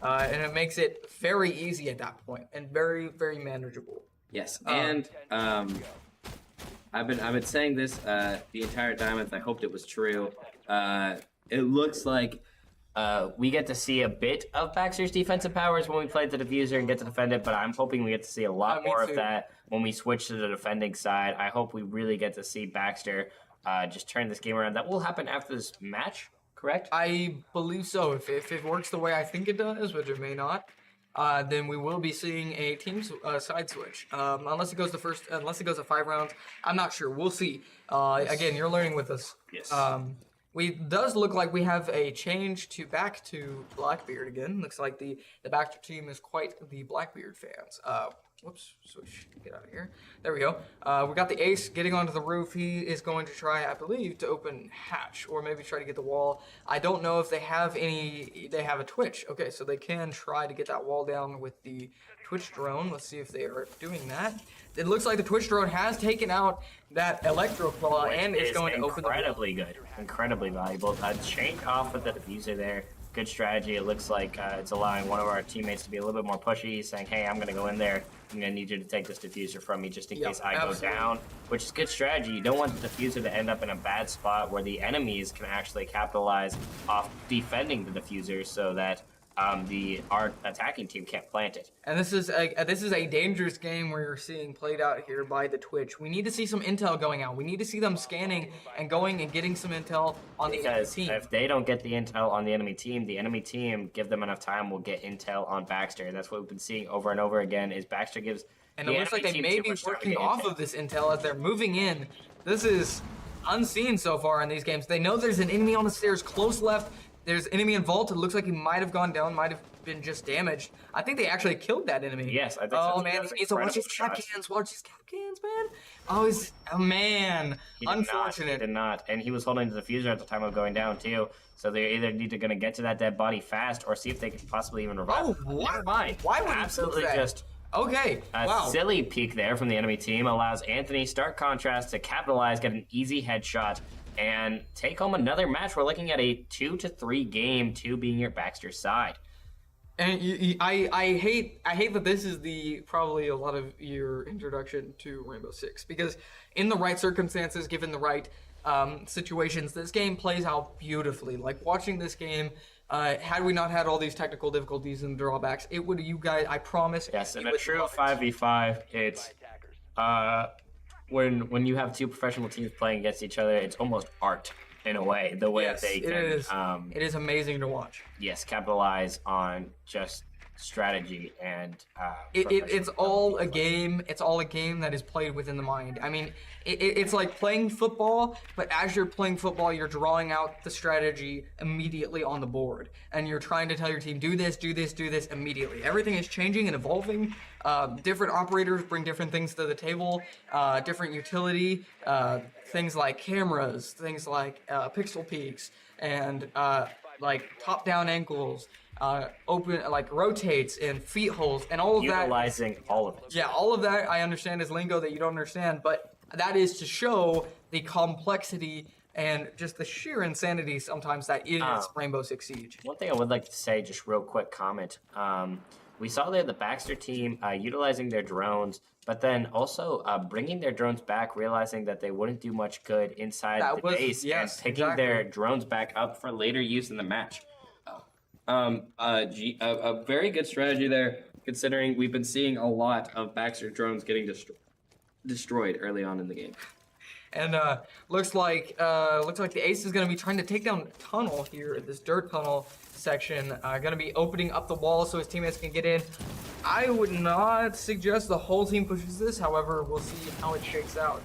[SPEAKER 2] And it makes it very easy at that point and very, very manageable.
[SPEAKER 1] Yes, and I've been saying this the entire time, and I hoped it was true. It looks like we get to see a bit of Baxter's defensive powers when we play the diffuser and get to defend it, but I'm hoping we get to see a lot more of that when we switch to the defending side. I hope we really get to see Baxter just turn this game around. That will happen after this match, correct?
[SPEAKER 2] I believe so. If it works the way I think it does, which it may not, then we will be seeing a team side switch. Unless it goes to 5 rounds, I'm not sure. We'll see. Again, you're learning with us.
[SPEAKER 1] Yes.
[SPEAKER 2] Does look like we have a change back to Blackbeard again. Looks like the Baxter team is quite the Blackbeard fans. Whoops, switch, get out of here. There we go. We got the ace getting onto the roof. He is going to try, I believe, to open hatch or maybe try to get the wall. I don't know if they have a twitch. Okay, so they can try to get that wall down with the twitch drone. Let's see if they are doing that. It looks like the twitch drone has taken out that electro claw and is going to open the wall.
[SPEAKER 1] Incredibly good, incredibly valuable. Chain off with the diffuser there. Good strategy. It looks like it's allowing one of our teammates to be a little bit more pushy, saying, hey, I'm going to go in there. I'm going to need you to take this diffuser from me just in case I go down, which is good strategy. You don't want the diffuser to end up in a bad spot where the enemies can actually capitalize off defending the diffuser so that our attacking team can't plant it.
[SPEAKER 2] And this is a dangerous game where you're seeing played out here by the Twitch. We need to see some intel going out. We need to see them scanning and going and getting some intel on the enemy team.
[SPEAKER 1] If they don't get the intel on the enemy team, give them enough time, will get intel on Baxter. That's what we've been seeing over and over again. Is Baxter gives.
[SPEAKER 2] And it looks like they may be working off of this intel as they're moving in. This is unseen so far in these games. They know there's an enemy on the stairs close left. There's enemy in vault. It looks like he might have gone down, might have been just damaged. I think they actually killed that enemy.
[SPEAKER 1] Yes, I think
[SPEAKER 2] so.
[SPEAKER 1] Oh,
[SPEAKER 2] man, he needs to watch his cap cans. Watch his cap cans, man. Man. Unfortunate.
[SPEAKER 1] He did not. And he was holding the diffuser at the time of going down, too. So they either need to going to get to that dead body fast or see if they can possibly even revive him.
[SPEAKER 2] What?
[SPEAKER 1] Never mind.
[SPEAKER 2] Why would
[SPEAKER 1] absolutely
[SPEAKER 2] he do that?
[SPEAKER 1] just...
[SPEAKER 2] Okay,
[SPEAKER 1] A silly peek there from the enemy team allows Anthony, stark contrast, to capitalize, get an easy headshot, and take home another match. We're looking at a 2-3 game, 2 being your Baxter side.
[SPEAKER 2] And I hate that this is probably a lot of your introduction to Rainbow Six, because in the right circumstances, given the right situations, this game plays out beautifully. Like watching this game, had we not had all these technical difficulties and drawbacks, it would, you guys, I promise.
[SPEAKER 1] Yes, in a true 5v5, it's when you have two professional teams playing against each other, it's almost art in a way. The way they can,
[SPEAKER 2] it is amazing to watch.
[SPEAKER 1] Yes, capitalize on just strategy and
[SPEAKER 2] it's all a game. It's all a game that is played within the mind. I mean, it's like playing football, but as you're playing football, you're drawing out the strategy immediately on the board, and you're trying to tell your team, do this, do this, do this immediately. Everything is changing and evolving. Different operators bring different things to the table, different utility, things like cameras, things like pixel peaks, and like top-down ankles, open, like rotates and feet holes, and all of that.
[SPEAKER 1] Utilizing all of it.
[SPEAKER 2] Yeah, all of that I understand is lingo that you don't understand, but that is to show the complexity and just the sheer insanity sometimes that is Rainbow Six Siege.
[SPEAKER 1] One thing I would like to say, just real quick comment. We saw there the Baxter team utilizing their drones but then also bringing their drones back, realizing that they wouldn't do much good inside
[SPEAKER 2] That
[SPEAKER 1] the
[SPEAKER 2] was-
[SPEAKER 1] base,
[SPEAKER 2] yes,
[SPEAKER 1] and picking their drones back up for later use in the match. A very good strategy there, considering we've been seeing a lot of Baxter drones getting destroyed early on in the game.
[SPEAKER 2] And looks like the ace is going to be trying to take down tunnel here, this dirt tunnel section. Going to be opening up the wall so his teammates can get in. I would not suggest the whole team pushes this. However, we'll see how it shakes out.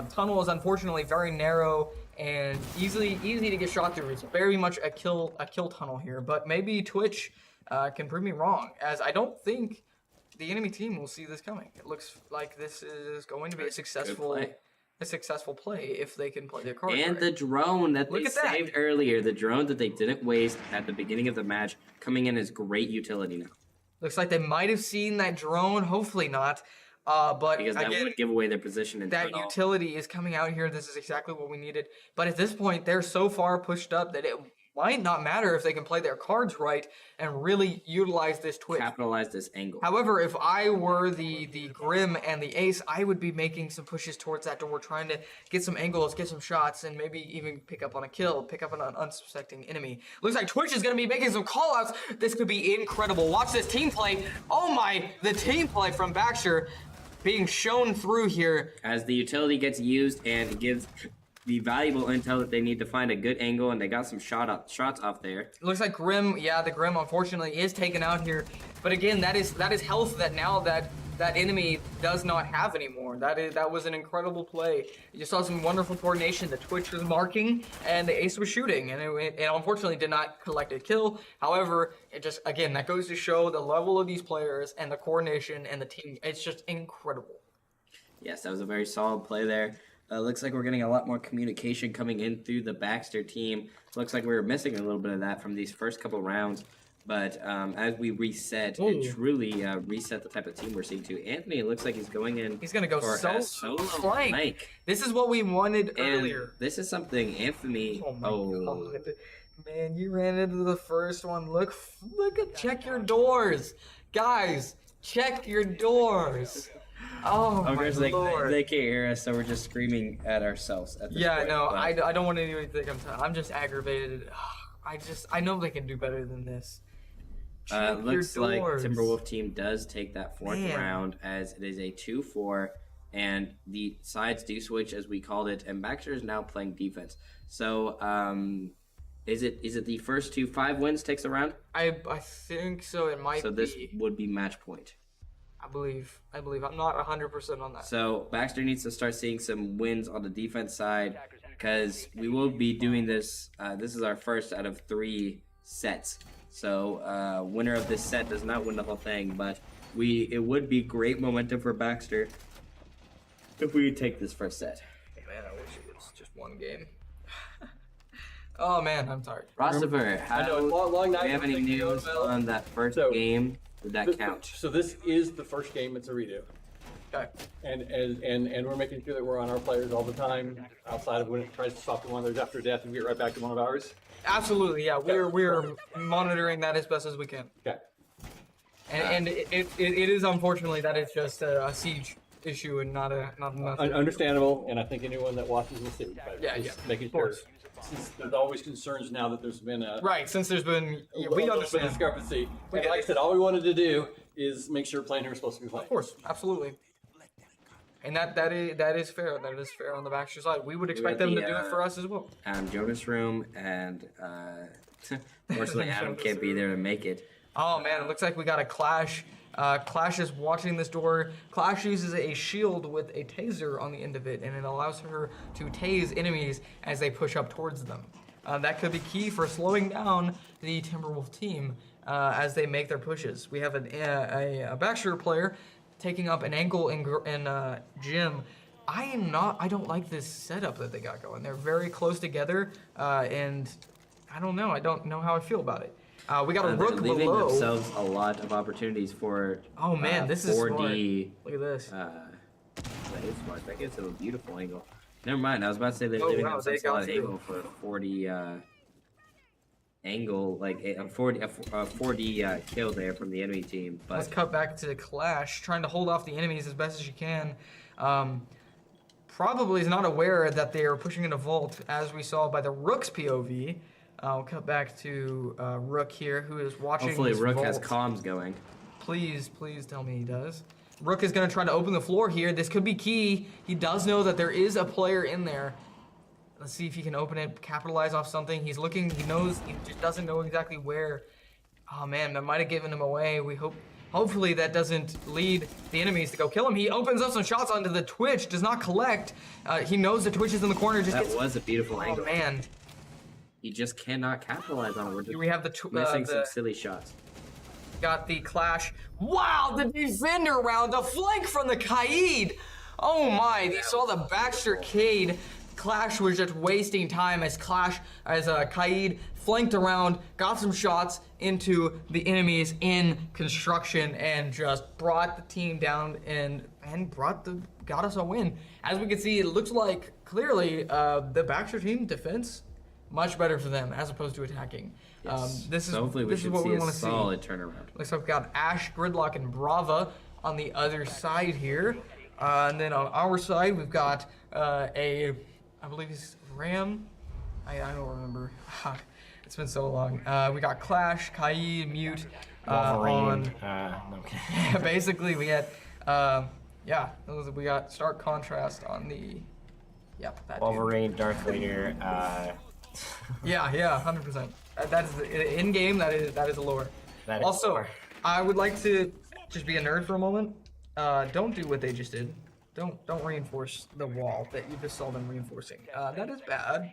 [SPEAKER 2] Tunnel is unfortunately very narrow and easy to get shot through. It's very much a kill tunnel here. But maybe Twitch can prove me wrong, as I don't think the enemy team will see this coming. It looks like this is going to be a successful play if they can play their cards
[SPEAKER 1] And
[SPEAKER 2] right.
[SPEAKER 1] the drone that they
[SPEAKER 2] Look at that.
[SPEAKER 1] saved earlier, the drone that they didn't waste at the beginning of the match, coming in as great utility now.
[SPEAKER 2] Looks like they might have seen that drone. Hopefully not. But
[SPEAKER 1] Because that
[SPEAKER 2] again,
[SPEAKER 1] would give away their position in
[SPEAKER 2] that
[SPEAKER 1] tunnel.
[SPEAKER 2] utility is coming out here. This is exactly what we needed. But at this point, they're so far pushed up that it might not matter if they can play their cards right and really utilize this Twitch.
[SPEAKER 1] Capitalize this angle.
[SPEAKER 2] However, if I were the Grim and the Ace, I would be making some pushes towards that door, trying to get some angles, get some shots, and maybe even pick up on a kill, pick up on an unsuspecting enemy. Looks like Twitch is going to be making some callouts. This could be incredible. Watch this team play. Oh my, the team play from Baxter being shown through here.
[SPEAKER 1] As the utility gets used and gives the valuable intel that they need to find a good angle, and they got some shots off there.
[SPEAKER 2] Looks like Grim, yeah, the Grim unfortunately is taken out here. But again, that is health that now that enemy does not have anymore. That was an incredible play. You saw some wonderful coordination. The Twitch was marking and the Ace was shooting, and it unfortunately did not collect a kill. However, it just, again, that goes to show the level of these players and the coordination and the team. It's just incredible.
[SPEAKER 1] Yes, that was a very solid play there. Looks like we're getting a lot more communication coming in through the Baxter team. Looks like we were missing a little bit of that from these first couple rounds. But as we reset and truly reset the type of team we're seeing too, Anthony, it looks like he's going in.
[SPEAKER 2] He's gonna go
[SPEAKER 1] for
[SPEAKER 2] solo
[SPEAKER 1] a solo
[SPEAKER 2] flank.
[SPEAKER 1] flank.
[SPEAKER 2] This is what we wanted
[SPEAKER 1] And
[SPEAKER 2] earlier.
[SPEAKER 1] this is something Anthony.
[SPEAKER 2] Oh my god. Man, you ran into the first one. Check your doors. Guys, check your doors. Oh
[SPEAKER 1] Of
[SPEAKER 2] my
[SPEAKER 1] course,
[SPEAKER 2] lord.
[SPEAKER 1] they can't hear us, so we're just screaming at ourselves at this
[SPEAKER 2] Yeah,
[SPEAKER 1] point.
[SPEAKER 2] no,
[SPEAKER 1] but-
[SPEAKER 2] I don't want anyone to think I'm just aggravated. I know they can do better than this. Check your
[SPEAKER 1] looks like
[SPEAKER 2] doors.
[SPEAKER 1] Timberwolf team does take that fourth
[SPEAKER 2] Man.
[SPEAKER 1] round, as it is a 2-4, and the sides do switch, as we called it, and Baxter is now playing defense. So, is it the first 5 wins takes a round?
[SPEAKER 2] I think so. It might
[SPEAKER 1] So this
[SPEAKER 2] be.
[SPEAKER 1] would be match point.
[SPEAKER 2] I believe. I'm not 100% on that.
[SPEAKER 1] So Baxter needs to start seeing some wins on the defense side, because we will be doing this. This is our first out of 3 sets. So winner of this set does not win the whole thing, but it would be great momentum for Baxter if we take this first set.
[SPEAKER 2] Hey, man, I wish it was just one game. Oh man, I'm tired.
[SPEAKER 1] Rossifer,
[SPEAKER 3] long night.
[SPEAKER 1] do you have any news on that first
[SPEAKER 6] So,
[SPEAKER 1] game? Did that count?
[SPEAKER 6] So this is the first game. It's a redo.
[SPEAKER 2] Okay.
[SPEAKER 6] And we're making sure that we're on our players all the time, outside of when it tries to stop one of theirs after death and get right back to one of ours.
[SPEAKER 2] Absolutely, yeah. We're monitoring that as best as we can.
[SPEAKER 6] Okay.
[SPEAKER 2] And it is unfortunately that it's just a siege issue and not nothing.
[SPEAKER 6] Understandable, and I think anyone that watches will see. But
[SPEAKER 2] Yeah,
[SPEAKER 6] just
[SPEAKER 2] yeah,
[SPEAKER 6] making
[SPEAKER 2] of
[SPEAKER 6] sure.
[SPEAKER 2] course.
[SPEAKER 6] Since there's always concerns now that there's been a
[SPEAKER 2] Right, since there's been
[SPEAKER 6] a
[SPEAKER 2] we
[SPEAKER 6] little bit of
[SPEAKER 2] understand.
[SPEAKER 6] discrepancy.
[SPEAKER 2] We
[SPEAKER 6] And
[SPEAKER 2] get
[SPEAKER 6] like I
[SPEAKER 2] it.
[SPEAKER 6] said, all we wanted to do is make sure playing who we're supposed to be playing.
[SPEAKER 2] Of course, absolutely. And that is fair. That is fair on the Baxter side. We would expect
[SPEAKER 1] got
[SPEAKER 2] them
[SPEAKER 1] the,
[SPEAKER 2] to do it for us as well.
[SPEAKER 1] Jonas Room, and unfortunately Adam can't be there to make it.
[SPEAKER 2] Oh man, it looks like we got a Clash. Clash is watching this door. Clash uses a shield with a taser on the end of it, and it allows her to tase enemies as they push up towards them. That could be key for slowing down the Timberwolf team as they make their pushes. We have a Baxter player taking up an angle in Gym. I don't like this setup that they got going. They're very close together, and I don't know. I don't know how I feel about it. We got a
[SPEAKER 1] They're
[SPEAKER 2] rook
[SPEAKER 1] leaving
[SPEAKER 2] below.
[SPEAKER 1] themselves a lot of opportunities for
[SPEAKER 2] Oh man, this is
[SPEAKER 1] 4D.
[SPEAKER 2] smart. Look at this.
[SPEAKER 1] That is smart. That gives it a beautiful angle. Never mind. I was about to say they're
[SPEAKER 2] Oh,
[SPEAKER 1] leaving
[SPEAKER 2] wow, they
[SPEAKER 1] themselves a lot
[SPEAKER 2] got
[SPEAKER 1] of
[SPEAKER 2] through.
[SPEAKER 1] angle for 4D angle, like a 4D kill there from the enemy team. But
[SPEAKER 2] Let's cut back to Clash, trying to hold off the enemies as best as you can. Probably is not aware that they are pushing into Vault, as we saw by the Rook's POV. I'll cut back to Rook here, who is watching.
[SPEAKER 1] hopefully
[SPEAKER 2] this
[SPEAKER 1] Rook
[SPEAKER 2] Vault.
[SPEAKER 1] has comms going.
[SPEAKER 2] Please tell me he does. Rook is going to try to open the floor here. This could be key. He does know that there is a player in there. Let's see if he can open it, capitalize off something. He's looking, he knows, he just doesn't know exactly where. Oh man, that might have given him away. Hopefully that doesn't lead the enemies to go kill him. He opens up some shots onto the Twitch, does not collect. He knows the Twitch is in the corner.
[SPEAKER 1] That was a beautiful angle.
[SPEAKER 2] Oh man.
[SPEAKER 1] He just cannot capitalize on it. We're just
[SPEAKER 2] Here we have the
[SPEAKER 1] missing some silly shots.
[SPEAKER 2] Got the Clash. Wow, the defender round, the flank from the Kaid. Oh my, you saw the Baxter Cade. Clash was just wasting time as Kaid flanked around, got some shots into the enemies in construction, and just brought the team down and got us a win. As we can see, it looks like clearly the Baxter team defense much better for them as opposed to attacking. This is
[SPEAKER 1] hopefully we should
[SPEAKER 2] what
[SPEAKER 1] see
[SPEAKER 2] we
[SPEAKER 1] a
[SPEAKER 2] want to see.
[SPEAKER 1] solid turnaround.
[SPEAKER 2] Looks like we've got Ash, Gridlock, and Brava on the other side here. And then on our side, we've got I believe he's Ram. I don't remember. It's been so long. We got Clash, Kaid, Mute.
[SPEAKER 1] Wolverine.
[SPEAKER 2] Basically, we had, we got stark contrast on the, that
[SPEAKER 1] Wolverine, Darth Vader.
[SPEAKER 2] Yeah, 100%. That is in game. That is a lore.
[SPEAKER 1] That is
[SPEAKER 2] also,
[SPEAKER 1] lore.
[SPEAKER 2] I would like to just be a nerd for a moment. Don't do what they just did. Don't reinforce the wall that you just saw them reinforcing. That is bad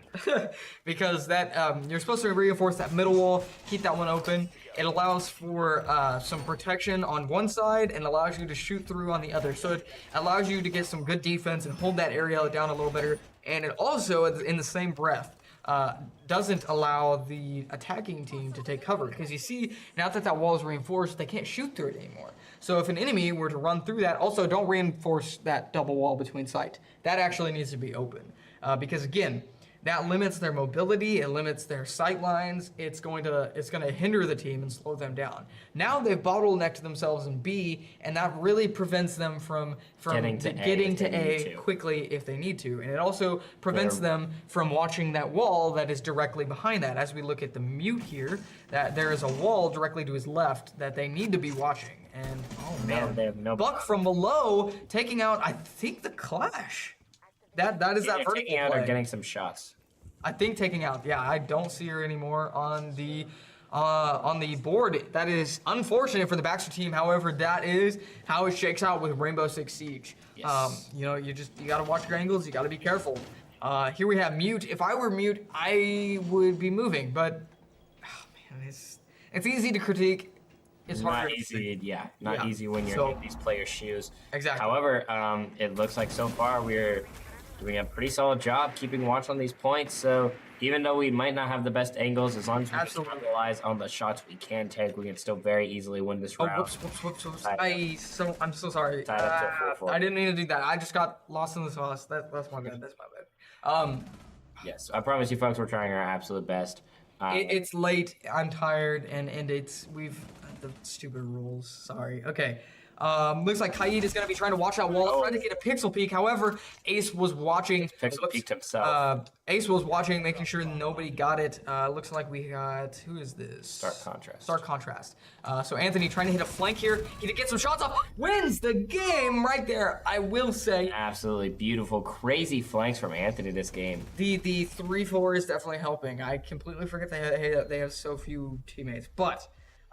[SPEAKER 2] because that you're supposed to reinforce that middle wall, keep that one open. It allows for some protection on one side and allows you to shoot through on the other. So it allows you to get some good defense and hold that area down a little better. And it also, in the same breath, doesn't allow the attacking team to take cover, because you see, now that wall is reinforced, they can't shoot through it anymore. So if an enemy were to run through that, also don't reinforce that double wall between sight. That actually needs to be open, because again, that limits their mobility, it limits their sight lines, it's going to hinder the team and slow them down. Now they've bottlenecked themselves in B, and that really prevents them from getting to A quickly if they need to. And it also prevents them from watching that wall that is directly behind that. As we look at the Mute here, that there is a wall directly to his left that they need to be watching. And oh man,
[SPEAKER 1] they have no
[SPEAKER 2] Buck from below taking out, I think, the Clash. That is that vertical
[SPEAKER 1] taking out
[SPEAKER 2] play.
[SPEAKER 1] or getting some shots.
[SPEAKER 2] I think taking out. Yeah, I don't see her anymore on the board. That is unfortunate for the Baxter team. However, that is how it shakes out with Rainbow Six Siege.
[SPEAKER 1] Yes.
[SPEAKER 2] You gotta watch your angles. You gotta be careful. Here we have Mute. If I were Mute, I would be moving. But man, it's easy to critique. It's
[SPEAKER 1] not
[SPEAKER 2] hard.
[SPEAKER 1] easy. Not easy when you're in these players' shoes.
[SPEAKER 2] Exactly.
[SPEAKER 1] However, it looks like so far we're doing a pretty solid job keeping watch on these points. So even though we might not have the best angles, as long as we capitalize on the shots we can take, we can still very easily win this round.
[SPEAKER 2] Whoops. I'm so sorry.
[SPEAKER 1] Tied up to 4-4.
[SPEAKER 2] I didn't mean to do that. I just got lost in the sauce. That's my bad.
[SPEAKER 1] Yes, I promise you folks, we're trying our absolute best.
[SPEAKER 2] It's late. I'm tired, and we've the stupid rules. Sorry. Okay. Looks like Kaid is going to be trying to watch that wall, trying to get a pixel peek. However, Ace was watching.
[SPEAKER 1] Pixel peeked himself.
[SPEAKER 2] Ace was watching, making sure nobody got it. Looks like we got, who is this? Stark Contrast. So Anthony trying to hit a flank here. He did get some shots off. Wins the game right there, I will say.
[SPEAKER 1] Absolutely beautiful, crazy flanks from Anthony this game.
[SPEAKER 2] The 3-4 is definitely helping. I completely forget they have so few teammates. But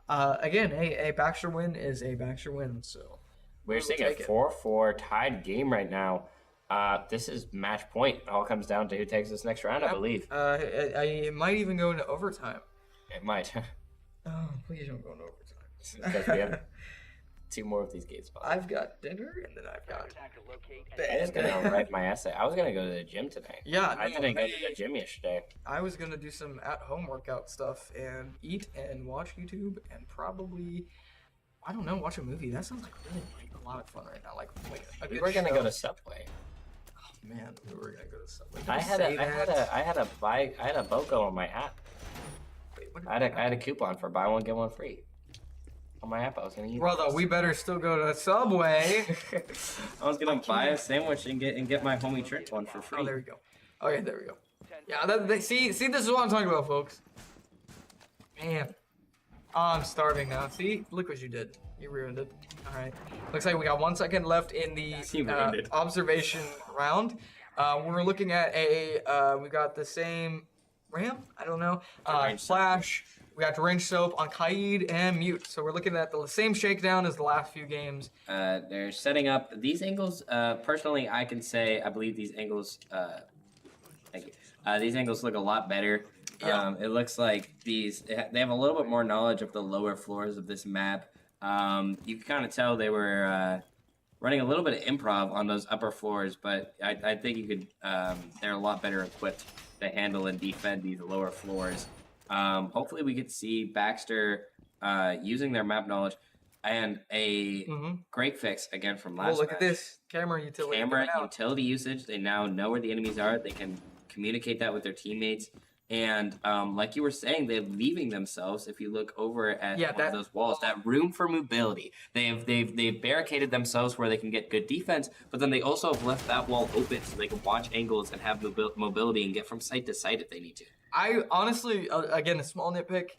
[SPEAKER 2] again, a Baxter win is a Baxter win. So
[SPEAKER 1] we're seeing a 4-4 tied game right now. This is match point. It all comes down to who takes this next round, I believe.
[SPEAKER 2] It might even go into overtime.
[SPEAKER 1] It might.
[SPEAKER 2] Oh, please don't go into overtime.
[SPEAKER 1] Because we have 2 more of these gates.
[SPEAKER 2] I've got dinner, and then I've got
[SPEAKER 1] I was gonna write my essay. I was gonna go to the gym today.
[SPEAKER 2] Yeah,
[SPEAKER 1] I didn't go to the gym yesterday.
[SPEAKER 2] I was gonna do some at-home workout stuff and eat and watch YouTube and probably, I don't know, watch a movie. That sounds like really a lot of fun right now. Like a
[SPEAKER 1] We
[SPEAKER 2] good
[SPEAKER 1] were gonna
[SPEAKER 2] show.
[SPEAKER 1] go to Subway.
[SPEAKER 2] Oh man, we were gonna go to Subway.
[SPEAKER 1] I had a BOGO on my app.
[SPEAKER 2] Wait,
[SPEAKER 1] I had a coupon for buy one get one free on my app. I was gonna use.
[SPEAKER 2] Brother, we better still go to Subway.
[SPEAKER 1] I was gonna buy a sandwich and get my homie Trent one for free.
[SPEAKER 2] Oh, there we go. Okay, there we go. Yeah, see, this is what I'm talking about, folks. Man, I'm starving now. See, look what you did. You ruined it. All right. Looks like we got 1 second left in the observation round. We're looking at we got the same Ram? I don't know. Flash. We got Range Soap on Kaid and Mute. So we're looking at the same shakedown as the last few games.
[SPEAKER 1] They're setting up these angles. Personally, I can say I believe these angles. Thank you. These angles look a lot better.
[SPEAKER 2] Yeah.
[SPEAKER 1] It looks like they have a little bit more knowledge of the lower floors of this map. You can kind of tell they were running a little bit of improv on those upper floors, but I think you could. They're a lot better equipped to handle and defend these lower floors. Hopefully, we get to see Baxter using their map knowledge and a great fix again from last.
[SPEAKER 2] Oh, look at this camera utility.
[SPEAKER 1] Camera utility usage. They now know where the enemies are. They can communicate that with their teammates. And like you were saying, they're leaving themselves. If you look over at one of those walls, that room for mobility. They've barricaded themselves where they can get good defense, but then they also have left that wall open so they can watch angles and have mobility and get from site to site if they need to. I
[SPEAKER 2] honestly, again, a small nitpick.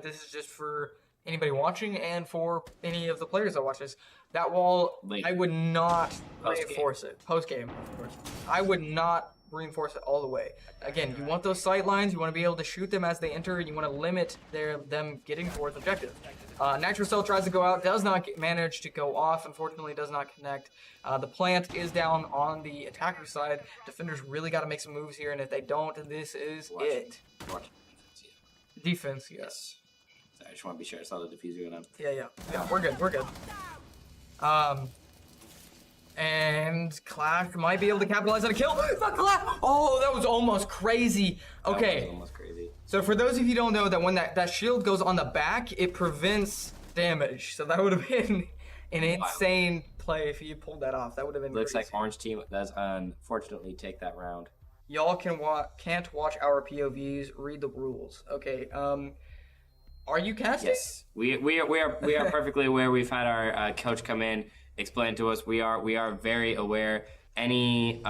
[SPEAKER 2] This is just for anybody watching and for any of the players that watch this. That wall, I would not reinforce it. Post game, of course. I would not reinforce it all the way. Again, you want those sight lines, you want to be able to shoot them as they enter, you want to limit them getting towards objective. Natural Cell tries to go out, does not manage to go off, unfortunately does not connect. The plant is down on the attacker side. Defenders really got to make some moves here, and if they don't, this is it. Defense, yes.
[SPEAKER 1] I just want to be sure I saw the diffuser going on.
[SPEAKER 2] Yeah, we're good. And Clash might be able to capitalize on a kill. Oh, that was almost crazy. Okay.
[SPEAKER 1] That was almost crazy.
[SPEAKER 2] So for those of you who don't know, that when that shield goes on the back, it prevents damage. So that would have been an insane play if you pulled that off. That would have been
[SPEAKER 1] Looks
[SPEAKER 2] crazy.
[SPEAKER 1] like Orange Team does unfortunately take that round.
[SPEAKER 2] Y'all can't watch our POVs. Read the rules. Okay. Are you casting?
[SPEAKER 1] Yes. We are perfectly aware. We've had our coach come in, explain to us. We are very aware. Any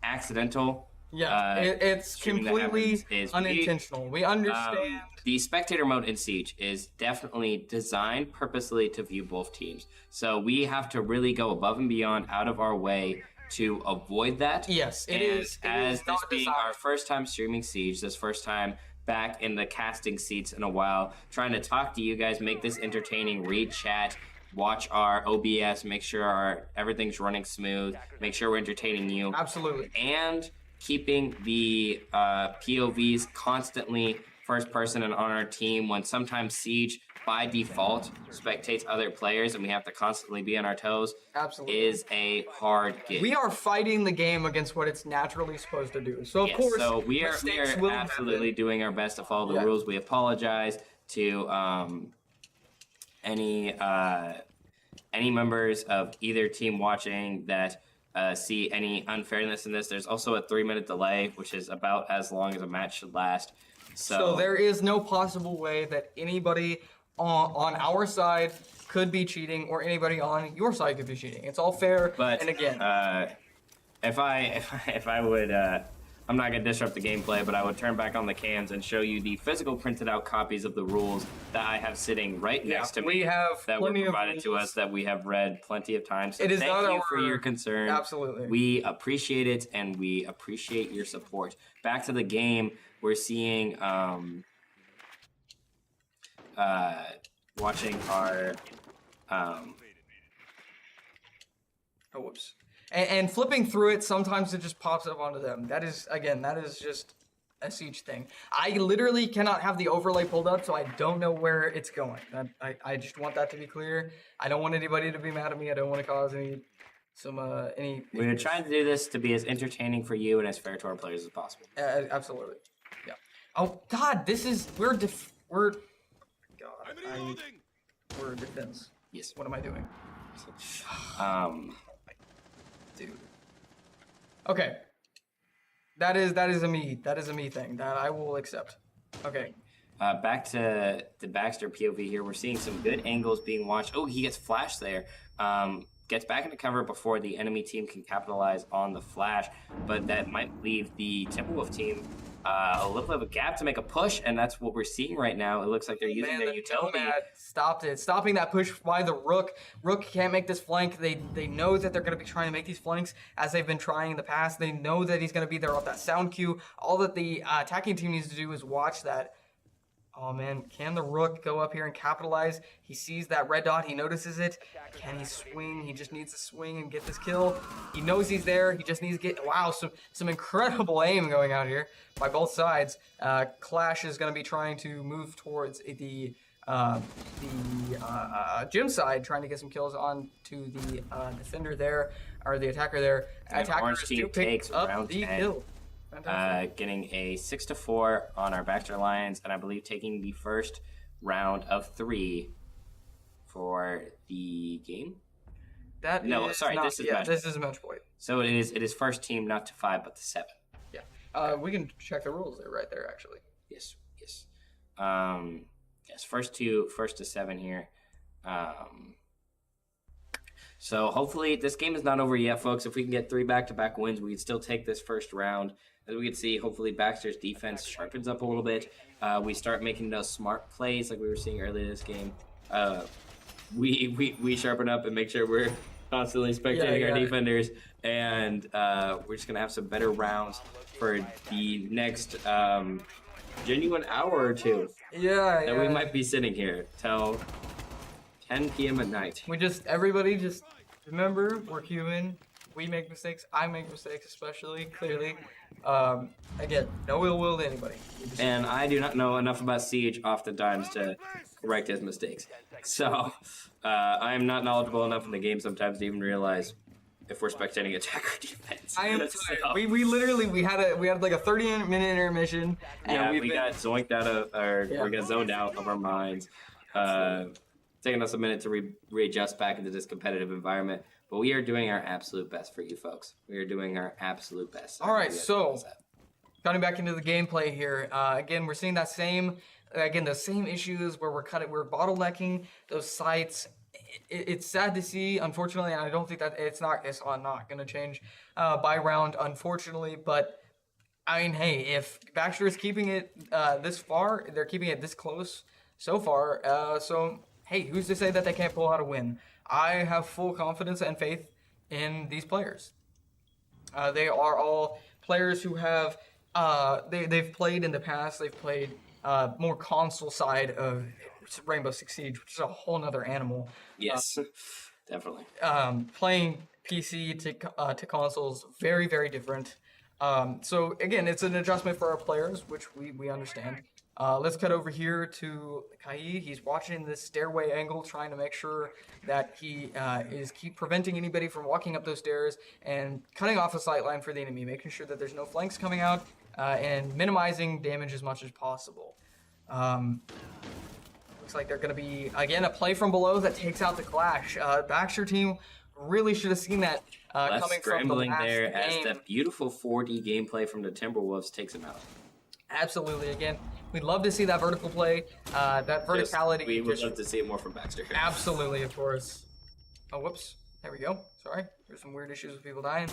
[SPEAKER 1] accidental.
[SPEAKER 2] Yeah, it's completely unintentional. We understand.
[SPEAKER 1] The spectator mode in Siege is definitely designed purposely to view both teams. So we have to really go above and beyond, out of our way to avoid that.
[SPEAKER 2] Yes, it is.
[SPEAKER 1] As this being our first time streaming Siege, this first time back in the casting seats in a while, trying to talk to you guys, make this entertaining, read chat, watch our OBS, make sure everything's running smooth, make sure we're entertaining you.
[SPEAKER 2] Absolutely.
[SPEAKER 1] And keeping the POVs constantly first person and on our team, when sometimes Siege by default spectates other players and we have to constantly be on our toes.
[SPEAKER 2] Absolutely.
[SPEAKER 1] Is a hard gig.
[SPEAKER 2] We are fighting the game against what it's naturally supposed to do. So of course,
[SPEAKER 1] so we are absolutely doing our best to follow the rules. We apologize to any members of either team watching that see any unfairness in this. There's also a 3-minute delay, which is about as long as a match should last. So
[SPEAKER 2] there is no possible way that anybody on our side could be cheating, or anybody on your side could be cheating. It's all fair.
[SPEAKER 1] But
[SPEAKER 2] and again,
[SPEAKER 1] if I would, I'm not gonna disrupt the gameplay, but I would turn back on the cams and show you the physical printed out copies of the rules that I have sitting right next to me.
[SPEAKER 2] We have
[SPEAKER 1] that were provided to us that we have read plenty of times. So
[SPEAKER 2] it is
[SPEAKER 1] thank
[SPEAKER 2] not
[SPEAKER 1] you for your concern.
[SPEAKER 2] Absolutely.
[SPEAKER 1] We appreciate it, and we appreciate your support. Back to the game, we're seeing watching our
[SPEAKER 2] whoops. And flipping through it, sometimes it just pops up onto them. That is just a Siege thing. I literally cannot have the overlay pulled up, so I don't know where it's going. I just want that to be clear. I don't want anybody to be mad at me. I don't want to cause any. We're
[SPEAKER 1] trying to do this to be as entertaining for you and as fair to our players as possible.
[SPEAKER 2] Absolutely. Yeah. Oh God, we're defense.
[SPEAKER 1] Yes.
[SPEAKER 2] What am I doing? Dude. Okay. That is a me thing that I will accept. Okay.
[SPEAKER 1] Back to the Baxter POV here. We're seeing some good angles being watched. Oh, he gets flashed there. Gets back into cover before the enemy team can capitalize on the flash, but that might leave the Timberwolf team a little bit of a gap to make a push, and that's what we're seeing right now. It looks like they're using their utility.
[SPEAKER 2] Stopped it. Stopping that push by the Rook. Rook can't make this flank. They know that they're going to be trying to make these flanks as they've been trying in the past. They know that he's going to be there off that sound cue. All that the attacking team needs to do is watch that. Oh man, can the Rook go up here and capitalize? He sees that red dot, he notices it. Can he swing? He just needs to swing and get this kill. He knows he's there, he just needs to get, wow, some incredible aim going out here by both sides. Clash is going to be trying to move towards the gym side, trying to get some kills on to the defender there, or the attacker there. Attackers do pick up the kill.
[SPEAKER 1] Getting a 6-4 on our Baxter Lions, and I believe taking the first round of 3 for the game.
[SPEAKER 2] This is match point.
[SPEAKER 1] So it is first team, not to 5, but to 7.
[SPEAKER 2] Yeah. We can check the rules there, right there, actually.
[SPEAKER 1] Yes. Yes, first to 7 here. So hopefully this game is not over yet, folks. If we can get 3 back-to-back wins, we can still take this first round. As we can see, hopefully Baxter's defense sharpens up a little bit. We start making those smart plays like we were seeing earlier this game. We sharpen up and make sure we're constantly spectating our defenders. And we're just going to have some better rounds for the next genuine hour or two. That we might be sitting here till 10 p.m. at night.
[SPEAKER 2] Everybody just remember, we're human. We make mistakes. I make mistakes, especially, clearly. Again, no ill will to anybody.
[SPEAKER 1] And I do not know enough about Siege oftentimes to correct his mistakes. So, I am not knowledgeable enough in the game sometimes to even realize if we're spectating attack or defense.
[SPEAKER 2] I am tired. We literally had like a 30-minute intermission. And
[SPEAKER 1] we got zoinked out of we got zoned out of our minds. Taking us a minute to readjust back into this competitive environment. But we are doing our absolute best for you folks. We are doing our absolute best.
[SPEAKER 2] All right, so cutting back into the gameplay here. Again, we're seeing the same issues where we're bottlenecking those sites. It's sad to see, unfortunately, and I don't think that it's not going to change by round, unfortunately. But I mean, hey, if Baxter is keeping it this far, they're keeping it this close so far. So hey, who's to say that they can't pull out a win? I have full confidence and faith in these players. They are all players who have they've played in the past. They've played more console side of Rainbow Six Siege, which is a whole nother animal.
[SPEAKER 1] Yes, definitely.
[SPEAKER 2] Playing PC to consoles, very, very different. So again, it's an adjustment for our players, which we understand. Let's cut over here to Kai. He's watching this stairway angle, trying to make sure that he is preventing anybody from walking up those stairs and cutting off a sight line for the enemy, making sure that there's no flanks coming out and minimizing damage as much as possible. Looks like they're going to be, again, a play from below that takes out the Clash. Baxter team really should have seen that coming from the last
[SPEAKER 1] there
[SPEAKER 2] game.
[SPEAKER 1] As the beautiful 4D gameplay from the Timberwolves takes him out.
[SPEAKER 2] Absolutely. Again, we'd love to see that vertical play, that verticality.
[SPEAKER 1] We would love to see it more from Baxter.
[SPEAKER 2] Absolutely, of course. Oh, whoops. There we go. Sorry. There's some weird issues with people dying.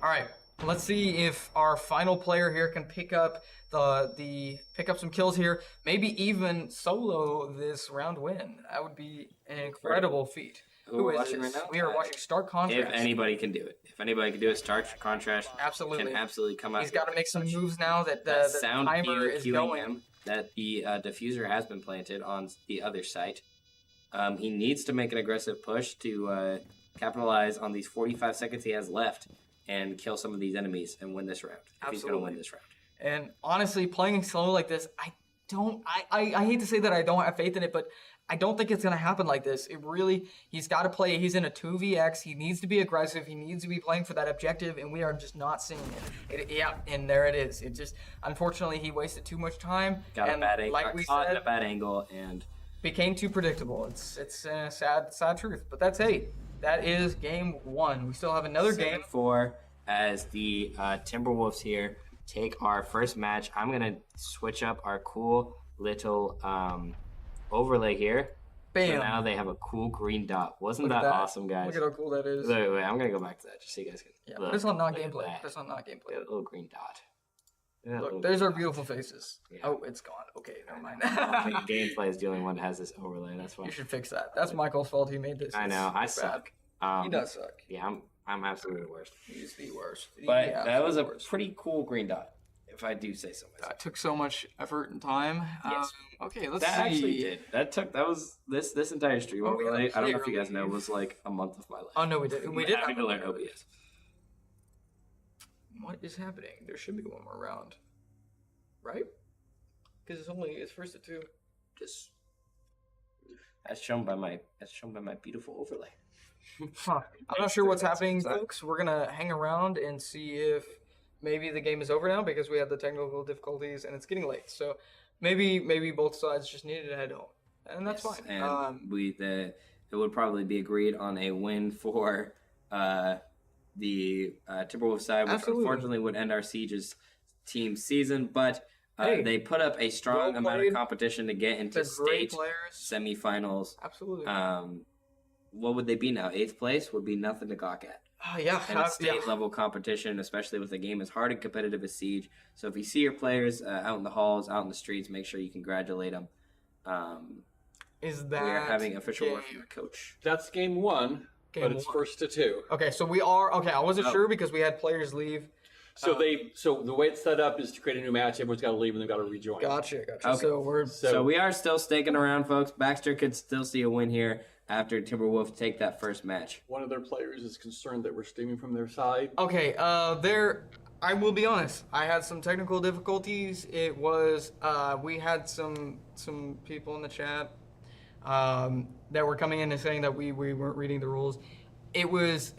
[SPEAKER 2] All right. Let's see if our final player here can pick up some kills here. Maybe even solo this round win. That would be an incredible feat.
[SPEAKER 1] Who is watching right now?
[SPEAKER 2] We are watching Stark Contrast.
[SPEAKER 1] If anybody can do it, Stark Contrast
[SPEAKER 2] absolutely
[SPEAKER 1] can absolutely come out.
[SPEAKER 2] He's got to make some moves now that the timer is going.
[SPEAKER 1] That the diffuser has been planted on the other site. He needs to make an aggressive push to capitalize on these 45 seconds he has left and kill some of these enemies and win this round. If he's going to win this round.
[SPEAKER 2] And honestly, playing slow like this, I hate to say that I don't have faith in it, but I don't think it's going to happen like this. He's got to play. He's in a 2vx. He needs to be aggressive. He needs to be playing for that objective, and we are just not seeing it. And there it is. It just, unfortunately, he wasted too much time.
[SPEAKER 1] Got a bad angle, and
[SPEAKER 2] became too predictable. It's a sad truth. But that is game 1. We still have another game.
[SPEAKER 1] 4 as the Timberwolves here take our first match. I'm going to switch up our cool little overlay here.
[SPEAKER 2] Bam.
[SPEAKER 1] So now they have a cool green dot. Wasn't
[SPEAKER 2] Look at
[SPEAKER 1] that awesome, guys?
[SPEAKER 2] Look at how cool that is.
[SPEAKER 1] Wait, I'm gonna go back to that just so you guys can.
[SPEAKER 2] Yeah,
[SPEAKER 1] look.
[SPEAKER 2] but it's on not
[SPEAKER 1] Look at
[SPEAKER 2] gameplay.
[SPEAKER 1] that.
[SPEAKER 2] That's on not gameplay.
[SPEAKER 1] That little green dot. That
[SPEAKER 2] Look,
[SPEAKER 1] little
[SPEAKER 2] there's
[SPEAKER 1] green
[SPEAKER 2] our beautiful faces.
[SPEAKER 1] Yeah.
[SPEAKER 2] Oh, it's gone. Okay, never mind.
[SPEAKER 1] I think gameplay is the only one that has this overlay. That's why.
[SPEAKER 2] You should fix that. That's Michael's fault. He made this.
[SPEAKER 1] I know. I
[SPEAKER 2] It's
[SPEAKER 1] suck.
[SPEAKER 2] bad. He does suck.
[SPEAKER 1] Yeah, I'm absolutely the worst.
[SPEAKER 2] He's the worst.
[SPEAKER 1] But
[SPEAKER 2] Yeah,
[SPEAKER 1] that was a
[SPEAKER 2] worst.
[SPEAKER 1] pretty cool green dot, if I do say so myself.
[SPEAKER 2] That took so much effort and time.
[SPEAKER 1] Yes.
[SPEAKER 2] Okay, let's
[SPEAKER 1] That
[SPEAKER 2] see.
[SPEAKER 1] actually did. That was this entire stream
[SPEAKER 2] Oh, we had a
[SPEAKER 1] overlay. I don't know if
[SPEAKER 2] player
[SPEAKER 1] you guys know,
[SPEAKER 2] leave.
[SPEAKER 1] was like a month of my life.
[SPEAKER 2] Oh no, we did. We did
[SPEAKER 1] having
[SPEAKER 2] have
[SPEAKER 1] to learn OBS.
[SPEAKER 2] What is happening? There should be one more round, right? Because it's first to two.
[SPEAKER 1] Just as shown by my beautiful overlay.
[SPEAKER 2] Huh. I'm not sure what's happening, folks. We're gonna hang around and see if maybe the game is over now because we had the technical difficulties and it's getting late. So maybe both sides just needed to head home, and that's
[SPEAKER 1] Yes,
[SPEAKER 2] fine.
[SPEAKER 1] And it would probably be agreed on a win for the Timberwolves side, which
[SPEAKER 2] Absolutely.
[SPEAKER 1] unfortunately would end our Siege's team season. But
[SPEAKER 2] Hey,
[SPEAKER 1] they put up a strong
[SPEAKER 2] well
[SPEAKER 1] amount of
[SPEAKER 2] played.
[SPEAKER 1] competition to get into
[SPEAKER 2] They're great
[SPEAKER 1] state
[SPEAKER 2] players.
[SPEAKER 1] semifinals.
[SPEAKER 2] Absolutely.
[SPEAKER 1] What would they be now? 8th place would be nothing to gawk at.
[SPEAKER 2] Yeah.
[SPEAKER 1] And a state level competition, especially with a game as hard and competitive as Siege. So if you see your players out in the halls, out in the streets, make sure you congratulate them.
[SPEAKER 2] Is that
[SPEAKER 1] We are having official word from
[SPEAKER 2] game?
[SPEAKER 1] the coach.
[SPEAKER 6] That's game one, but it's 1-2.
[SPEAKER 2] Okay, so we are okay. I wasn't
[SPEAKER 1] Oh.
[SPEAKER 2] sure because we had players leave.
[SPEAKER 6] So the way it's set up is to create a new match. Everyone's got to leave and they've got to rejoin.
[SPEAKER 2] Gotcha.
[SPEAKER 1] Okay.
[SPEAKER 2] So we're
[SPEAKER 1] So we are still staking around, folks. Baxter could still see a win here after Timberwolves take that first match.
[SPEAKER 6] One of their players is concerned that we're streaming from their side.
[SPEAKER 2] okay. I will be honest. I had some technical difficulties. It was we had some people in the chat that were coming in and saying that we weren't reading the rules. It was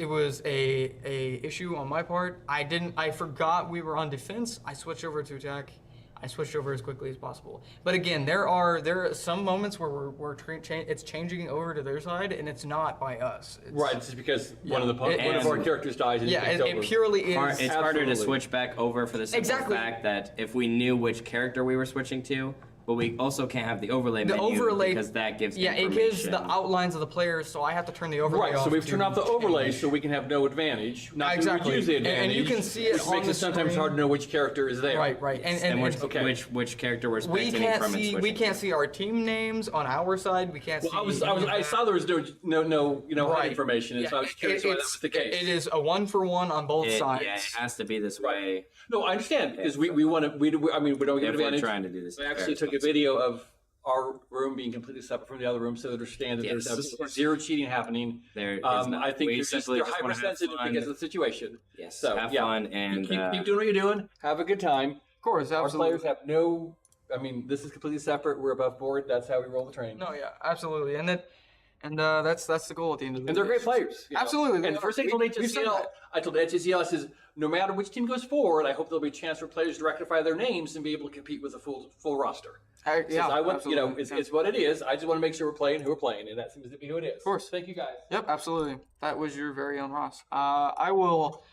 [SPEAKER 2] a issue on my part. I forgot we were on defense. I switched over to attack. I switched over as quickly as possible. But again, there are some moments where it's changing over to their side, and it's not by us. It's,
[SPEAKER 6] Right, it's just because one of
[SPEAKER 1] And-
[SPEAKER 6] our characters dies and
[SPEAKER 2] Yeah,
[SPEAKER 6] he takes
[SPEAKER 2] it
[SPEAKER 6] over.
[SPEAKER 2] purely is.
[SPEAKER 1] It's harder to
[SPEAKER 6] Absolutely.
[SPEAKER 1] switch back over for the simple
[SPEAKER 2] Exactly.
[SPEAKER 1] fact that if we knew which character we were switching to, but we also can't have the overlay
[SPEAKER 2] The
[SPEAKER 1] menu
[SPEAKER 2] overlay
[SPEAKER 1] because that gives
[SPEAKER 2] Yeah, it gives the
[SPEAKER 1] information.
[SPEAKER 2] outlines of the players, so I have to turn the overlay
[SPEAKER 6] Right,
[SPEAKER 2] off.
[SPEAKER 6] so we've
[SPEAKER 2] to
[SPEAKER 6] turned off the overlay
[SPEAKER 2] change.
[SPEAKER 6] so we can have no advantage. Not
[SPEAKER 2] Exactly.
[SPEAKER 6] to reduce the
[SPEAKER 2] And
[SPEAKER 6] advantage.
[SPEAKER 2] you can see it
[SPEAKER 6] which
[SPEAKER 2] on
[SPEAKER 6] makes
[SPEAKER 2] the
[SPEAKER 6] it sometimes
[SPEAKER 2] screen.
[SPEAKER 6] hard to know which character is there.
[SPEAKER 2] Right.
[SPEAKER 1] And
[SPEAKER 6] Okay.
[SPEAKER 1] which character we're
[SPEAKER 2] we
[SPEAKER 1] spectating
[SPEAKER 2] can't
[SPEAKER 1] from and
[SPEAKER 2] see
[SPEAKER 1] switching
[SPEAKER 2] we can't
[SPEAKER 1] to.
[SPEAKER 2] see our team names on our side. We can't
[SPEAKER 6] Well,
[SPEAKER 2] see.
[SPEAKER 6] I saw there was no
[SPEAKER 2] Right.
[SPEAKER 6] information, and
[SPEAKER 2] Yeah,
[SPEAKER 6] so I was curious why that was the case.
[SPEAKER 2] It is a 1-for-1 on both sides.
[SPEAKER 1] Yeah, it has to be this way
[SPEAKER 6] No, I understand because we want to. We don't get
[SPEAKER 1] if we're
[SPEAKER 6] advantage.
[SPEAKER 1] trying to do this.
[SPEAKER 6] I actually took a video of our room being completely separate from the other room, so they understand that there's
[SPEAKER 1] Yes.
[SPEAKER 6] absolutely zero cheating happening.
[SPEAKER 1] There is not.
[SPEAKER 6] I think
[SPEAKER 1] We
[SPEAKER 6] they're just
[SPEAKER 1] simply
[SPEAKER 6] they're
[SPEAKER 1] just wanna have
[SPEAKER 6] hypersensitive
[SPEAKER 1] fun.
[SPEAKER 6] because of the situation.
[SPEAKER 1] Yes,
[SPEAKER 6] So
[SPEAKER 1] have
[SPEAKER 6] yeah,
[SPEAKER 1] fun and
[SPEAKER 6] keep doing what you're doing. Have a good time.
[SPEAKER 2] Of course,
[SPEAKER 6] Our
[SPEAKER 2] absolutely.
[SPEAKER 6] players have no. I mean, this is completely separate. We're above board. That's how we roll the train.
[SPEAKER 2] No, yeah, absolutely, and that's the goal at the end of the day.
[SPEAKER 6] And they're great players. you know.
[SPEAKER 2] Absolutely.
[SPEAKER 6] And the first thing I told
[SPEAKER 2] We've said
[SPEAKER 6] HSEL,
[SPEAKER 2] that.
[SPEAKER 6] I told HSEL, I says, no matter which team goes forward, I hope there'll be a chance for players to rectify their names and be able to compete with a full roster.
[SPEAKER 2] Yeah,
[SPEAKER 6] I want,
[SPEAKER 2] absolutely.
[SPEAKER 6] it's what it is. I just want to make sure we're playing who we're playing, and that seems to be who it is. Of
[SPEAKER 2] course.
[SPEAKER 6] Thank you guys.
[SPEAKER 2] Yep, absolutely. That was your very own Ross. I will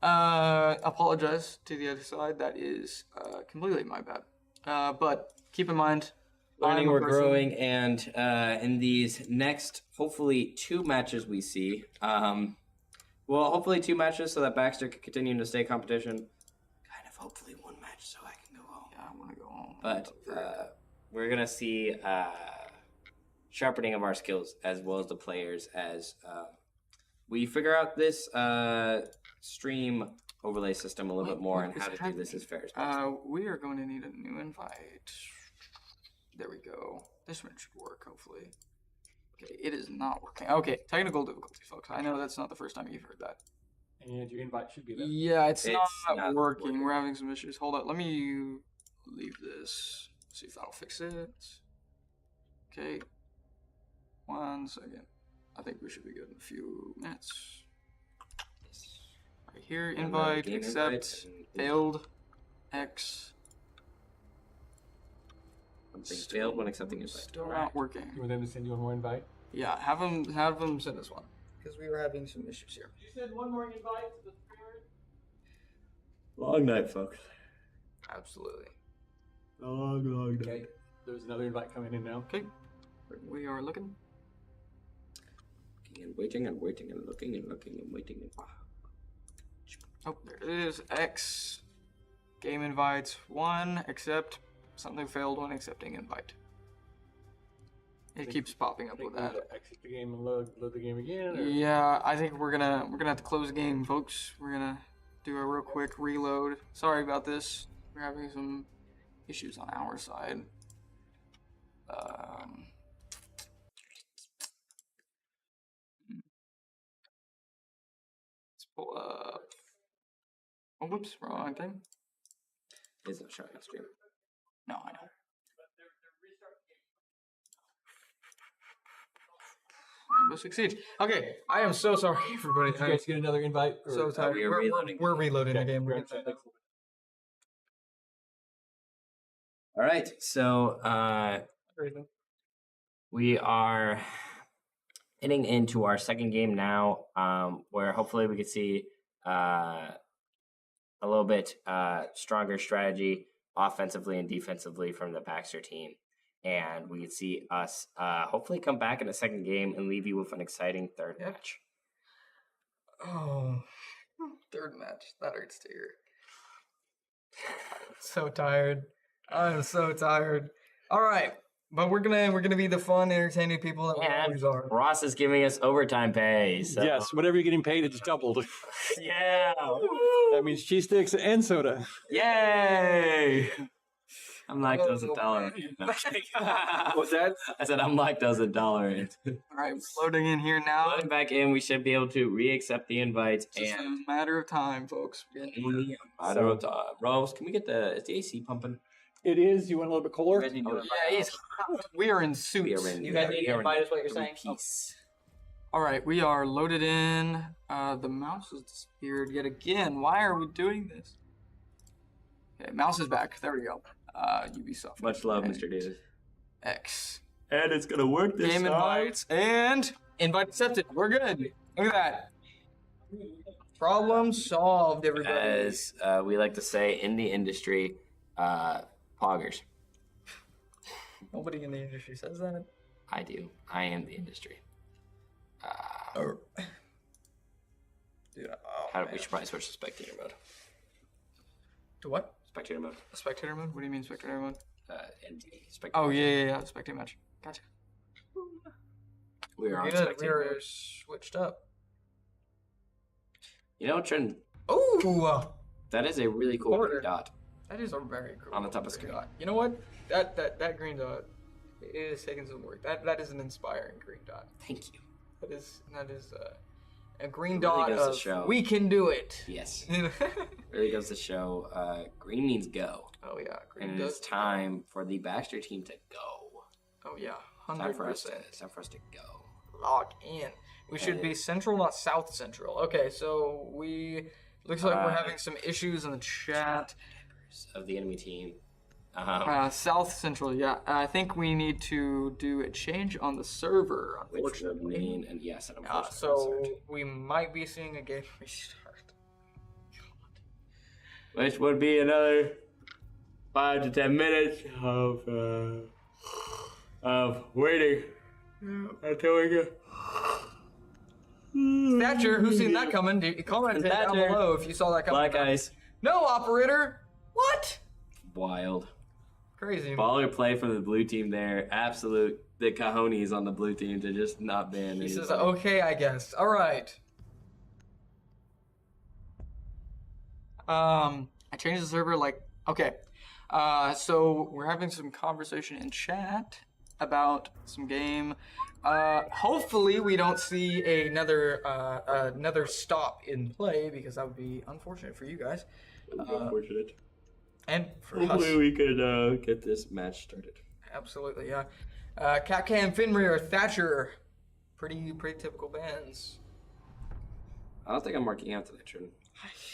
[SPEAKER 2] apologize to the other side. That is completely my bad. But keep in mind,
[SPEAKER 1] learning,
[SPEAKER 2] I'm a
[SPEAKER 1] we're
[SPEAKER 2] person-
[SPEAKER 1] growing, and in these next, hopefully, 2 matches we see, well, hopefully 2 matches so that Baxter can continue to stay competition. Kind of hopefully 1 match so I can go home.
[SPEAKER 2] Yeah, I want to go home.
[SPEAKER 1] But we're gonna see sharpening of our skills as well as the players as we figure out this stream overlay system a little bit more and
[SPEAKER 2] what
[SPEAKER 1] how
[SPEAKER 2] is
[SPEAKER 1] to do this as fair as possible.
[SPEAKER 2] We are going to need a new invite. There we go. This one should work, hopefully. Okay, it is not working. Okay, technical difficulties, folks. I know that's not the first time you've heard that.
[SPEAKER 6] And your invite should be there.
[SPEAKER 2] Yeah, it's
[SPEAKER 1] It's
[SPEAKER 2] not,
[SPEAKER 1] not
[SPEAKER 2] working.
[SPEAKER 1] working.
[SPEAKER 2] We're having some issues. Hold on, let me leave this. See if that'll fix it. Okay. 1 second. I think we should be good in a few minutes. Right here, invite,
[SPEAKER 1] game
[SPEAKER 2] accept,
[SPEAKER 1] invite, and-
[SPEAKER 2] failed, X.
[SPEAKER 1] Something failed when accepting invite.
[SPEAKER 2] Still not working.
[SPEAKER 6] You want them to send you one more invite?
[SPEAKER 2] Yeah, have them send us one because we were having some issues here.
[SPEAKER 6] You send one more invite to the streamers?
[SPEAKER 1] Long night, folks.
[SPEAKER 2] Absolutely.
[SPEAKER 1] Long
[SPEAKER 6] Okay. There's another invite coming in now.
[SPEAKER 2] Okay. We are looking.
[SPEAKER 1] And waiting and waiting and looking and looking and waiting and
[SPEAKER 2] Oh, there it is. X. Game invites 1, accept. Something failed when accepting invite. It keeps popping up with that.
[SPEAKER 6] Exit the game and load the game again. Or?
[SPEAKER 2] Yeah, I think we're gonna have to close the game, folks. We're gonna do a real quick reload. Sorry about this. We're having some issues on our side. Let's pull up. Oh, whoops, wrong thing.
[SPEAKER 1] It's not showing on stream.
[SPEAKER 2] No, I know. Rainbow Six Siege. Okay, I am so sorry, everybody.
[SPEAKER 6] Did you guys get another invite? Or?
[SPEAKER 2] So tired.
[SPEAKER 1] we are reloading.
[SPEAKER 2] We're reloading the game.
[SPEAKER 1] All right, so we are heading into our second game now, where hopefully we could see a little bit stronger strategy offensively and defensively from the Baxter team. And we could see us hopefully come back in the second game and leave you with an exciting third match.
[SPEAKER 2] Oh, third match. That hurts to hear. So tired. I'm so tired. All right, but we're gonna be the fun, entertaining people that we always are.
[SPEAKER 1] Ross is giving us overtime pay. So.
[SPEAKER 6] Yes, whatever you're getting paid, it's doubled.
[SPEAKER 1] Yeah.
[SPEAKER 6] That means cheese sticks and soda.
[SPEAKER 1] Yay. I'm lactose intolerant.
[SPEAKER 6] What's that?
[SPEAKER 1] I said I'm lactose intolerant.
[SPEAKER 2] All right, loading in here now.
[SPEAKER 1] Loading back in, we should be able to re-accept the invites.
[SPEAKER 2] Just
[SPEAKER 1] And
[SPEAKER 2] a matter of time, folks.
[SPEAKER 1] matter of time. Rose, can we get is the AC pumping?
[SPEAKER 6] It is. You want a little bit cooler?
[SPEAKER 2] We are in suits.
[SPEAKER 1] You guys need to invite
[SPEAKER 3] us what you're saying?
[SPEAKER 1] Peace.
[SPEAKER 2] All right, we are loaded in. The mouse has disappeared yet again. Why are we doing this? Okay, mouse is back. There we go. Ubisoft.
[SPEAKER 1] Much love, Mr. Davis.
[SPEAKER 2] X.
[SPEAKER 1] And it's gonna work this
[SPEAKER 2] Game
[SPEAKER 1] time.
[SPEAKER 2] invites and invite accepted. We're good. Look at that. Problem solved, everybody.
[SPEAKER 1] As we like to say in the industry, poggers.
[SPEAKER 2] Nobody in the industry says that.
[SPEAKER 1] I do. I am the industry.
[SPEAKER 2] Dude,
[SPEAKER 1] We should probably switch to spectator mode.
[SPEAKER 2] to what?
[SPEAKER 1] Spectator mode.
[SPEAKER 2] Spectator mode? What do you mean spectator mode?
[SPEAKER 1] And spectator.
[SPEAKER 2] Oh yeah. Spectator match. Gotcha.
[SPEAKER 1] We are on
[SPEAKER 2] Good.
[SPEAKER 1] spectator
[SPEAKER 2] We're
[SPEAKER 1] mode.
[SPEAKER 2] switched up.
[SPEAKER 1] You know, Trent,
[SPEAKER 2] Oh,
[SPEAKER 1] that is a really cool
[SPEAKER 2] Order.
[SPEAKER 1] green dot.
[SPEAKER 2] that is a very cool.
[SPEAKER 1] On the top of
[SPEAKER 2] green
[SPEAKER 1] screen.
[SPEAKER 2] dot. You know what? That green dot is taking some work. That is an inspiring green dot.
[SPEAKER 1] Thank you.
[SPEAKER 2] That is a green
[SPEAKER 1] It really
[SPEAKER 2] dot
[SPEAKER 1] goes to
[SPEAKER 2] of
[SPEAKER 1] show.
[SPEAKER 2] we can do it.
[SPEAKER 1] Yes. Really goes to show green means go.
[SPEAKER 2] Oh yeah, green
[SPEAKER 1] And it
[SPEAKER 2] does.
[SPEAKER 1] is time for the Baxter team to go.
[SPEAKER 2] Oh yeah,
[SPEAKER 1] Time for us
[SPEAKER 2] 100%.
[SPEAKER 1] to go.
[SPEAKER 2] Log in. We should be central, not south central. Okay, so looks like we're having some issues in the chat.
[SPEAKER 1] Of the enemy team.
[SPEAKER 2] South central, yeah. I think we need to do a change on the server,
[SPEAKER 1] Which would
[SPEAKER 2] unfortunately.
[SPEAKER 1] mean, and yes, and
[SPEAKER 2] So we might be seeing a game restart.
[SPEAKER 1] which would be another 5 to 10 minutes of waiting until we get.
[SPEAKER 2] Thatcher, who's seen that coming? Comment down
[SPEAKER 1] Thatcher.
[SPEAKER 2] below if you saw that coming.
[SPEAKER 1] Black ice.
[SPEAKER 2] No, operator. What?
[SPEAKER 1] Wild.
[SPEAKER 2] Crazy.
[SPEAKER 1] Baller play from the blue team there. Absolute the cojones on the blue team to just not ban
[SPEAKER 2] He says,
[SPEAKER 1] anybody.
[SPEAKER 2] okay, I guess. All right. I changed the server okay. So we're having some conversation in chat about some game. Hopefully we don't see another stop in play because that would be unfortunate for you guys.
[SPEAKER 1] Unfortunate.
[SPEAKER 2] And for
[SPEAKER 1] Hopefully
[SPEAKER 2] us.
[SPEAKER 1] we could get this match started.
[SPEAKER 2] Absolutely, yeah. Capcan, Finrear, Thatcher. Pretty typical bands.
[SPEAKER 1] I don't think I'm marking out today, Trin.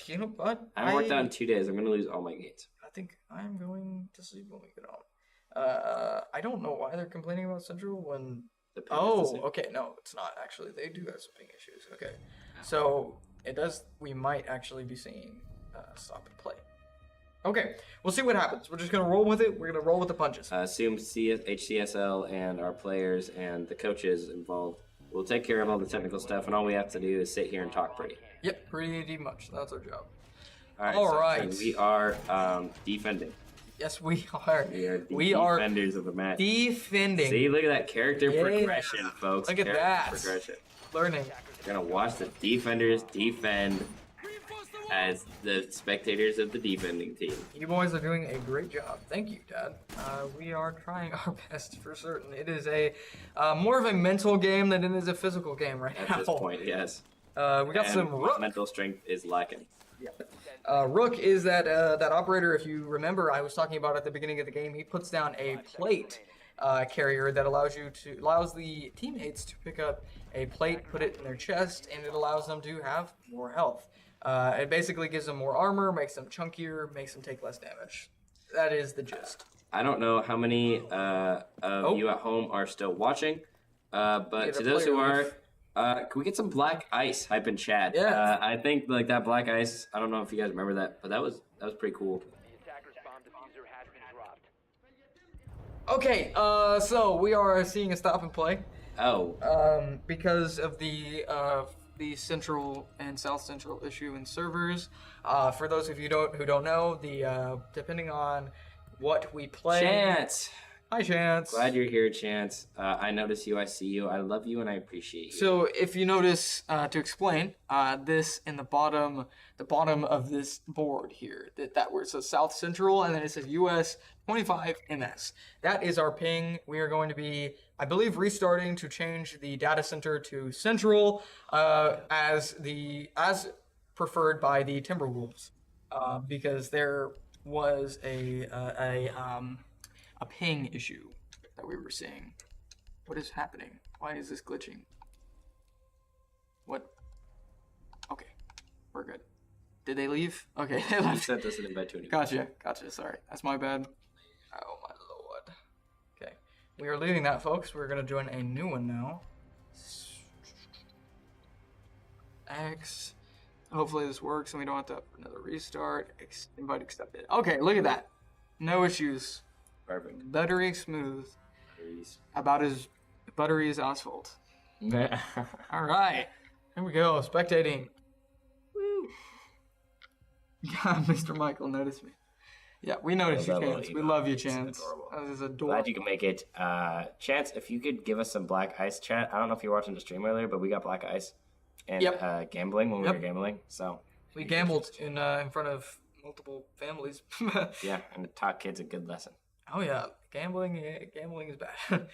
[SPEAKER 2] You know what?
[SPEAKER 1] I haven't worked out in 2 days. I'm going to lose all my games.
[SPEAKER 2] I think I'm going to sleep when we get on. I don't know why they're complaining about Central when.
[SPEAKER 1] The ping is the same.
[SPEAKER 2] Okay, no, it's not actually. They do have some ping issues. Okay, so it does. We might actually be seeing stop and play. Okay, we'll see what happens. We're just gonna roll with it. We're gonna roll with the punches.
[SPEAKER 1] Assume HCSL and our players and the coaches involved will take care of all the technical stuff, and all we have to do is sit here and talk pretty.
[SPEAKER 2] Yep, pretty much. That's our job.
[SPEAKER 1] All right.
[SPEAKER 2] right.
[SPEAKER 1] So we are defending.
[SPEAKER 2] Yes, we are.
[SPEAKER 1] We are the defenders of the match.
[SPEAKER 2] Defending.
[SPEAKER 1] See, look at that character progression, folks.
[SPEAKER 2] Look at that.
[SPEAKER 1] Progression.
[SPEAKER 2] Learning.
[SPEAKER 1] We're gonna watch the defenders defend as the spectators of the defending team.
[SPEAKER 2] You boys are doing a great job. Thank you, Dad. We are trying our best for certain. It is a more of a mental game than it is a physical game right now.
[SPEAKER 1] At this point, yes.
[SPEAKER 2] We got
[SPEAKER 1] And
[SPEAKER 2] some Rook.
[SPEAKER 1] mental strength is lacking.
[SPEAKER 2] Rook is that operator. If you remember, I was talking about at the beginning of the game. He puts down a plate carrier that allows the teammates to pick up a plate, put it in their chest, and it allows them to have more health. It basically gives them more armor, makes them chunkier, makes them take less damage. That is the gist.
[SPEAKER 1] I don't know how many of you at home are still watching, but to those who are, can we get some black ice hype in chat?
[SPEAKER 2] Yeah.
[SPEAKER 1] I think like that black ice. I don't know if you guys remember that, but that was pretty cool.
[SPEAKER 2] Okay, so we are seeing a stop and play.
[SPEAKER 1] Oh.
[SPEAKER 2] Because of the central and south central issue in servers. For those of you who don't know, depending on what we play.
[SPEAKER 1] Chance.
[SPEAKER 2] Hi, Chance.
[SPEAKER 1] Glad you're here, Chance. I notice you. I see you. I love you, and I appreciate you.
[SPEAKER 2] So, if you notice, to explain, this in the bottom of this board here, that where it says South Central, and then it says US 25 MS. That is our ping. We are going to be, I believe, restarting to change the data center to Central, as preferred by the Timberwolves, because there was a ping issue that we were seeing. What is happening? Why is this glitching? What? Okay, we're good. Did they leave? Okay, they
[SPEAKER 1] You
[SPEAKER 2] left.
[SPEAKER 1] sent us an invite to an
[SPEAKER 2] Gotcha. Sorry, that's my bad. Oh my lord. Okay, we are leaving that, folks. We're gonna join a new one now. X. Hopefully this works and we don't have to have another restart. Invite accepted. Okay, look at that. No issues.
[SPEAKER 1] Perfect.
[SPEAKER 2] Buttery smooth. About as buttery as asphalt. All right. Here we go. Spectating. Woo. God, Mr. Michael noticed me. Yeah, we noticed you, Chance. We love you, Chance. That is adorable.
[SPEAKER 1] Glad you can make it. Chance, if you could give us some black ice chat. I don't know if you were watching the stream earlier, but we got black ice and gambling when we were gambling. So
[SPEAKER 2] we gambled in front of multiple families.
[SPEAKER 1] Yeah, and it taught kids a good lesson.
[SPEAKER 2] Oh yeah, gambling is bad.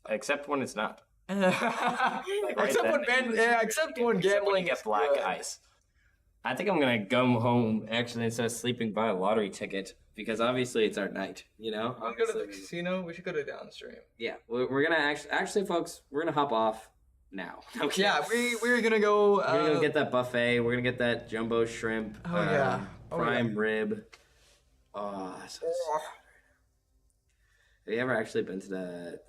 [SPEAKER 1] Except when it's not.
[SPEAKER 2] Except when gambling
[SPEAKER 1] gets black ice. I think I'm gonna go home actually instead of sleeping buy a lottery ticket because obviously it's our night, you know.
[SPEAKER 2] We go to the casino. We should go to downstream.
[SPEAKER 1] Yeah, we're gonna actually, folks. We're gonna hop off now. Okay.
[SPEAKER 2] Yeah, we're gonna go.
[SPEAKER 1] We're gonna go get that buffet. We're gonna get that jumbo shrimp. Prime rib. Oh, have you ever actually been to the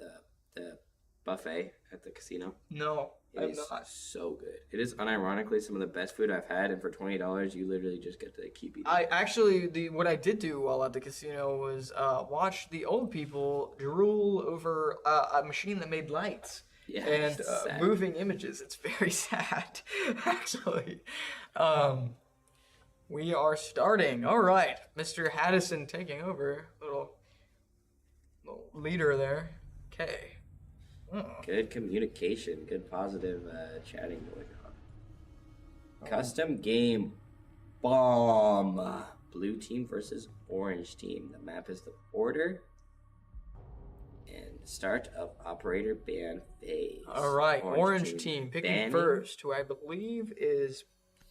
[SPEAKER 1] buffet at the casino?
[SPEAKER 2] No,
[SPEAKER 1] It is so good. It is unironically some of the best food I've had, and for $20, you literally just get to keep eating.
[SPEAKER 2] What I did do while at the casino was watch the old people drool over a machine that made lights and moving images. It's very sad, actually. We are starting. All right, Mr. Haddison taking over. Little leader there. Okay.
[SPEAKER 1] Good communication, good positive chatting going on. Custom game bomb. Blue team versus orange team. The map is the order. And start of operator ban phase.
[SPEAKER 2] All right, orange team picking first, who I believe is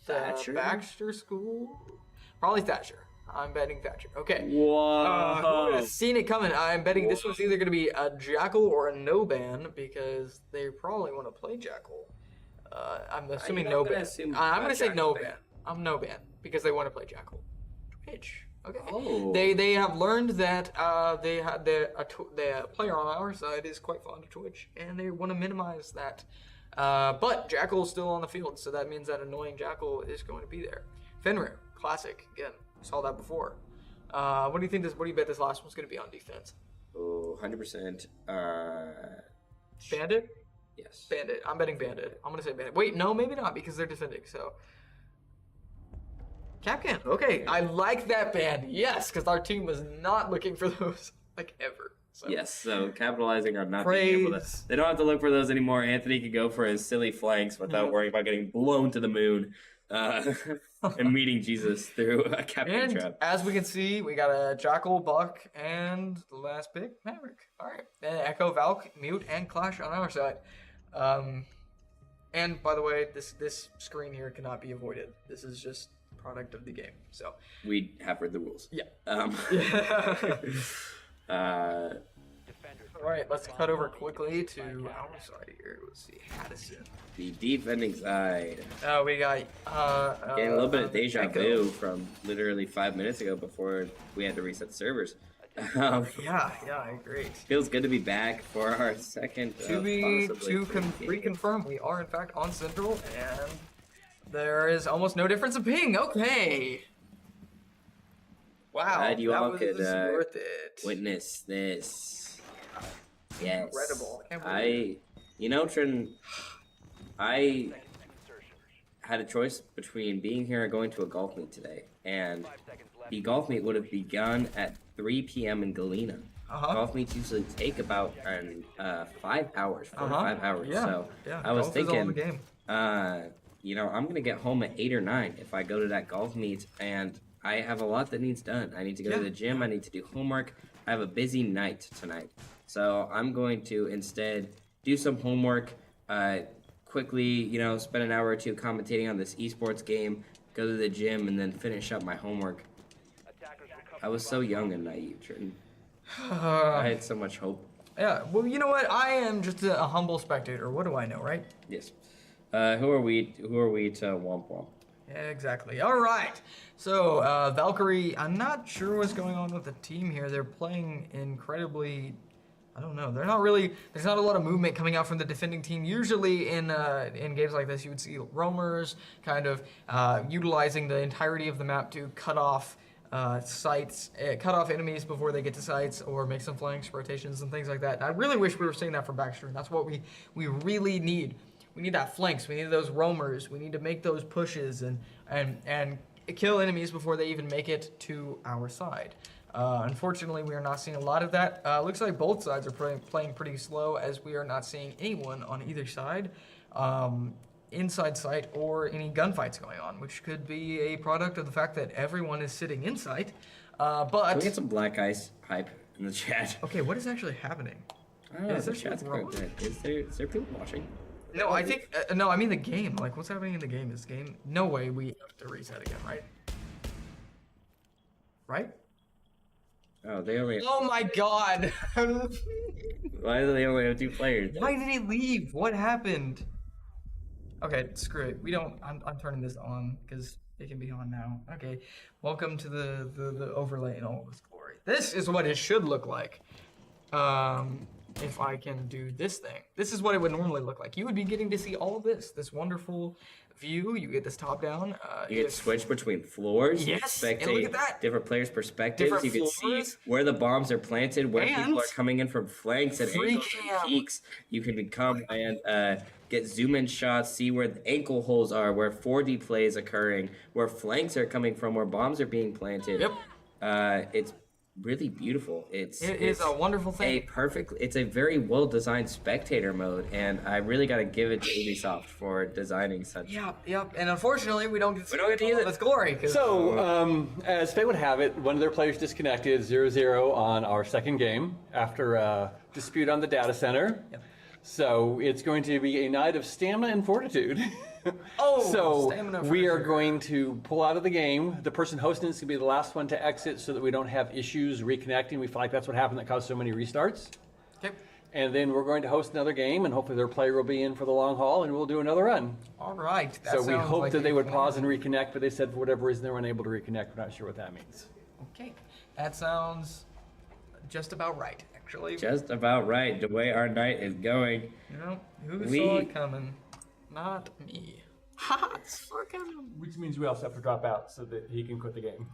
[SPEAKER 1] Thatcher.
[SPEAKER 2] Baxter School. Probably Thatcher. I'm betting Thatcher. Okay.
[SPEAKER 1] Whoa.
[SPEAKER 2] Who would have seen it coming? I'm betting this one's either going to be a Jackal or a no ban because they probably want to play Jackal. I'm assuming no ban. I'm going to say no ban. I'm no ban because they want to play Jackal. Twitch. Okay.
[SPEAKER 1] Oh.
[SPEAKER 2] They have learned that the player on our side is quite fond of Twitch and they want to minimize that. But Jackal is still on the field, so that means that annoying Jackal is going to be there. Fenrir, classic again. saw that before. What do you think? What do you bet this last one's going to be on defense?
[SPEAKER 1] Oh, 100%.
[SPEAKER 2] Bandit.
[SPEAKER 1] Yes.
[SPEAKER 2] Bandit. I'm betting Bandit. I'm going to say Bandit. Wait, no, maybe not because they're defending. So. Capcan. Okay, I like that band. Yes, because our team was not looking for those like ever. So.
[SPEAKER 1] Yes, so capitalizing on not being able to. They don't have to look for those anymore. Anthony could go for his silly flanks without worrying about getting blown to the moon and meeting Jesus through a captain trap.
[SPEAKER 2] As we can see, we got a Jackal, Buck, and the last pick, Maverick. All right, and Echo, Valk, Mute, and Clash on our side. And by the way, this screen here cannot be avoided. This is just product of the game. So
[SPEAKER 1] we have read the rules.
[SPEAKER 2] Yeah.
[SPEAKER 1] All
[SPEAKER 2] right, let's cut over quickly to our side here. Let's see, Addison.
[SPEAKER 1] The defending side.
[SPEAKER 2] Oh, we got
[SPEAKER 1] getting a little bit of deja vu from literally 5 minutes ago before we had to reset the servers.
[SPEAKER 2] Yeah, I agree.
[SPEAKER 1] Feels good to be back for our second.
[SPEAKER 2] Reconfirm, we are in fact on Central, and there is almost no difference in ping. Okay. Wow,
[SPEAKER 1] glad you all could
[SPEAKER 2] worth it.
[SPEAKER 1] witness this. Yes.
[SPEAKER 2] Incredible.
[SPEAKER 1] Trin, I had a choice between being here and going to a golf meet today, and the golf meet would have begun at 3 p.m. in Galena. Golf meets usually take about 5 hours, 4 to 5 hours.
[SPEAKER 2] Yeah.
[SPEAKER 1] So I was thinking, I'm gonna get home at 8 or 9 if I go to that golf meet, and I have a lot that needs done. I need to go to the gym. I need to do homework. I have a busy night tonight, so I'm going to instead do some homework. Quickly, spend an hour or two commentating on this esports game. Go to the gym and then finish up my homework. I was so young and naive, Trenton. I had so much hope.
[SPEAKER 2] Yeah, well, you know what? I am just a humble spectator. What do I know, right?
[SPEAKER 1] Yes. Who are we to womp womp?
[SPEAKER 2] Yeah, exactly. All right. So, Valkyrie, I'm not sure what's going on with the team here. They're playing incredibly... I don't know. They're not really. There's not a lot of movement coming out from the defending team. Usually in games like this, you would see roamers kind of utilizing the entirety of the map to cut off sites, cut off enemies before they get to sites, or make some flanks, rotations, and things like that. And I really wish we were seeing that from Baxter. That's what we really need. We need that flanks. We need those roamers. We need to make those pushes and kill enemies before they even make it to our side. Unfortunately, we are not seeing a lot of that. Looks like both sides are playing pretty slow, as we are not seeing anyone on either side inside site or any gunfights going on, which could be a product of the fact that everyone is sitting in sight. But
[SPEAKER 1] can we get some black ice hype in the chat?
[SPEAKER 2] Okay, what is actually happening?
[SPEAKER 1] I don't know. The chat's going good. Is there people watching?
[SPEAKER 2] No, I think no. I mean the game. Like, what's happening in the game? Is game? No way. We have to reset again, right? Right?
[SPEAKER 1] Oh, they only.
[SPEAKER 2] Oh my God!
[SPEAKER 1] Why do they only have 2 players?
[SPEAKER 2] Why did he leave? What happened? Okay, screw it. We don't. I'm turning this on because it can be on now. Okay, welcome to the overlay in all of its glory. This is what it should look like. If I can do this thing, this is what it would normally look like. You would be getting to see all of this wonderful view. You get this top down.
[SPEAKER 1] You can switch between floors.
[SPEAKER 2] Yes,
[SPEAKER 1] spectate
[SPEAKER 2] and look at that.
[SPEAKER 1] Different players' perspectives.
[SPEAKER 2] Different
[SPEAKER 1] you can
[SPEAKER 2] floors.
[SPEAKER 1] see where the bombs are planted, where
[SPEAKER 2] And
[SPEAKER 1] people are coming in from flanks and
[SPEAKER 2] free
[SPEAKER 1] angles
[SPEAKER 2] cam.
[SPEAKER 1] and peaks. You can come and get zoom-in shots, see where the ankle holes are, where 4D play is occurring, where flanks are coming from, where bombs are being planted.
[SPEAKER 2] Yep.
[SPEAKER 1] It's really beautiful. It
[SPEAKER 2] is a wonderful thing.
[SPEAKER 1] It's a very well-designed spectator mode, and I really got to give it to Ubisoft for designing such.
[SPEAKER 2] Yep. And unfortunately, we don't get
[SPEAKER 1] to use it.
[SPEAKER 2] Its glory.
[SPEAKER 6] So, as fate would have it, one of their players disconnected 0-0 on our second game after a dispute on the data center.
[SPEAKER 2] Yep.
[SPEAKER 6] So it's going to be a night of stamina and fortitude. So we are going to pull out of the game. The person hosting is going to be the last one to exit so that we don't have issues reconnecting. We feel like that's what happened that caused so many restarts.
[SPEAKER 2] Okay.
[SPEAKER 6] And then we're going to host another game, and hopefully their player will be in for the long haul, and we'll do another run.
[SPEAKER 2] All right.
[SPEAKER 6] So we hope that they would pause and reconnect, but they said for whatever reason they were unable to reconnect. We're not sure what that means.
[SPEAKER 2] Okay. That sounds just about right, actually.
[SPEAKER 1] Just about right. The way our night is going.
[SPEAKER 2] Who saw it coming? Not me. Ha!
[SPEAKER 6] Which means we also have to drop out so that he can quit the game.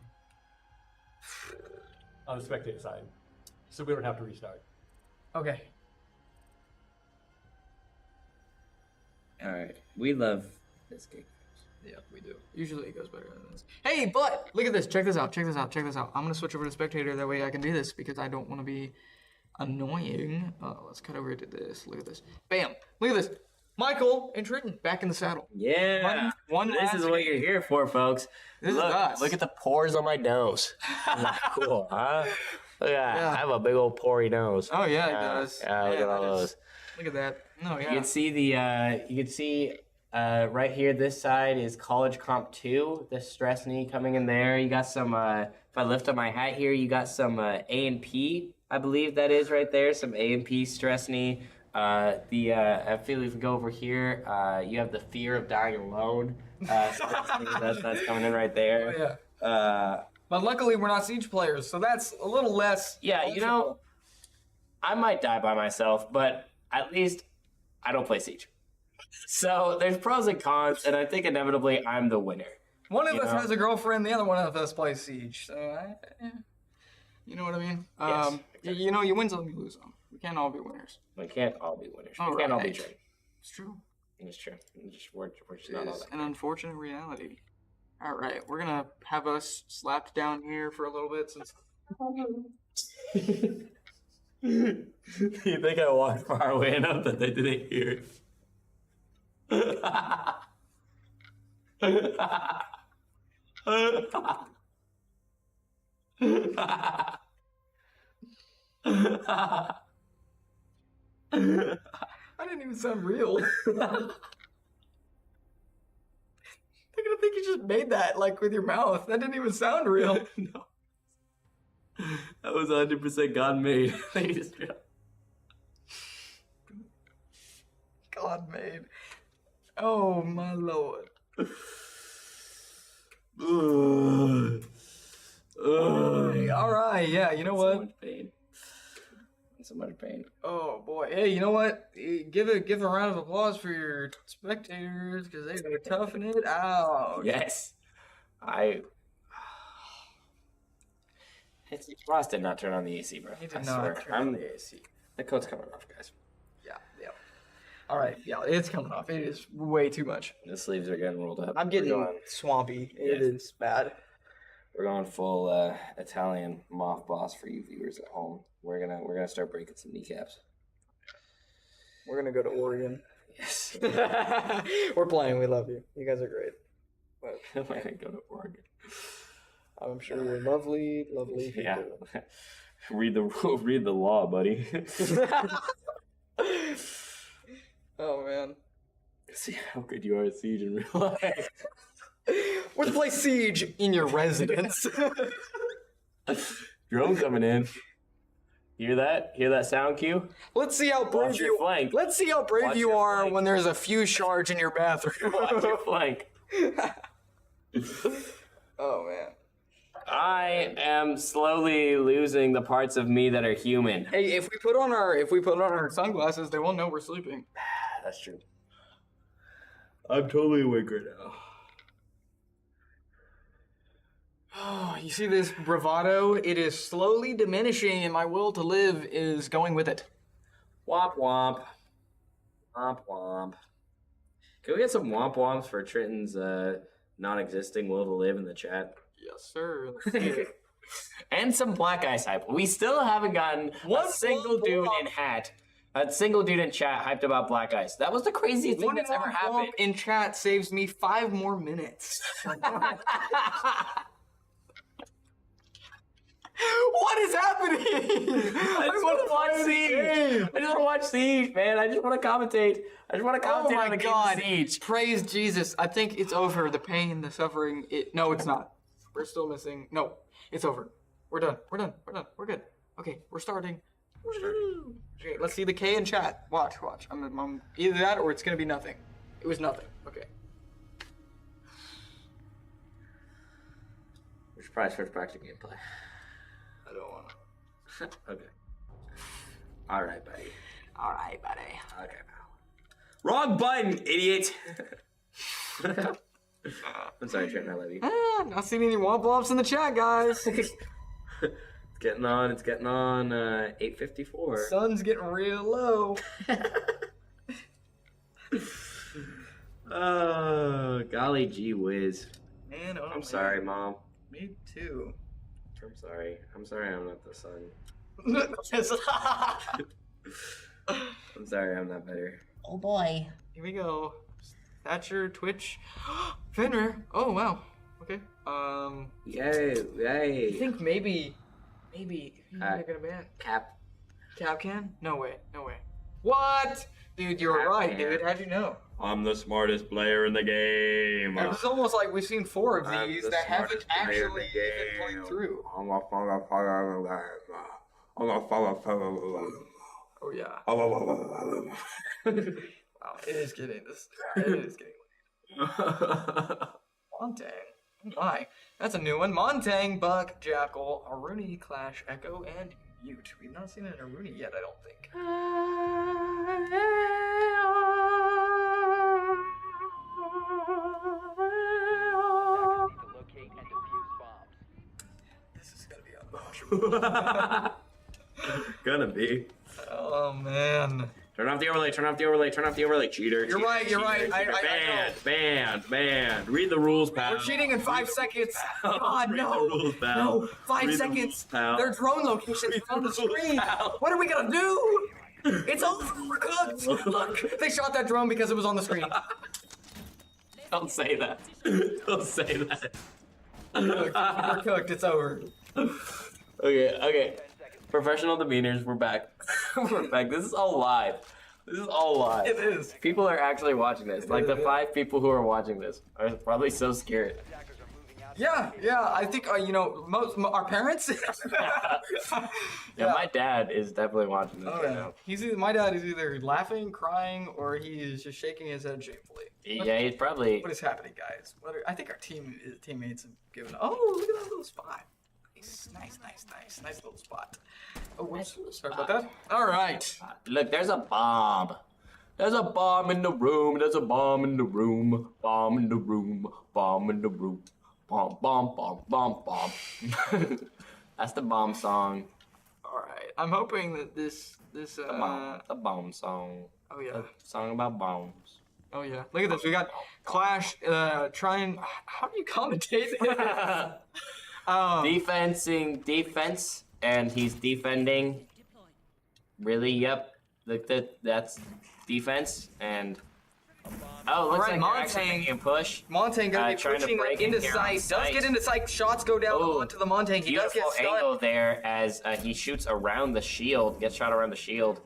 [SPEAKER 6] on the spectator side, so we don't have to restart.
[SPEAKER 2] Okay.
[SPEAKER 1] All right. We love this game.
[SPEAKER 2] Yeah, we do. Usually it goes better than this. Hey, but look at this. Check this out. Check this out. Check this out. I'm gonna switch over to spectator. That way I can do this because I don't want to be annoying. Let's cut over to this. Look at this. Bam. Look at this. Michael and Trenton back in the saddle.
[SPEAKER 1] Yeah.
[SPEAKER 2] One
[SPEAKER 1] This
[SPEAKER 2] last
[SPEAKER 1] is what
[SPEAKER 2] game.
[SPEAKER 1] you're here for, folks.
[SPEAKER 2] This
[SPEAKER 1] look,
[SPEAKER 2] is us.
[SPEAKER 1] Look at the pores on my nose. Cool, huh? Look at that.
[SPEAKER 2] Yeah.
[SPEAKER 1] I have a big old pory nose.
[SPEAKER 2] Oh yeah, it does.
[SPEAKER 1] Yeah, look at all
[SPEAKER 2] that is-
[SPEAKER 1] those.
[SPEAKER 2] Look at that. No,
[SPEAKER 1] You
[SPEAKER 2] yeah.
[SPEAKER 1] can see right here, this side is College Comp 2, the stress knee coming in there. You got some, if I lift up my hat here, you got some A&P, I believe that is right there, some A&P stress knee. I feel if we go over here, you have the fear of dying alone. Stress knee, that's coming in right there.
[SPEAKER 2] Oh, yeah. But luckily we're not Siege players, so that's a little less.
[SPEAKER 1] Yeah, you know, I might die by myself, but at least I don't play Siege. So there's pros and cons, and I think inevitably I'm the winner.
[SPEAKER 2] One of
[SPEAKER 1] You
[SPEAKER 2] us
[SPEAKER 1] know?
[SPEAKER 2] has a girlfriend, the other one of us plays Siege. So, you know what I mean?
[SPEAKER 1] Yes,
[SPEAKER 2] You know, you win some, you lose some. We can't all be winners.
[SPEAKER 1] We can't all be winners.
[SPEAKER 2] All
[SPEAKER 1] We can't all be
[SPEAKER 2] right.
[SPEAKER 1] trained.
[SPEAKER 2] It's true.
[SPEAKER 1] It's true. We're just not all
[SPEAKER 2] It's
[SPEAKER 1] that.
[SPEAKER 2] an unfortunate reality. All right, we're gonna have us slapped down here for a little bit since.
[SPEAKER 1] You think I walked far away enough that they didn't hear
[SPEAKER 2] I didn't even sound real. They're gonna think you just made that like with your mouth. That didn't even sound real.
[SPEAKER 1] No. That was 100% God made.
[SPEAKER 2] God made. Oh my lord. All right, yeah. You know
[SPEAKER 1] So
[SPEAKER 2] what?
[SPEAKER 1] much pain. So much pain.
[SPEAKER 2] Oh boy. Hey, you know what? Give a round of applause for your spectators because they were toughing it out.
[SPEAKER 1] Yes. Ross did not turn on the AC, bro.
[SPEAKER 2] He did
[SPEAKER 1] I
[SPEAKER 2] not
[SPEAKER 1] swear.
[SPEAKER 2] turn on
[SPEAKER 1] the AC. The coat's coming off, guys.
[SPEAKER 2] Yeah. All right. Yeah, it's coming off. It is way too much.
[SPEAKER 1] The sleeves are getting rolled up.
[SPEAKER 2] I'm getting
[SPEAKER 1] We're going,
[SPEAKER 2] swampy. It
[SPEAKER 1] Yeah.
[SPEAKER 2] is bad.
[SPEAKER 1] we're going full Italian moth boss for you viewers at home. We're gonna start breaking some kneecaps.
[SPEAKER 2] We're gonna go to Oregon.
[SPEAKER 1] Yes.
[SPEAKER 2] We're playing. We love you. You guys are great.
[SPEAKER 1] We're gonna go to Oregon.
[SPEAKER 2] I'm sure you're lovely, lovely people.
[SPEAKER 1] Yeah. Read the law, buddy.
[SPEAKER 2] Oh man.
[SPEAKER 1] See how good you are at Siege in real life.
[SPEAKER 2] Let's play Siege in your residence.
[SPEAKER 1] Drone coming in. Hear that? Hear that sound cue?
[SPEAKER 2] Let's see how brave
[SPEAKER 1] Watch your
[SPEAKER 2] you.
[SPEAKER 1] flank.
[SPEAKER 2] Let's see how brave
[SPEAKER 1] Watch
[SPEAKER 2] you
[SPEAKER 1] your
[SPEAKER 2] are
[SPEAKER 1] flank.
[SPEAKER 2] when there's a few shards in your bathroom.
[SPEAKER 1] Watch your flank.
[SPEAKER 2] Oh man.
[SPEAKER 1] I am slowly losing the parts of me that are human.
[SPEAKER 2] Hey, if we put on our sunglasses, they won't know we're sleeping.
[SPEAKER 1] That's true. I'm totally awake right now.
[SPEAKER 2] Oh, you see this bravado? It is slowly diminishing, and my will to live is going with it.
[SPEAKER 1] Womp womp. Womp womp. Can we get some womp womps for Trenton's non-existing will to live in the chat?
[SPEAKER 2] Yes, sir.
[SPEAKER 1] And some black ice hype. We still haven't gotten
[SPEAKER 2] One
[SPEAKER 1] a single
[SPEAKER 2] womp
[SPEAKER 1] dude
[SPEAKER 2] womp.
[SPEAKER 1] in hat, a single dude in chat hyped about black ice. That was the craziest thing
[SPEAKER 2] One
[SPEAKER 1] that's ever
[SPEAKER 2] womp
[SPEAKER 1] happened.
[SPEAKER 2] womp in chat saves me 5 more minutes. What is happening?
[SPEAKER 1] I just want to watch Siege. I just want to watch Siege, man. I just want to commentate. I just want to
[SPEAKER 2] Oh
[SPEAKER 1] commentate on
[SPEAKER 2] my
[SPEAKER 1] the game
[SPEAKER 2] god.
[SPEAKER 1] of Siege.
[SPEAKER 2] Praise Jesus. I think it's over. The pain, the suffering. No, it's not. We're still missing. No, it's over. We're done. We're done. We're done. We're good. Okay, we're starting. Okay, let's see the K in chat. Watch. I'm either that or it's going to be nothing. It was nothing. Okay.
[SPEAKER 1] We should probably switch back to gameplay.
[SPEAKER 2] I don't want to.
[SPEAKER 1] Okay. All right, buddy.
[SPEAKER 2] All right, buddy.
[SPEAKER 1] Okay, pal. Wrong button, idiot. I'm sorry, Trent. I love you.
[SPEAKER 2] Not seeing any womp womps in the chat, guys.
[SPEAKER 1] It's getting on. It's getting on. 8:54.
[SPEAKER 2] Sun's getting real low.
[SPEAKER 1] Oh, golly gee whiz.
[SPEAKER 2] Man, oh,
[SPEAKER 1] I'm
[SPEAKER 2] man.
[SPEAKER 1] sorry, Mom.
[SPEAKER 2] Me too.
[SPEAKER 1] I'm sorry. I'm sorry I'm not the son. I'm sorry I'm not better.
[SPEAKER 7] Oh boy.
[SPEAKER 2] Here we go. Thatcher, Twitch, Fenrir. Oh wow. Okay.
[SPEAKER 1] Yay, yay.
[SPEAKER 2] I think maybe they're gonna ban
[SPEAKER 1] Cap.
[SPEAKER 2] Cap can. No way. No way. What? Dude, you're
[SPEAKER 1] Cap
[SPEAKER 2] right,
[SPEAKER 1] can.
[SPEAKER 2] dude. How'd you know?
[SPEAKER 1] I'm the smartest player in the game.
[SPEAKER 2] It's almost like we've seen 4 of
[SPEAKER 1] I'm
[SPEAKER 2] these
[SPEAKER 1] the
[SPEAKER 2] that haven't
[SPEAKER 1] smartest player in
[SPEAKER 2] actually
[SPEAKER 1] the
[SPEAKER 2] even played
[SPEAKER 1] game.
[SPEAKER 2] through.
[SPEAKER 1] I'm a
[SPEAKER 2] Oh yeah. Wow, it is getting this. It is getting. Montang. Oh my. That's a new one. Montang, Buck, Jackal, Aruni, Clash, Echo, and Mute. We've not seen an Aruni yet, I don't think. This is gonna be unwatchable.
[SPEAKER 1] Gonna be.
[SPEAKER 2] Oh man.
[SPEAKER 1] Turn off the overlay, turn off the overlay, turn off the overlay. Cheater.
[SPEAKER 2] You're
[SPEAKER 1] cheater,
[SPEAKER 2] right, you're
[SPEAKER 1] cheater,
[SPEAKER 2] right.
[SPEAKER 1] cheater.
[SPEAKER 2] I know.
[SPEAKER 1] Banned. Read the rules, pal.
[SPEAKER 2] We're cheating in 5 seconds. God,
[SPEAKER 1] Read
[SPEAKER 2] no.
[SPEAKER 1] the rules, pal.
[SPEAKER 2] No, 5
[SPEAKER 1] Read the
[SPEAKER 2] seconds.
[SPEAKER 1] rules, pal.
[SPEAKER 2] Their drone locations on the screen. What are we gonna do? It's overcooked. Look, they shot that drone because it was on the screen.
[SPEAKER 1] Don't say that. Don't say that.
[SPEAKER 2] We're cooked. It's over.
[SPEAKER 1] Okay. Professional demeanors, we're back. We're back. This is all live. This is all live.
[SPEAKER 2] It is.
[SPEAKER 1] People are actually watching this. Like the 5 people who are watching this are probably so scared.
[SPEAKER 2] Yeah. I think most our parents.
[SPEAKER 1] Yeah, my dad is definitely watching this right now.
[SPEAKER 2] My dad is either laughing, crying, or he is just shaking his head shamefully.
[SPEAKER 1] Yeah, he's probably.
[SPEAKER 2] What is happening, guys? I think our teammates have given. Oh, look at that little spot. Nice little spot. Oh, whoops. Sorry about that. All right.
[SPEAKER 1] Look, there's a bomb. There's a bomb in the room. There's a bomb in the room. Bomb in the room. Bomb in the room. Bomb, bomb, bomb, bomb, bomb. That's the bomb song.
[SPEAKER 2] All right. I'm hoping that this.
[SPEAKER 1] The bomb song.
[SPEAKER 2] Oh yeah.
[SPEAKER 1] The song about bombs.
[SPEAKER 2] Oh yeah. Look at this. We got Clash. Trying. How do you commentate?
[SPEAKER 1] Defense, and he's defending. Really? Yep. Look, that's defense, and looks like they're actually making a push.
[SPEAKER 2] Montang gonna be
[SPEAKER 1] trying to
[SPEAKER 2] pushing
[SPEAKER 1] break
[SPEAKER 2] into
[SPEAKER 1] in here
[SPEAKER 2] sight.
[SPEAKER 1] on
[SPEAKER 2] Does
[SPEAKER 1] sight.
[SPEAKER 2] get into sight. Shots go down onto the Montang. He does get
[SPEAKER 1] Beautiful angle
[SPEAKER 2] stunned.
[SPEAKER 1] there as he shoots around the shield. Gets shot around the shield.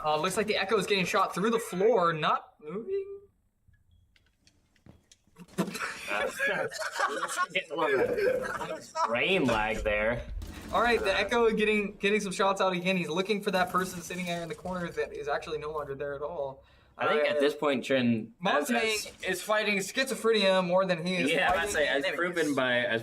[SPEAKER 2] Looks like the Echo is getting shot through the floor, not moving.
[SPEAKER 1] Brain lag there.
[SPEAKER 2] All right, the Echo getting some shots out again. He's looking for that person sitting there in the corner that is actually no longer there at all.
[SPEAKER 1] I think at this point, Trin,
[SPEAKER 2] Montang is fighting schizophrenia more than he is.
[SPEAKER 1] Yeah,
[SPEAKER 2] fighting
[SPEAKER 1] as
[SPEAKER 2] enemies.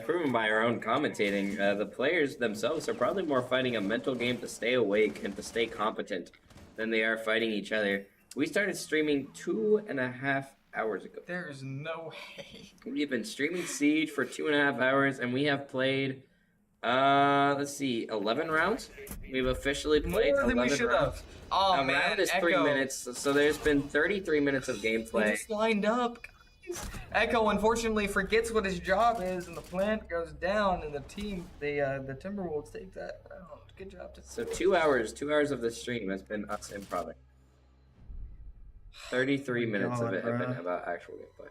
[SPEAKER 1] proven by our own commentating, the players themselves are probably more fighting a mental game to stay awake and to stay competent than they are fighting each other. We started streaming 2.5 hours ago.
[SPEAKER 2] There's no way.
[SPEAKER 1] We've been streaming Siege for 2.5 hours, and we have played, let's see, 11 rounds. We've officially played
[SPEAKER 2] More
[SPEAKER 1] 11
[SPEAKER 2] than we should
[SPEAKER 1] rounds.
[SPEAKER 2] have. Oh
[SPEAKER 1] A
[SPEAKER 2] man,
[SPEAKER 1] round is
[SPEAKER 2] Echo.
[SPEAKER 1] 3 minutes, so there's been 33 minutes of
[SPEAKER 2] He
[SPEAKER 1] gameplay.
[SPEAKER 2] just lined up, guys. Echo unfortunately forgets what his job is, and the plant goes down, and the Timberwolves take that round. Good job to.
[SPEAKER 1] So 2 hours of the stream has been us in product. 33 minutes of it have been about actual gameplay.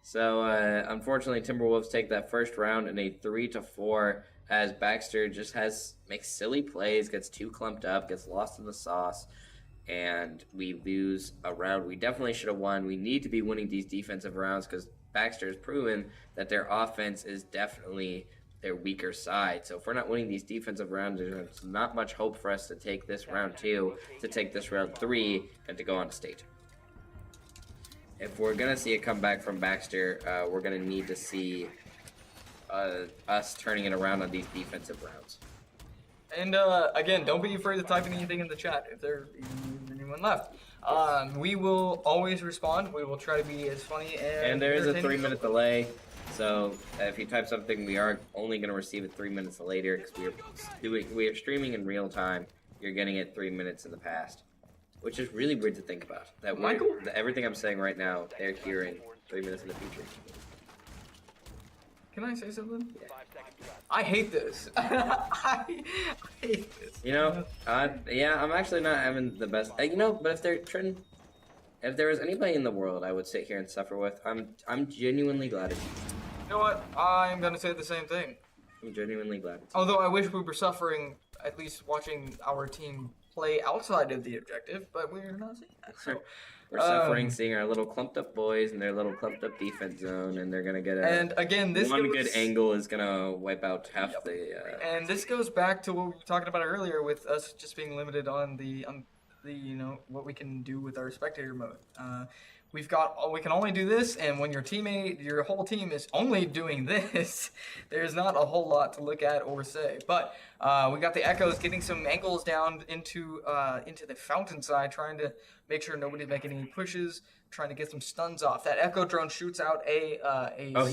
[SPEAKER 1] So unfortunately, Timberwolves take that first round in a 3-4 as Baxter just makes silly plays, gets too clumped up, gets lost in the sauce, and we lose a round. We definitely should have won. We need to be winning these defensive rounds because Baxter has proven that their offense is definitely their weaker side. So if we're not winning these defensive rounds, there's not much hope for us to take this round 2, to take this round 3, and to go on to state. If we're going to see a comeback from Baxter, we're going to need to see us turning it around on these defensive rounds.
[SPEAKER 2] And again, don't be afraid to type anything in the chat if there's anyone left. We will always respond. We will try to be as funny
[SPEAKER 1] And there is a 3-minute delay. So if you type something, we are only going to receive it 3 minutes later because we are streaming in real time. You're getting it 3 minutes in the past, which is really weird to think about. That everything I'm saying right now, they're hearing 3 minutes in the future.
[SPEAKER 2] Can I say something? Yeah. I hate this. I hate this.
[SPEAKER 1] You know, yeah, I'm actually not having the best. You know, but if there was anybody in the world I would sit here and suffer with, I'm genuinely glad it's you.
[SPEAKER 2] You know what? I'm gonna say the same thing.
[SPEAKER 1] I'm genuinely glad it's you.
[SPEAKER 2] Although I wish we were suffering, at least watching our team play outside of the objective, but we're not seeing that. So.
[SPEAKER 1] We're suffering seeing our little clumped up boys in their little clumped up defense zone, and they're gonna get a.
[SPEAKER 2] And again, this
[SPEAKER 1] one good angle is gonna wipe out half the.
[SPEAKER 2] And this goes back to what we were talking about earlier with us just being limited on the what we can do with our spectator mode. We can only do this, and when your whole team is only doing this, there's not a whole lot to look at or say. But we got the Echoes getting some angles down into the fountain side, trying to make sure nobody's making any pushes, trying to get some stuns off. That Echo drone shoots out a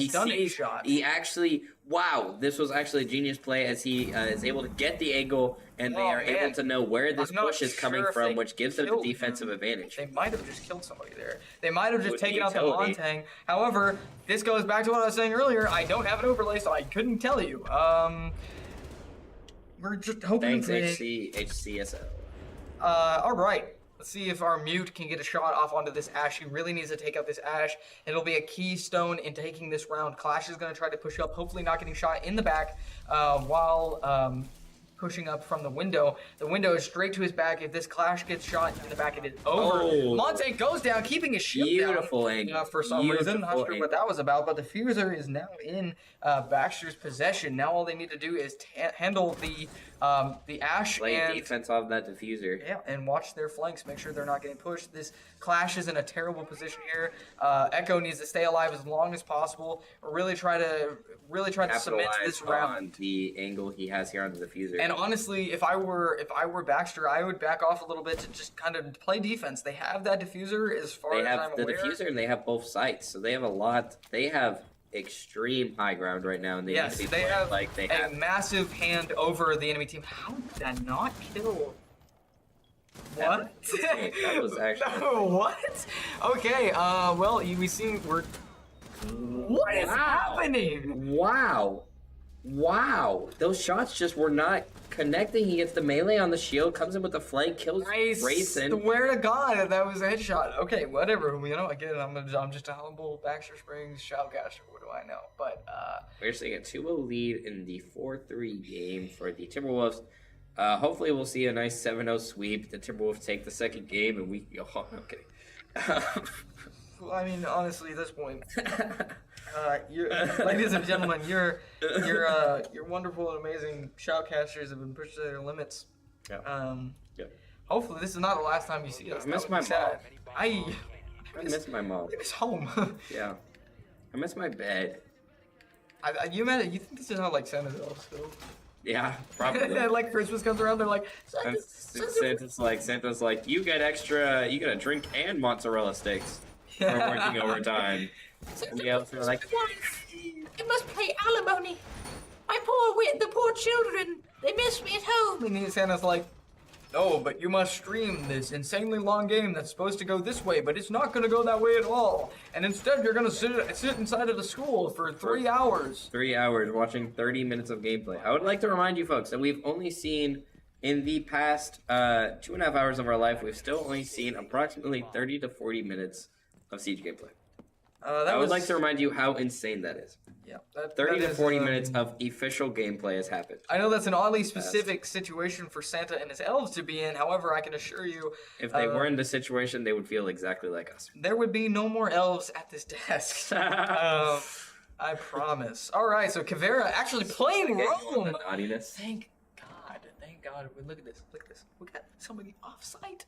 [SPEAKER 2] stunning shot.
[SPEAKER 1] He actually, wow, this was actually a genius play as he is able to get the angle, and they are able to know where this push is coming from, which gives them the defensive advantage.
[SPEAKER 2] They might have just killed somebody there. They might have just taken out the Montang. However, this goes back to what I was saying earlier. I don't have an overlay, so I couldn't tell you. We're just hoping.
[SPEAKER 1] Thanks, HSEL.
[SPEAKER 2] All right. Let's see if our mute can get a shot off onto this Ash. He really needs to take out this Ash. It'll be a keystone in taking this round. Clash is going to try to push up, hopefully not getting shot in the back while pushing up from the window. The window is straight to his back. If this Clash gets shot in the back, it is over. Oh. Monte goes down, keeping his shield
[SPEAKER 1] Beautiful
[SPEAKER 2] down.
[SPEAKER 1] Angle.
[SPEAKER 2] For some reason. Not sure what that was about, but the Fuser is now in Baxter's possession. Now all they need to do is handle the Ash
[SPEAKER 1] and defense off that diffuser.
[SPEAKER 2] Yeah, and watch their flanks. Make sure they're not getting pushed. This Clash is in a terrible position here. Echo needs to stay alive as long as possible. Really try to cement this round.
[SPEAKER 1] The angle he has here on the diffuser.
[SPEAKER 2] And honestly, if I were Baxter, I would back off a little bit to just kind of play defense. They have that diffuser as far as I'm aware.
[SPEAKER 1] They have the diffuser and they have both sites, so they have a lot. They have extreme high ground right now, and they need to be playing like they have
[SPEAKER 2] a massive hand over the enemy team. How did that not kill? What?
[SPEAKER 1] That was actually.
[SPEAKER 2] No, what? Okay. Well, we seen we're. What is happening?
[SPEAKER 1] Wow! Those shots just were not connecting. He gets the melee on the shield, comes in with the flank, kills Grayson.
[SPEAKER 2] I swear to God, that was a headshot. Okay, whatever. You know, again, I'm just a humble Baxter Springs shoutcaster. What do I know? But
[SPEAKER 1] we're seeing a 2-0 lead in the 4-3 game for the Timberwolves. Hopefully, we'll see a nice 7-0 sweep. The Timberwolves take the second game, and we. Oh, I'm kidding.
[SPEAKER 2] I mean, honestly, at this point, ladies and gentlemen, your wonderful and amazing shoutcasters have been pushed to their limits.
[SPEAKER 1] Yeah.
[SPEAKER 2] Hopefully, this is not the last time you see us.
[SPEAKER 1] I miss my mom.
[SPEAKER 2] I
[SPEAKER 1] miss my mom.
[SPEAKER 2] I miss home.
[SPEAKER 1] Yeah. I miss my bed.
[SPEAKER 2] You think this is how like Santa's elves go?
[SPEAKER 1] Yeah, probably.
[SPEAKER 2] Like Christmas comes around, they're like,
[SPEAKER 1] Santa's like, you get a drink and mozzarella sticks for working overtime. And the elves are like,
[SPEAKER 7] it must pay alimony. The poor children, they miss me at home.
[SPEAKER 2] And Santa's like, no, but you must stream this insanely long game that's supposed to go this way, but it's not going to go that way at all. And instead, you're going to sit inside of the school for 3 hours.
[SPEAKER 1] 3 hours watching 30 minutes of gameplay. I would like to remind you folks that we've only seen, in the past 2.5 hours of our life, we've still only seen approximately 30 to 40 minutes of Siege gameplay. I would like to remind you how insane that is.
[SPEAKER 2] Yeah,
[SPEAKER 1] 30 to 40 minutes of official gameplay has happened.
[SPEAKER 2] I know that's an oddly specific situation for Santa and his elves to be in. However, I can assure you,
[SPEAKER 1] if they were in this situation, they would feel exactly like us.
[SPEAKER 2] There would be no more elves at this desk. I promise. All right, so Caveira actually playing Rome.
[SPEAKER 1] Naughtiness.
[SPEAKER 2] Thank God. Look at this. We got somebody off-site.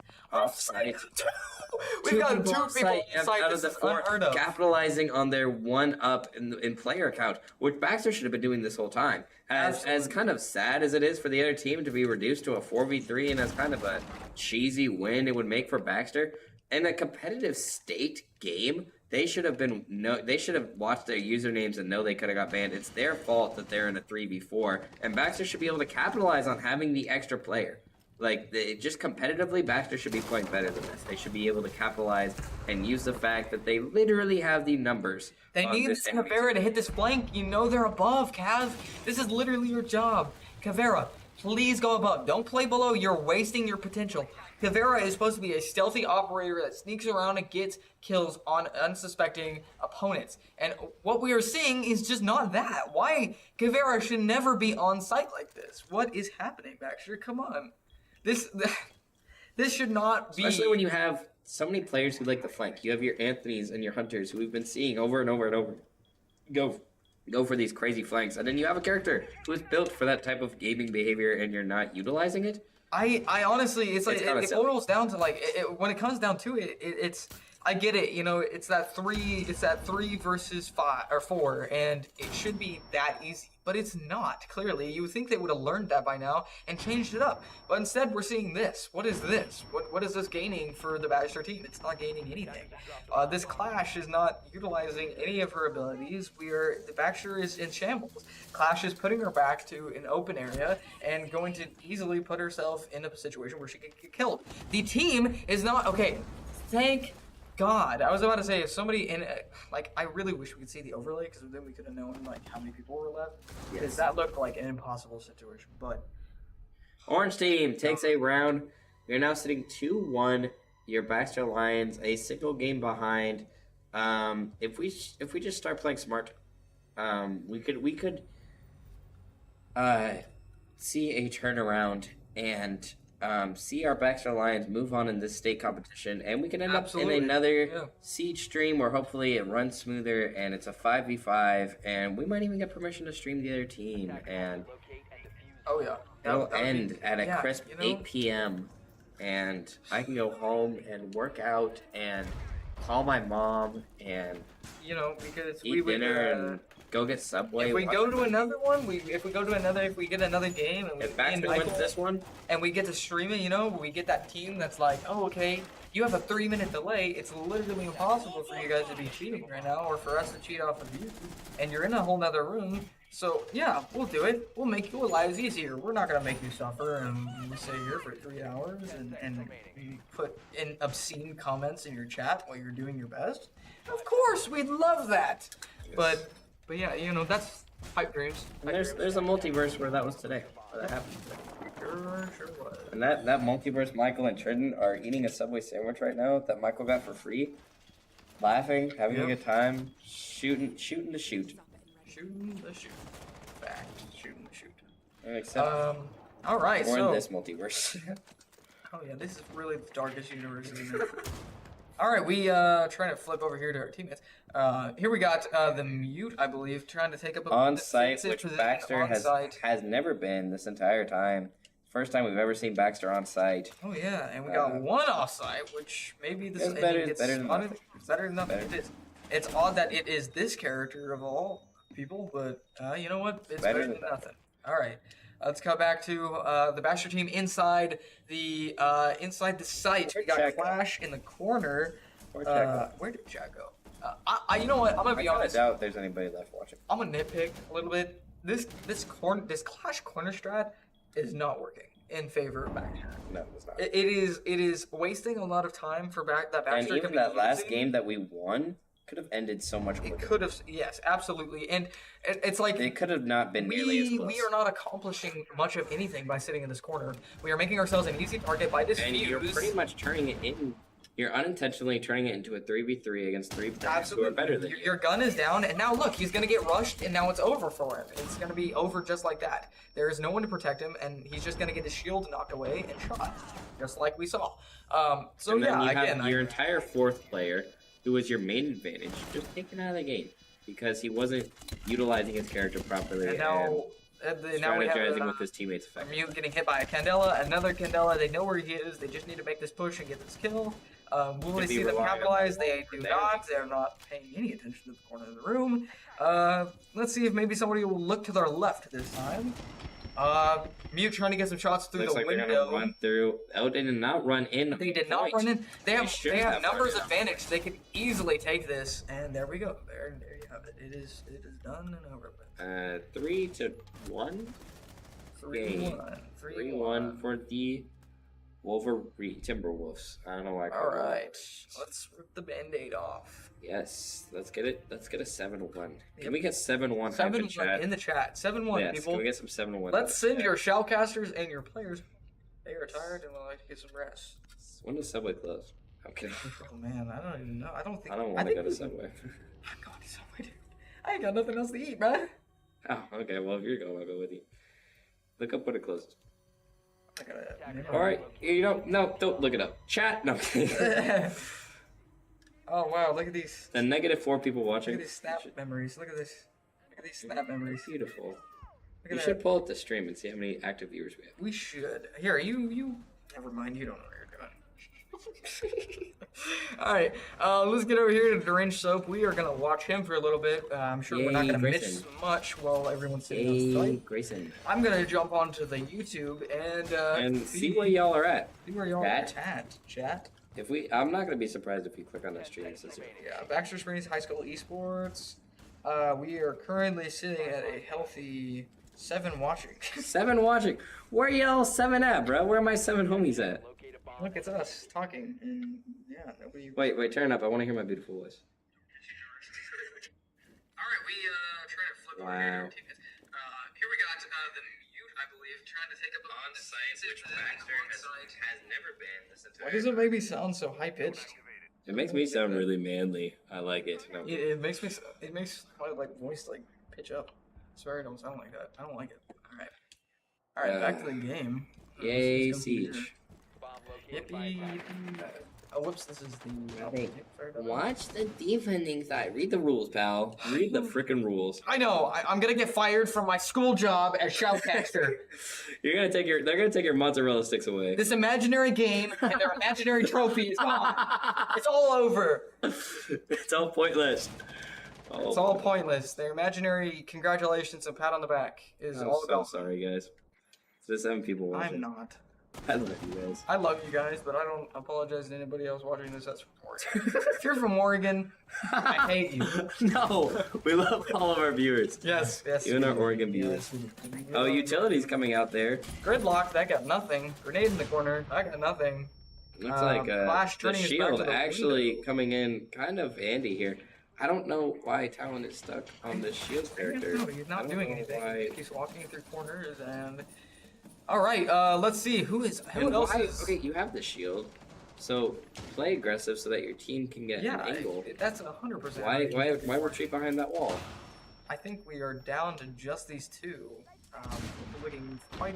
[SPEAKER 2] We've got two people off-site.
[SPEAKER 1] Out of the four, capitalizing on their one-up in player count, which Baxter should have been doing this whole time. As kind of sad as it is for the other team to be reduced to a 4v3 and as kind of a cheesy win it would make for Baxter, in a competitive state game, They should have They should have watched their usernames and know they could have got banned. It's their fault that they're in a 3v4, and Baxter should be able to capitalize on having the extra player. Like, just competitively, Baxter should be playing better than this. They should be able to capitalize and use the fact that they literally have the numbers.
[SPEAKER 2] They need Caveira to hit this flank. You know they're above, Cav. This is literally your job. Caveira, please go above. Don't play below. You're wasting your potential. Caveira is supposed to be a stealthy operator that sneaks around and gets kills on unsuspecting opponents. And what we are seeing is just not that. Why? Caveira should never be on site like this. What is happening, Baxter? Come on. This should not be.
[SPEAKER 1] Especially when you have so many players who like the flank. You have your Anthonys and your Hunters who we've been seeing over and over and over. Go for these crazy flanks, and then you have a character who is built for that type of gaming behavior, and you're not utilizing it.
[SPEAKER 2] I honestly, it's like it boils down to like when it comes down to it, it's. I get it, you know, it's that 3 versus 5 or 4, and it should be that easy, but it's not. Clearly, you would think they would have learned that by now and changed it up, but instead we're seeing this. What is this? What is this gaining for the Baxter team? It's not gaining anything. This Clash is not utilizing any of her abilities. The Baxter is in shambles. Clash is putting her back to an open area and going to easily put herself in a situation where she can get killed. The team is not okay. Thank God, I was about to say, if somebody in, like, I really wish we could see the overlay, because then we could have known, like, how many people were left. Because that looked like an impossible situation, but.
[SPEAKER 1] Orange team takes a round. You're now sitting 2-1. Your Baxter Lions a single game behind. If we just start playing smart, we could see a turnaround and see our Baxter Lions move on in this state competition, and we can end up in another Siege stream where hopefully it runs smoother and it's a 5v5, and we might even get permission to stream the other team, and it'll end at a crisp 8 p.m. and I can go home and work out and call my mom and
[SPEAKER 2] because
[SPEAKER 1] eat dinner and go get Subway.
[SPEAKER 2] If we go to another one, if we get another game, and
[SPEAKER 1] if Baxter wins this one,
[SPEAKER 2] and we get to stream it, we get that team that's like, oh, okay, you have a 3-minute delay. It's literally impossible for you guys to be cheating right now, or for us to cheat off of you, and you're in a whole nother room. So yeah, we'll do it. We'll make your lives easier. We're not gonna make you suffer and stay here for 3 hours and put in obscene comments in your chat while you're doing your best. Of course, we'd love that. But yeah, that's pipe dreams.
[SPEAKER 1] And there's a multiverse where that was today. Where that happened today.
[SPEAKER 2] Sure was.
[SPEAKER 1] And that multiverse, Michael and Tridden are eating a Subway sandwich right now that Michael got for free. Laughing, having a good time, shooting the shoot.
[SPEAKER 2] Shooting the shoot. Fact. Shooting the shoot.
[SPEAKER 1] Except
[SPEAKER 2] all right,
[SPEAKER 1] we're in this multiverse.
[SPEAKER 2] Oh yeah, this is really the darkest universe, isn't it? All right, we trying to flip over here to our teammates. Here we got the mute, I believe, trying to take up a
[SPEAKER 1] on site, which Baxter has never been this entire time. First time we've ever seen Baxter on site.
[SPEAKER 2] Oh yeah, and we got one off site, which maybe this is better than nothing. It's better than nothing. It is. It's odd that it is this character of all people, but you know what? It's better than nothing. All right. Let's go back to the Baxter team inside the site. We got Clash in the corner. Where did Jack go? You know what? I'm gonna be honest.
[SPEAKER 1] I doubt there's anybody left watching.
[SPEAKER 2] I'm gonna nitpick a little bit. This Clash corner strat is not working in favor of Baxter.
[SPEAKER 1] No, it's not.
[SPEAKER 2] It is wasting a lot of time for Baxter.
[SPEAKER 1] And even that last game that we won could have ended so much quicker.
[SPEAKER 2] It could have, yes, absolutely. And it's like
[SPEAKER 1] it could have not been nearly as close.
[SPEAKER 2] We are not accomplishing much of anything by sitting in this corner. We are making ourselves an easy target by this.
[SPEAKER 1] And you're pretty much turning it in. You're unintentionally turning it into a 3v3 against 3 players who are better than you.
[SPEAKER 2] Your gun is down, and now look, he's gonna get rushed, and now it's over for him. It's gonna be over just like that. There is no one to protect him, and he's just gonna get his shield knocked away and shot, just like we saw. So
[SPEAKER 1] and then
[SPEAKER 2] yeah,
[SPEAKER 1] you
[SPEAKER 2] again,
[SPEAKER 1] have your entire fourth player, who was your main advantage, just taken out of the game because he wasn't utilizing his character properly and
[SPEAKER 2] now we have
[SPEAKER 1] with his teammates effectively.
[SPEAKER 2] Mute getting hit by a Candela, another Candela. They know where he is. They just need to make this push and get this kill. Will they see them capitalize? They do not. They're not paying any attention to the corner of the room. Let's see if maybe somebody will look to their left this time. Mute trying to get some shots through
[SPEAKER 1] Looks
[SPEAKER 2] the
[SPEAKER 1] like
[SPEAKER 2] window.
[SPEAKER 1] they're gonna run through. Oh, they did not run in.
[SPEAKER 2] They did not
[SPEAKER 1] point.
[SPEAKER 2] run in. They
[SPEAKER 1] should
[SPEAKER 2] have
[SPEAKER 1] have
[SPEAKER 2] numbers
[SPEAKER 1] run in.
[SPEAKER 2] advantage. They could easily take this, and there we go. There you have it. It is done and over with.
[SPEAKER 1] 3-1.
[SPEAKER 2] 3-1.
[SPEAKER 1] 3-1 for the Wolverine Timberwolves. I don't know why. I called
[SPEAKER 2] All
[SPEAKER 1] it
[SPEAKER 2] right, let's rip the Band-Aid off.
[SPEAKER 1] Yes, let's get it. Let's get a 7-1. Can we get 7-1?
[SPEAKER 2] 7-1 in the chat. 7-1,
[SPEAKER 1] Yes,
[SPEAKER 2] people.
[SPEAKER 1] can we get some 7-1?
[SPEAKER 2] Let's send your shoutcasters and your players. They are tired and would like to get some rest.
[SPEAKER 1] When does Subway close? I'm kidding.
[SPEAKER 2] Oh man, I don't even know. I don't
[SPEAKER 1] want to go to Subway.
[SPEAKER 2] I'm going to Subway, dude. I ain't got nothing else to eat, man.
[SPEAKER 1] Oh, okay. Well, if you're going, I'll go with you. Look up when it closes.
[SPEAKER 2] I gotta.
[SPEAKER 1] All right. Don't look it up. Chat. No.
[SPEAKER 2] Oh wow, look at these.
[SPEAKER 1] The -4 people watching.
[SPEAKER 2] Look at these snap memories. Look at this. Look at these snap memories.
[SPEAKER 1] Beautiful.
[SPEAKER 2] Look at
[SPEAKER 1] You
[SPEAKER 2] that.
[SPEAKER 1] should pull up the stream and see how many active viewers we have.
[SPEAKER 2] We should. Here, you. Never mind. You don't know what you're doing. All right. Let's get over here to Deranged Soap. We are gonna watch him for a little bit. I'm sure we're not
[SPEAKER 1] Yay,
[SPEAKER 2] gonna miss
[SPEAKER 1] Grayson.
[SPEAKER 2] much while everyone's sitting on
[SPEAKER 1] Hey,
[SPEAKER 2] site.
[SPEAKER 1] Grayson.
[SPEAKER 2] I'm gonna jump onto the YouTube and
[SPEAKER 1] See where y'all are at.
[SPEAKER 2] see where y'all
[SPEAKER 1] Chat.
[SPEAKER 2] are at. Chat.
[SPEAKER 1] I'm not gonna be surprised if you click on that stream. Since
[SPEAKER 2] Yeah, Baxter Springs High School Esports. We are currently sitting at a healthy 7 watching.
[SPEAKER 1] 7 watching. Where y'all 7 at, bro? Where are my 7 homies at?
[SPEAKER 2] Look, it's us talking, and yeah, nobody.
[SPEAKER 1] Wait, turn it up. I want to hear my beautiful voice.
[SPEAKER 2] All right, we try to flip over
[SPEAKER 1] Wow.
[SPEAKER 2] here. Here we got the mute, I believe, trying to take up on site, which Baxter has never been this entire. Why does it make me sound so high pitched?
[SPEAKER 1] It makes me sound really manly. I like it. No.
[SPEAKER 2] It makes me. It makes my voice pitch up. I swear I don't sound like that. I don't like it. All right, back to the game.
[SPEAKER 1] Yay,
[SPEAKER 2] Let's go here.
[SPEAKER 1] Siege.
[SPEAKER 2] Yippee! Oh, whoops! This is the.
[SPEAKER 1] Hey, watch the defending side. Read the rules, pal. Read the freaking rules.
[SPEAKER 2] I know. I'm gonna get fired from my school job as shoutcaster.
[SPEAKER 1] They're gonna take your mozzarella sticks away.
[SPEAKER 2] This imaginary game and their imaginary trophy is gone. It's all over.
[SPEAKER 1] It's all pointless.
[SPEAKER 2] It's all pointless. Their imaginary congratulations and pat on the back is
[SPEAKER 1] I'm
[SPEAKER 2] all
[SPEAKER 1] so
[SPEAKER 2] gone.
[SPEAKER 1] sorry, guys. There's 7 people watching.
[SPEAKER 2] I'm not.
[SPEAKER 1] I love you guys.
[SPEAKER 2] I love you guys, but I don't apologize to anybody else watching this that's from Oregon. If you're from Oregon, I hate you.
[SPEAKER 1] No, we love all of our viewers.
[SPEAKER 2] Yes.
[SPEAKER 1] Even our Oregon viewers. Oh, utilities coming out there.
[SPEAKER 2] Gridlock, that got nothing. Grenade in the corner, that got nothing.
[SPEAKER 1] Looks like
[SPEAKER 2] Flash
[SPEAKER 1] the
[SPEAKER 2] turning his back
[SPEAKER 1] shield
[SPEAKER 2] to the
[SPEAKER 1] actually
[SPEAKER 2] window.
[SPEAKER 1] coming in kind of handy here. I don't know why Talon is stuck on this shield character.
[SPEAKER 2] No, he's
[SPEAKER 1] I
[SPEAKER 2] not
[SPEAKER 1] don't
[SPEAKER 2] doing
[SPEAKER 1] know
[SPEAKER 2] anything.
[SPEAKER 1] why-
[SPEAKER 2] He keeps walking through corners and. All right, let's see who else is.
[SPEAKER 1] Okay, you have the shield, so play aggressive so that your team can get
[SPEAKER 2] Yeah,
[SPEAKER 1] an angle.
[SPEAKER 2] that's 100%.
[SPEAKER 1] Why retreat behind that wall?
[SPEAKER 2] I think we are down to just these two. Looking quite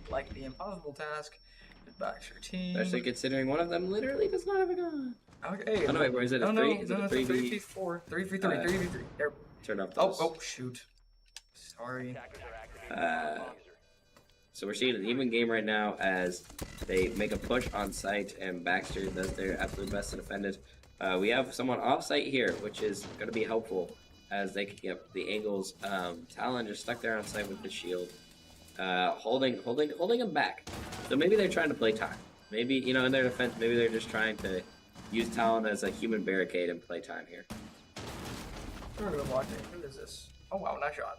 [SPEAKER 2] like the impossible task. The Baxter team.
[SPEAKER 1] Especially considering one of them literally does not have a gun.
[SPEAKER 2] Okay.
[SPEAKER 1] Oh, no, wait, where is it? A
[SPEAKER 2] No,
[SPEAKER 1] three?
[SPEAKER 2] no,
[SPEAKER 1] Is it a
[SPEAKER 2] no, it's
[SPEAKER 1] 3v?
[SPEAKER 2] 3v4, 3v3, 3v3. There.
[SPEAKER 1] Turn off
[SPEAKER 2] Oh,
[SPEAKER 1] those.
[SPEAKER 2] oh, shoot. Sorry.
[SPEAKER 1] So we're seeing an even game right now as they make a push on site and Baxter does their absolute best to defend it. We have someone off site here, which is going to be helpful as they can get the angles. Talon just stuck there on site with the shield, holding him back. So maybe they're trying to play time. Maybe, in their defense, maybe they're just trying to use Talon as a human barricade and play time here.
[SPEAKER 2] We're gonna watch it. Who is this? Oh wow, nice shot.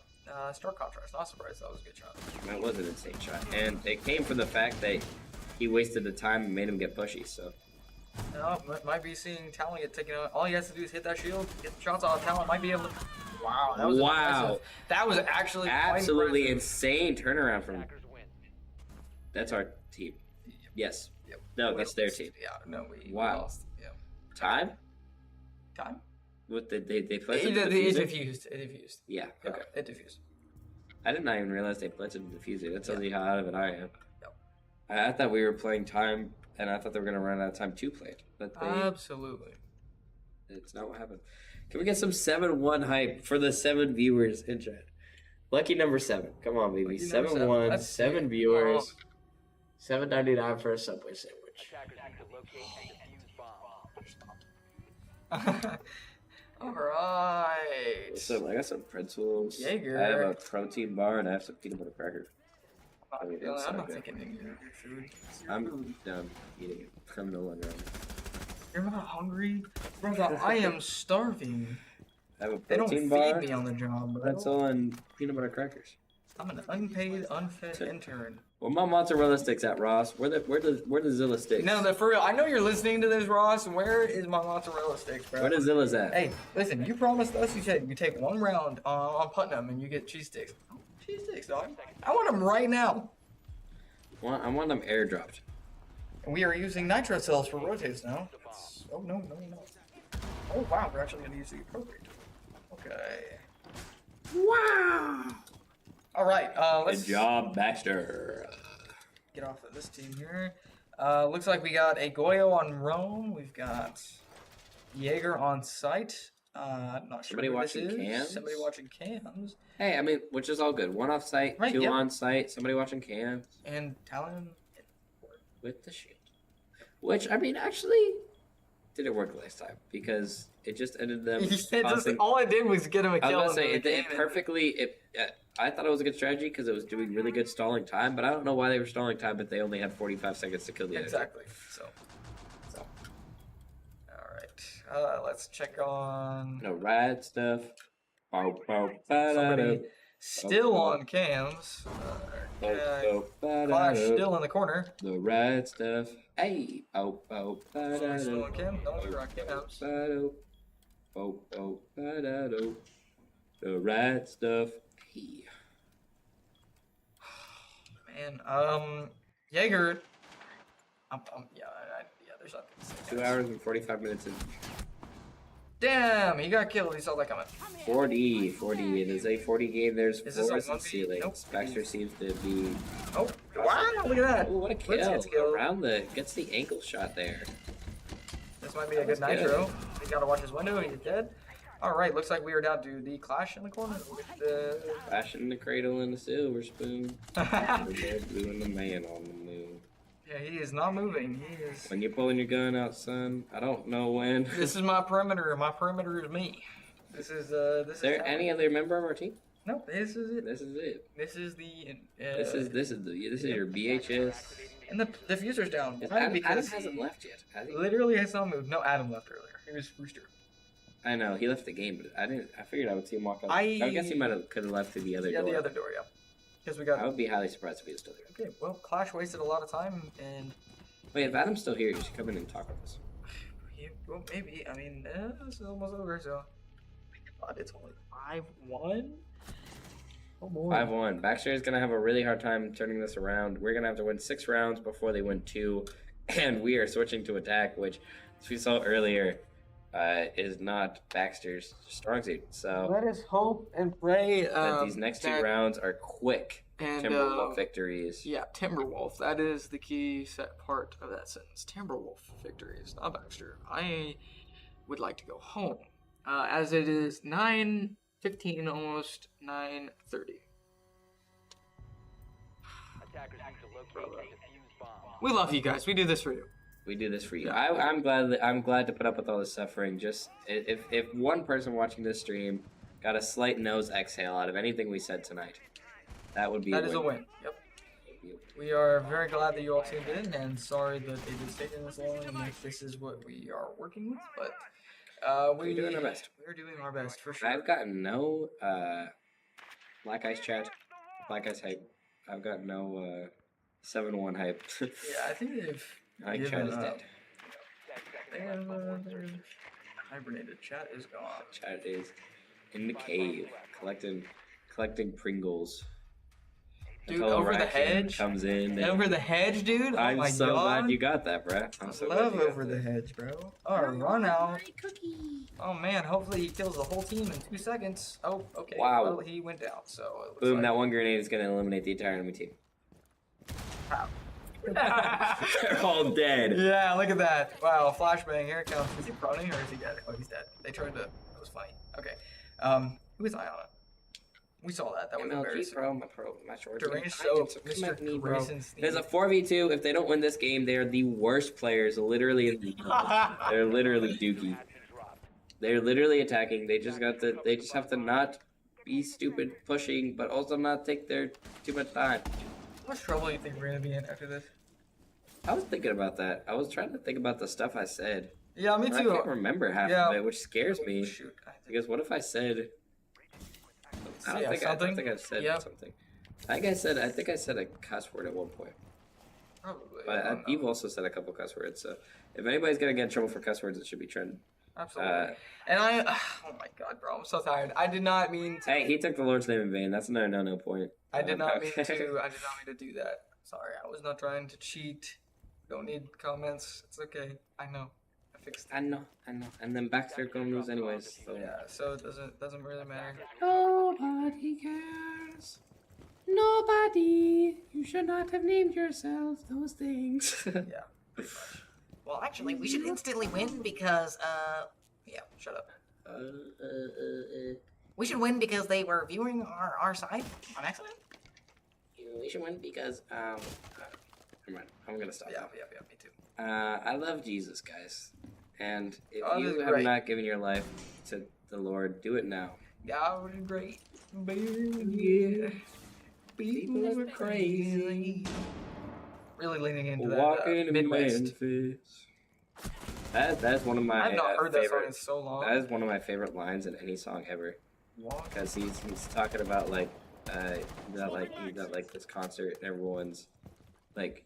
[SPEAKER 2] Stark contrast. Not surprised. That was a good shot.
[SPEAKER 1] That was an insane shot. And it came from the fact that he wasted the time and made him get pushy, so.
[SPEAKER 2] Might be seeing Talon get taken out. All he has to do is hit that shield, get the shots off. Talon might be able to. Wow, that was impressive. That was actually
[SPEAKER 1] absolutely
[SPEAKER 2] quite impressive.
[SPEAKER 1] insane turnaround from. That's our team. Yes.
[SPEAKER 2] Yep.
[SPEAKER 1] No, that's their team.
[SPEAKER 2] Yeah, no, we
[SPEAKER 1] Wow.
[SPEAKER 2] lost. Yeah.
[SPEAKER 1] Time?
[SPEAKER 2] Time?
[SPEAKER 1] With they planted
[SPEAKER 2] It
[SPEAKER 1] the diffuser?
[SPEAKER 2] diffused. It diffused.
[SPEAKER 1] Yeah.
[SPEAKER 2] Yeah,
[SPEAKER 1] Okay.
[SPEAKER 2] it diffused.
[SPEAKER 1] I did not even realize they planted the diffuser. That tells you how out of it I am.
[SPEAKER 2] Yep.
[SPEAKER 1] I thought we were playing time, and I thought they were gonna run out of time to play. But
[SPEAKER 2] Absolutely.
[SPEAKER 1] it's not what happened. Can we get some 7-1 hype for the 7 viewers in chat? Lucky number 7. Come on, baby.
[SPEAKER 2] Lucky number
[SPEAKER 1] 7-1,
[SPEAKER 2] Let's
[SPEAKER 1] 7
[SPEAKER 2] see.
[SPEAKER 1] viewers. $7.99 for a Subway sandwich.
[SPEAKER 2] All right.
[SPEAKER 1] So I got some pretzels.
[SPEAKER 2] Jaeger.
[SPEAKER 1] I have a protein bar and I have some peanut butter crackers.
[SPEAKER 2] I'm not taking any of your food.
[SPEAKER 1] I'm done eating it. I'm no longer hungry.
[SPEAKER 2] You're not hungry? Brother, I am starving.
[SPEAKER 1] I have a
[SPEAKER 2] They don't
[SPEAKER 1] protein
[SPEAKER 2] feed
[SPEAKER 1] bar,
[SPEAKER 2] me on the job, bro.
[SPEAKER 1] pretzel, and peanut butter crackers.
[SPEAKER 2] I'm an unpaid, unfit intern.
[SPEAKER 1] Well, my mozzarella sticks at Ross. Where the Zilla sticks?
[SPEAKER 2] No, for real. I know you're listening to this, Ross. Where is my mozzarella sticks, bro?
[SPEAKER 1] Where the Zilla's at?
[SPEAKER 2] Hey, listen. You promised us. You said you take one round on Putnam and you get cheese sticks. Cheese sticks, dog. I want them right now.
[SPEAKER 1] I want them airdropped.
[SPEAKER 2] And we are using nitro cells for rotates now. Oh no. Oh wow, we're actually gonna use the appropriate. Okay. Wow. All right. Let's
[SPEAKER 1] Good job, Baxter.
[SPEAKER 2] get off of this team here. Looks like we got a Goyo on Rome. We've got Jaeger on site. Not sure
[SPEAKER 1] Somebody
[SPEAKER 2] who this
[SPEAKER 1] watching
[SPEAKER 2] is.
[SPEAKER 1] cams?
[SPEAKER 2] Somebody watching cams.
[SPEAKER 1] Hey, I mean, which is all good. One off site,
[SPEAKER 2] Right,
[SPEAKER 1] two
[SPEAKER 2] yep.
[SPEAKER 1] on site. Somebody watching cams
[SPEAKER 2] And Talon.
[SPEAKER 1] with the shield. Which I mean, actually, didn't work last time because it just ended them. causing-
[SPEAKER 2] all I did was get him a
[SPEAKER 1] I
[SPEAKER 2] kill.
[SPEAKER 1] was gonna say
[SPEAKER 2] and
[SPEAKER 1] it
[SPEAKER 2] then came in.
[SPEAKER 1] perfectly. I thought it was a good strategy because it was doing really good stalling time, but I don't know why they were stalling time, but they only had 45 seconds to kill the other team.
[SPEAKER 2] Exactly. So. All right. Let's check on.
[SPEAKER 1] No rad stuff.
[SPEAKER 2] Somebody still on cams. Clash still in the corner.
[SPEAKER 1] The rad stuff. Hey.
[SPEAKER 2] Somebody still on cam. No, you're on cams.
[SPEAKER 1] The rad stuff. Hey.
[SPEAKER 2] Man, Jaeger. Yeah, there's nothing to say.
[SPEAKER 1] 2 hours and 45 minutes in.
[SPEAKER 2] Damn, he got killed. He saw that coming.
[SPEAKER 1] 40. It is a 40 game. There's
[SPEAKER 2] Is this a
[SPEAKER 1] floors and
[SPEAKER 2] 1v?
[SPEAKER 1] ceilings.
[SPEAKER 2] Nope.
[SPEAKER 1] Baxter seems to be.
[SPEAKER 2] Oh, wow, look at that.
[SPEAKER 1] Oh, what a
[SPEAKER 2] Let's
[SPEAKER 1] kill!
[SPEAKER 2] get killed.
[SPEAKER 1] Around gets the ankle shot there.
[SPEAKER 2] This might be a good
[SPEAKER 1] That was good.
[SPEAKER 2] nitro. He gotta watch his window. He's dead. All right, looks like we are down to the clash in the corner with the.
[SPEAKER 1] Flashing the cradle and the silver spoon. We're both doing the man on the moon.
[SPEAKER 2] Yeah, he is not moving. He is.
[SPEAKER 1] When you're pulling your gun out, son, I don't know when.
[SPEAKER 2] This is my perimeter. My perimeter is me. This is
[SPEAKER 1] Is there any other member of our team?
[SPEAKER 2] No, this is it.
[SPEAKER 1] This is it.
[SPEAKER 2] This is the.
[SPEAKER 1] This is your BHS.
[SPEAKER 2] And the diffuser's down. Why?
[SPEAKER 1] Adam
[SPEAKER 2] Because
[SPEAKER 1] hasn't
[SPEAKER 2] he
[SPEAKER 1] left yet, has he?
[SPEAKER 2] literally has not moved. No, Adam left earlier. He was Rooster.
[SPEAKER 1] I know he left the game, but I figured I would see him walk out.
[SPEAKER 2] I
[SPEAKER 1] guess he could have left to the other
[SPEAKER 2] Yeah,
[SPEAKER 1] door.
[SPEAKER 2] the other door. Yeah. Because we
[SPEAKER 1] I
[SPEAKER 2] got.
[SPEAKER 1] would be highly surprised if he was still there.
[SPEAKER 2] Okay, well, Clash wasted a lot of time, and
[SPEAKER 1] Wait, if Adam's still here, you should come in and talk with us.
[SPEAKER 2] well, maybe. I mean, this is almost over, so. God, it's only 5-1. Oh boy.
[SPEAKER 1] 5-1. Baxter is gonna have a really hard time turning this around. We're gonna have to win 6 rounds before they win 2, and we are switching to attack, which, as we saw earlier, is not Baxter's strong suit. So
[SPEAKER 2] Let us hope and pray
[SPEAKER 1] that these next 2 rounds are quick
[SPEAKER 2] and,
[SPEAKER 1] Timberwolf victories.
[SPEAKER 2] Yeah, Timberwolf. That is the key set part of that sentence. Timberwolf victories, not Baxter. I would like to go home, as it is 9:15, almost 9:30. We love you guys. We do this for you.
[SPEAKER 1] We do this for you. I'm glad to put up with all this suffering. Just if one person watching this stream got a slight nose exhale out of anything we said tonight, that would be
[SPEAKER 2] That is a win. Yep. We are very glad that you all tuned in, and sorry that it is taking this long, and if this is what we are working with, but
[SPEAKER 1] we're doing our best.
[SPEAKER 2] We're doing our best for sure.
[SPEAKER 1] I've gotten no Black Ice chat, Black Ice hype. I've got no 7-1 hype.
[SPEAKER 2] Yeah, I think they've.
[SPEAKER 1] I think chat is dead.
[SPEAKER 2] They have hibernated. Chat is gone.
[SPEAKER 1] Chat is in the cave collecting Pringles.
[SPEAKER 2] Dude,
[SPEAKER 1] Until
[SPEAKER 2] over the
[SPEAKER 1] Raction
[SPEAKER 2] hedge.
[SPEAKER 1] comes in. and
[SPEAKER 2] Over the hedge, dude. Oh
[SPEAKER 1] I'm
[SPEAKER 2] my
[SPEAKER 1] so
[SPEAKER 2] god.
[SPEAKER 1] glad you got that, bruh. I'm so glad
[SPEAKER 2] Love
[SPEAKER 1] you got
[SPEAKER 2] over
[SPEAKER 1] that.
[SPEAKER 2] the hedge, bro. Oh, run out.
[SPEAKER 7] My cookie.
[SPEAKER 2] Oh man, hopefully he kills the whole team in 2 seconds. Oh, okay.
[SPEAKER 1] Wow.
[SPEAKER 2] Well, he went down, so it looks
[SPEAKER 1] Boom!
[SPEAKER 2] like...
[SPEAKER 1] That one grenade is gonna eliminate the entire enemy team. They're all dead.
[SPEAKER 2] Yeah, look at that. Wow, flashbang, here it comes. Is he proning or is he dead? Oh, he's dead. They tried to... That was funny. Okay. Who is I on it? We saw that. That was
[SPEAKER 1] MLG,
[SPEAKER 2] embarrassing.
[SPEAKER 1] bro, my short team.
[SPEAKER 2] Deranged
[SPEAKER 1] I
[SPEAKER 2] so,
[SPEAKER 1] did come
[SPEAKER 2] Mr.
[SPEAKER 1] at me, bro.
[SPEAKER 2] Grayson's
[SPEAKER 1] There's a 4v2. If they don't win this game, they are the worst players. Literally, in the they're literally dookie. They're literally attacking. They just have to not be stupid pushing, but also not take their too much time.
[SPEAKER 2] How much trouble do you think we're gonna be in after this?
[SPEAKER 1] I was thinking about that. I was trying to think about the stuff I said.
[SPEAKER 2] Yeah, me
[SPEAKER 1] And I
[SPEAKER 2] too.
[SPEAKER 1] can't remember half
[SPEAKER 2] Yeah.
[SPEAKER 1] of it, which scares me.
[SPEAKER 2] Shoot.
[SPEAKER 1] Because what if I said? I don't think I've said
[SPEAKER 2] Yep.
[SPEAKER 1] something. I think I said a cuss word at one point.
[SPEAKER 2] Probably.
[SPEAKER 1] But you've also said a couple cuss words. So if anybody's gonna get in trouble for cuss words, it should be Trent.
[SPEAKER 2] Absolutely. And oh my god, bro, I'm so tired. I did not mean to.
[SPEAKER 1] Hey, he took the Lord's name in vain. That's another no point.
[SPEAKER 2] I did not mean
[SPEAKER 1] okay.
[SPEAKER 2] to. I did not mean to do that. Sorry, I was not trying to cheat. Don't need comments. It's okay. I know. I fixed it.
[SPEAKER 1] I know. And then Baxter gonna lose anyways. So.
[SPEAKER 2] Yeah, so it doesn't really matter.
[SPEAKER 7] Nobody cares. Nobody. You should not have named yourself those things.
[SPEAKER 2] Yeah.
[SPEAKER 8] Well, actually, we should instantly win because,
[SPEAKER 2] Yeah. Shut up.
[SPEAKER 8] we should win because they were viewing our side on accident.
[SPEAKER 1] We should win because never mind. I'm gonna stop.
[SPEAKER 2] Yeah. Me too.
[SPEAKER 1] I love Jesus, guys. And if
[SPEAKER 2] Oh,
[SPEAKER 1] you
[SPEAKER 2] this is
[SPEAKER 1] have
[SPEAKER 2] great.
[SPEAKER 1] not given your life to the Lord, do it now.
[SPEAKER 2] God was great. Yeah. People are crazy. Really leaning into that
[SPEAKER 1] Walking in
[SPEAKER 2] Midwest.
[SPEAKER 1] Memphis. That's one of my
[SPEAKER 2] I've not heard that song
[SPEAKER 1] favorite.
[SPEAKER 2] in so long.
[SPEAKER 1] That is one of my favorite lines in any song ever. Because he's talking about like he's at like this concert and everyone's like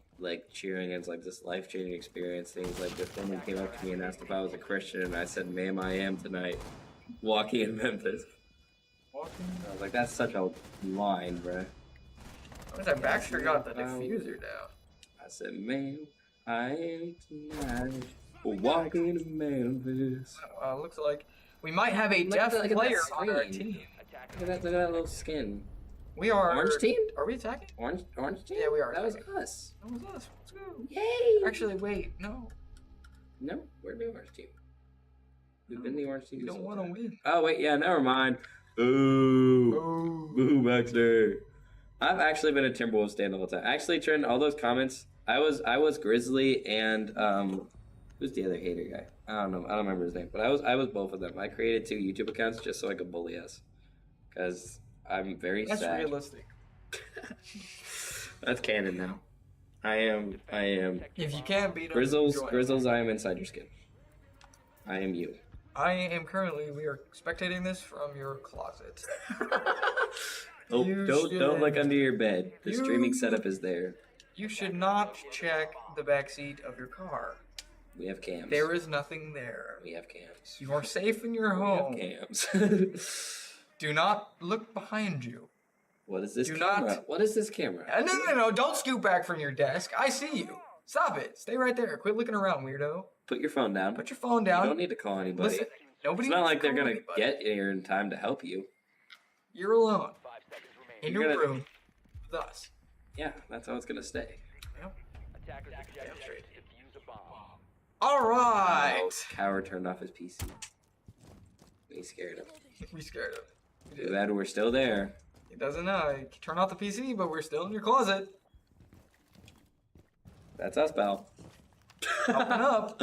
[SPEAKER 1] cheering, and it's like this life-changing experience. Things like this woman came up to me and asked if I was a Christian, and I said, "Ma'am, I am tonight." Walking in Memphis. I was like, that's such a line, bruh.
[SPEAKER 2] What is that? Baxter got the diffuser down.
[SPEAKER 1] I said, "Ma'am, I am tonight walking in Memphis."
[SPEAKER 2] Looks like we might have a
[SPEAKER 1] Look
[SPEAKER 2] deaf
[SPEAKER 1] at that
[SPEAKER 2] player on our
[SPEAKER 1] screen.
[SPEAKER 2] team.
[SPEAKER 1] Look at that little skin.
[SPEAKER 2] We are
[SPEAKER 1] Orange team?
[SPEAKER 2] Are we attacking?
[SPEAKER 1] Orange team?
[SPEAKER 2] Yeah, we are
[SPEAKER 1] That was
[SPEAKER 2] attacking.
[SPEAKER 1] us.
[SPEAKER 2] That was us. Let's go.
[SPEAKER 1] Yay!
[SPEAKER 2] Actually, wait. No,
[SPEAKER 1] No, we're the orange team. We've been the orange team.
[SPEAKER 2] you
[SPEAKER 1] this
[SPEAKER 2] don't
[SPEAKER 1] whole
[SPEAKER 2] want to
[SPEAKER 1] time.
[SPEAKER 2] win.
[SPEAKER 1] Oh wait, yeah, never mind. Boo, boo, Baxter. I've actually been a Timberwolves stand the whole time. Actually, Trent, all those comments. I was Grizzly and who's the other hater guy? I don't know. I don't remember his name, but I was both of them. I created 2 YouTube accounts just so I could bully us, because I'm very
[SPEAKER 2] That's
[SPEAKER 1] sad.
[SPEAKER 2] realistic.
[SPEAKER 1] That's canon now. I am.
[SPEAKER 2] If you can't beat them,
[SPEAKER 1] Grizzles. I am inside your skin. I am you.
[SPEAKER 2] I am currently. We are spectating this from your closet.
[SPEAKER 1] Oh,
[SPEAKER 2] You
[SPEAKER 1] don't
[SPEAKER 2] should-
[SPEAKER 1] look under your bed. The
[SPEAKER 2] You-
[SPEAKER 1] streaming setup is there.
[SPEAKER 2] You should not check the back seat of your car.
[SPEAKER 1] We have cams.
[SPEAKER 2] There is nothing there.
[SPEAKER 1] We have cams.
[SPEAKER 2] You are safe in your
[SPEAKER 1] We
[SPEAKER 2] home.
[SPEAKER 1] have cams.
[SPEAKER 2] Do not look behind you.
[SPEAKER 1] What is this
[SPEAKER 2] Do
[SPEAKER 1] camera?
[SPEAKER 2] not-
[SPEAKER 1] What is this camera?
[SPEAKER 2] No. Don't scoot back from your desk. I see you. Stop it. Stay right there. Quit looking around, weirdo.
[SPEAKER 1] Put your phone down.
[SPEAKER 2] Put your phone
[SPEAKER 1] You
[SPEAKER 2] down.
[SPEAKER 1] don't need to call anybody.
[SPEAKER 2] Listen, nobody.
[SPEAKER 1] It's not
[SPEAKER 2] needs
[SPEAKER 1] like
[SPEAKER 2] to
[SPEAKER 1] they're
[SPEAKER 2] call
[SPEAKER 1] gonna
[SPEAKER 2] anybody.
[SPEAKER 1] get here in time to help you.
[SPEAKER 2] You're alone. In
[SPEAKER 1] You're
[SPEAKER 2] your
[SPEAKER 1] gonna-
[SPEAKER 2] room. With us.
[SPEAKER 1] Yeah, that's how it's gonna stay.
[SPEAKER 2] Yep. All right.
[SPEAKER 1] Oh, coward turned off his PC. We scared him.
[SPEAKER 2] We scared him. We
[SPEAKER 1] Too
[SPEAKER 2] did.
[SPEAKER 1] bad we're still there.
[SPEAKER 2] He doesn't know. Turn off the PC, but we're still in your closet.
[SPEAKER 1] That's us, pal.
[SPEAKER 2] Up and up.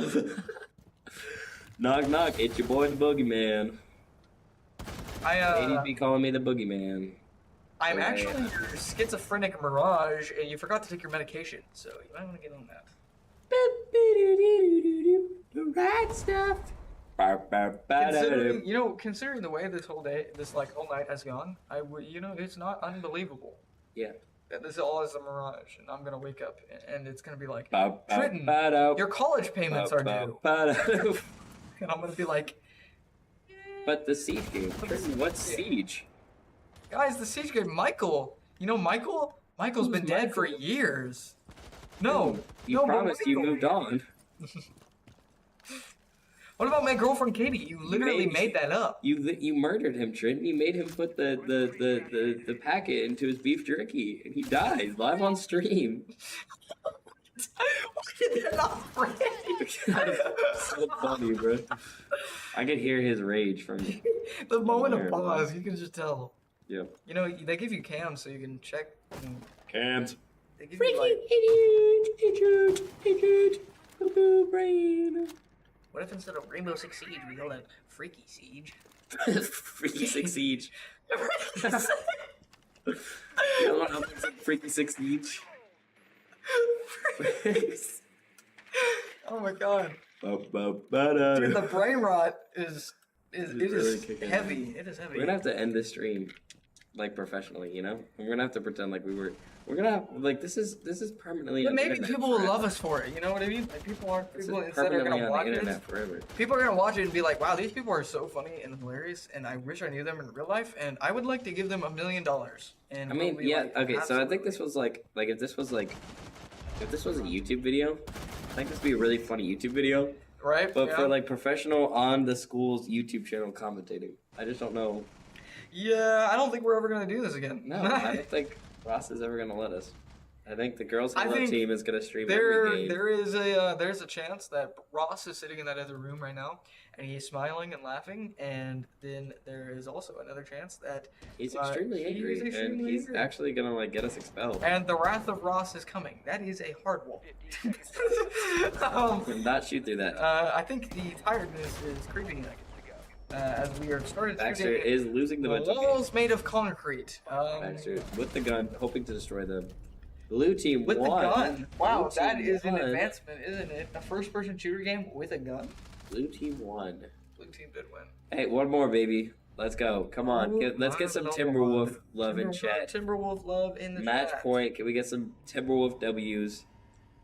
[SPEAKER 1] Knock knock, it's your boy the boogeyman. Ladies be calling me the boogeyman.
[SPEAKER 2] I'm
[SPEAKER 1] Yeah.
[SPEAKER 2] actually your schizophrenic mirage, and you forgot to take your medication, so you might want to get on that.
[SPEAKER 7] The right stuff.
[SPEAKER 2] Considering the way this whole night has gone, it's not unbelievable.
[SPEAKER 1] Yeah.
[SPEAKER 2] That this all is a mirage, and I'm gonna wake up, and it's gonna be like,
[SPEAKER 1] Trenton,
[SPEAKER 2] your college payments are due, and I'm gonna be like,
[SPEAKER 1] But the siege game, Trenton, what's siege?
[SPEAKER 2] guys, the siege game, Michael. You know Michael? Michael's been dead for years. No,
[SPEAKER 1] You
[SPEAKER 2] no, but
[SPEAKER 1] promised you
[SPEAKER 2] Michael-
[SPEAKER 1] moved on.
[SPEAKER 2] What about my girlfriend Katie? You literally made that up.
[SPEAKER 1] You murdered him, Trenton. You made him put the packet into his beef jerky, and he died live on stream.
[SPEAKER 2] Why did that not break?
[SPEAKER 1] So funny, bro. I could hear his rage from.
[SPEAKER 2] The moment of
[SPEAKER 1] There,
[SPEAKER 2] pause, you can just tell.
[SPEAKER 1] Yep.
[SPEAKER 2] You know, they give you cams so you can check.
[SPEAKER 1] Can't.
[SPEAKER 2] They give you like,
[SPEAKER 1] Idiot, brain.
[SPEAKER 8] What if instead of Rainbow Six Siege, we call it Freaky Siege?
[SPEAKER 1] Freaky Six Siege.
[SPEAKER 9] The other one up is like freaking 60 each.
[SPEAKER 2] Oh my god. Dude,
[SPEAKER 9] Dude,
[SPEAKER 2] the brain rot is
[SPEAKER 9] really kicking
[SPEAKER 2] heavy. It is heavy.
[SPEAKER 9] We're gonna have to end this stream, like professionally, you know. We're gonna have to pretend like we're gonna have, like this is permanently.
[SPEAKER 2] But
[SPEAKER 9] on the
[SPEAKER 2] maybe
[SPEAKER 9] internet
[SPEAKER 2] people will
[SPEAKER 9] forever.
[SPEAKER 2] love us for it. You know what I mean? Like people
[SPEAKER 9] This is
[SPEAKER 2] instead are
[SPEAKER 9] permanently
[SPEAKER 2] gonna
[SPEAKER 9] on
[SPEAKER 2] watch
[SPEAKER 9] the internet
[SPEAKER 2] it.
[SPEAKER 9] forever.
[SPEAKER 2] People are gonna watch it and be like, "Wow, these people are so funny and hilarious," and I wish I knew them in real life. And I would like to give them $1 million. And
[SPEAKER 9] I mean,
[SPEAKER 2] we'll be
[SPEAKER 9] yeah,
[SPEAKER 2] like,
[SPEAKER 9] okay. So I
[SPEAKER 2] "Absolutely."
[SPEAKER 9] think this was like if this was a YouTube video, I think this would be a really funny YouTube video.
[SPEAKER 2] Right?
[SPEAKER 9] But
[SPEAKER 2] yeah.
[SPEAKER 9] for like professional on the school's YouTube channel commentating, I just don't know.
[SPEAKER 2] Yeah, I don't think we're ever gonna do this again.
[SPEAKER 9] No, I don't think Ross is ever gonna let us. I think the girls'
[SPEAKER 2] I
[SPEAKER 9] Halo
[SPEAKER 2] think
[SPEAKER 9] team is gonna stream every game.
[SPEAKER 2] there's a chance that Ross is sitting in that other room right now, and he's smiling and laughing, and then there is also another chance that
[SPEAKER 9] He's extremely
[SPEAKER 2] he
[SPEAKER 9] angry,
[SPEAKER 2] is extremely
[SPEAKER 9] and he's
[SPEAKER 2] angry.
[SPEAKER 9] actually gonna like get us expelled.
[SPEAKER 2] And the wrath of Ross is coming. That is a hard wall.
[SPEAKER 9] Do not shoot through that.
[SPEAKER 2] I think the tiredness is creeping in. As we are started
[SPEAKER 9] Baxter
[SPEAKER 2] shooting
[SPEAKER 9] is losing the mental game.
[SPEAKER 2] walls made of concrete.
[SPEAKER 9] Baxter with the gun, hoping to destroy them. Blue team
[SPEAKER 2] With
[SPEAKER 9] won.
[SPEAKER 2] the gun. Wow,
[SPEAKER 9] Blue
[SPEAKER 2] that
[SPEAKER 9] team
[SPEAKER 2] is an
[SPEAKER 9] won.
[SPEAKER 2] advancement, isn't it? A first-person shooter game with a gun.
[SPEAKER 9] Blue team won.
[SPEAKER 2] Blue team did win.
[SPEAKER 9] Hey, one more, baby. Let's go. Come on. Let's get some Timberwolf love in chat.
[SPEAKER 2] Timberwolf love in the
[SPEAKER 9] Match
[SPEAKER 2] chat.
[SPEAKER 9] point. Can we get some Timberwolf W's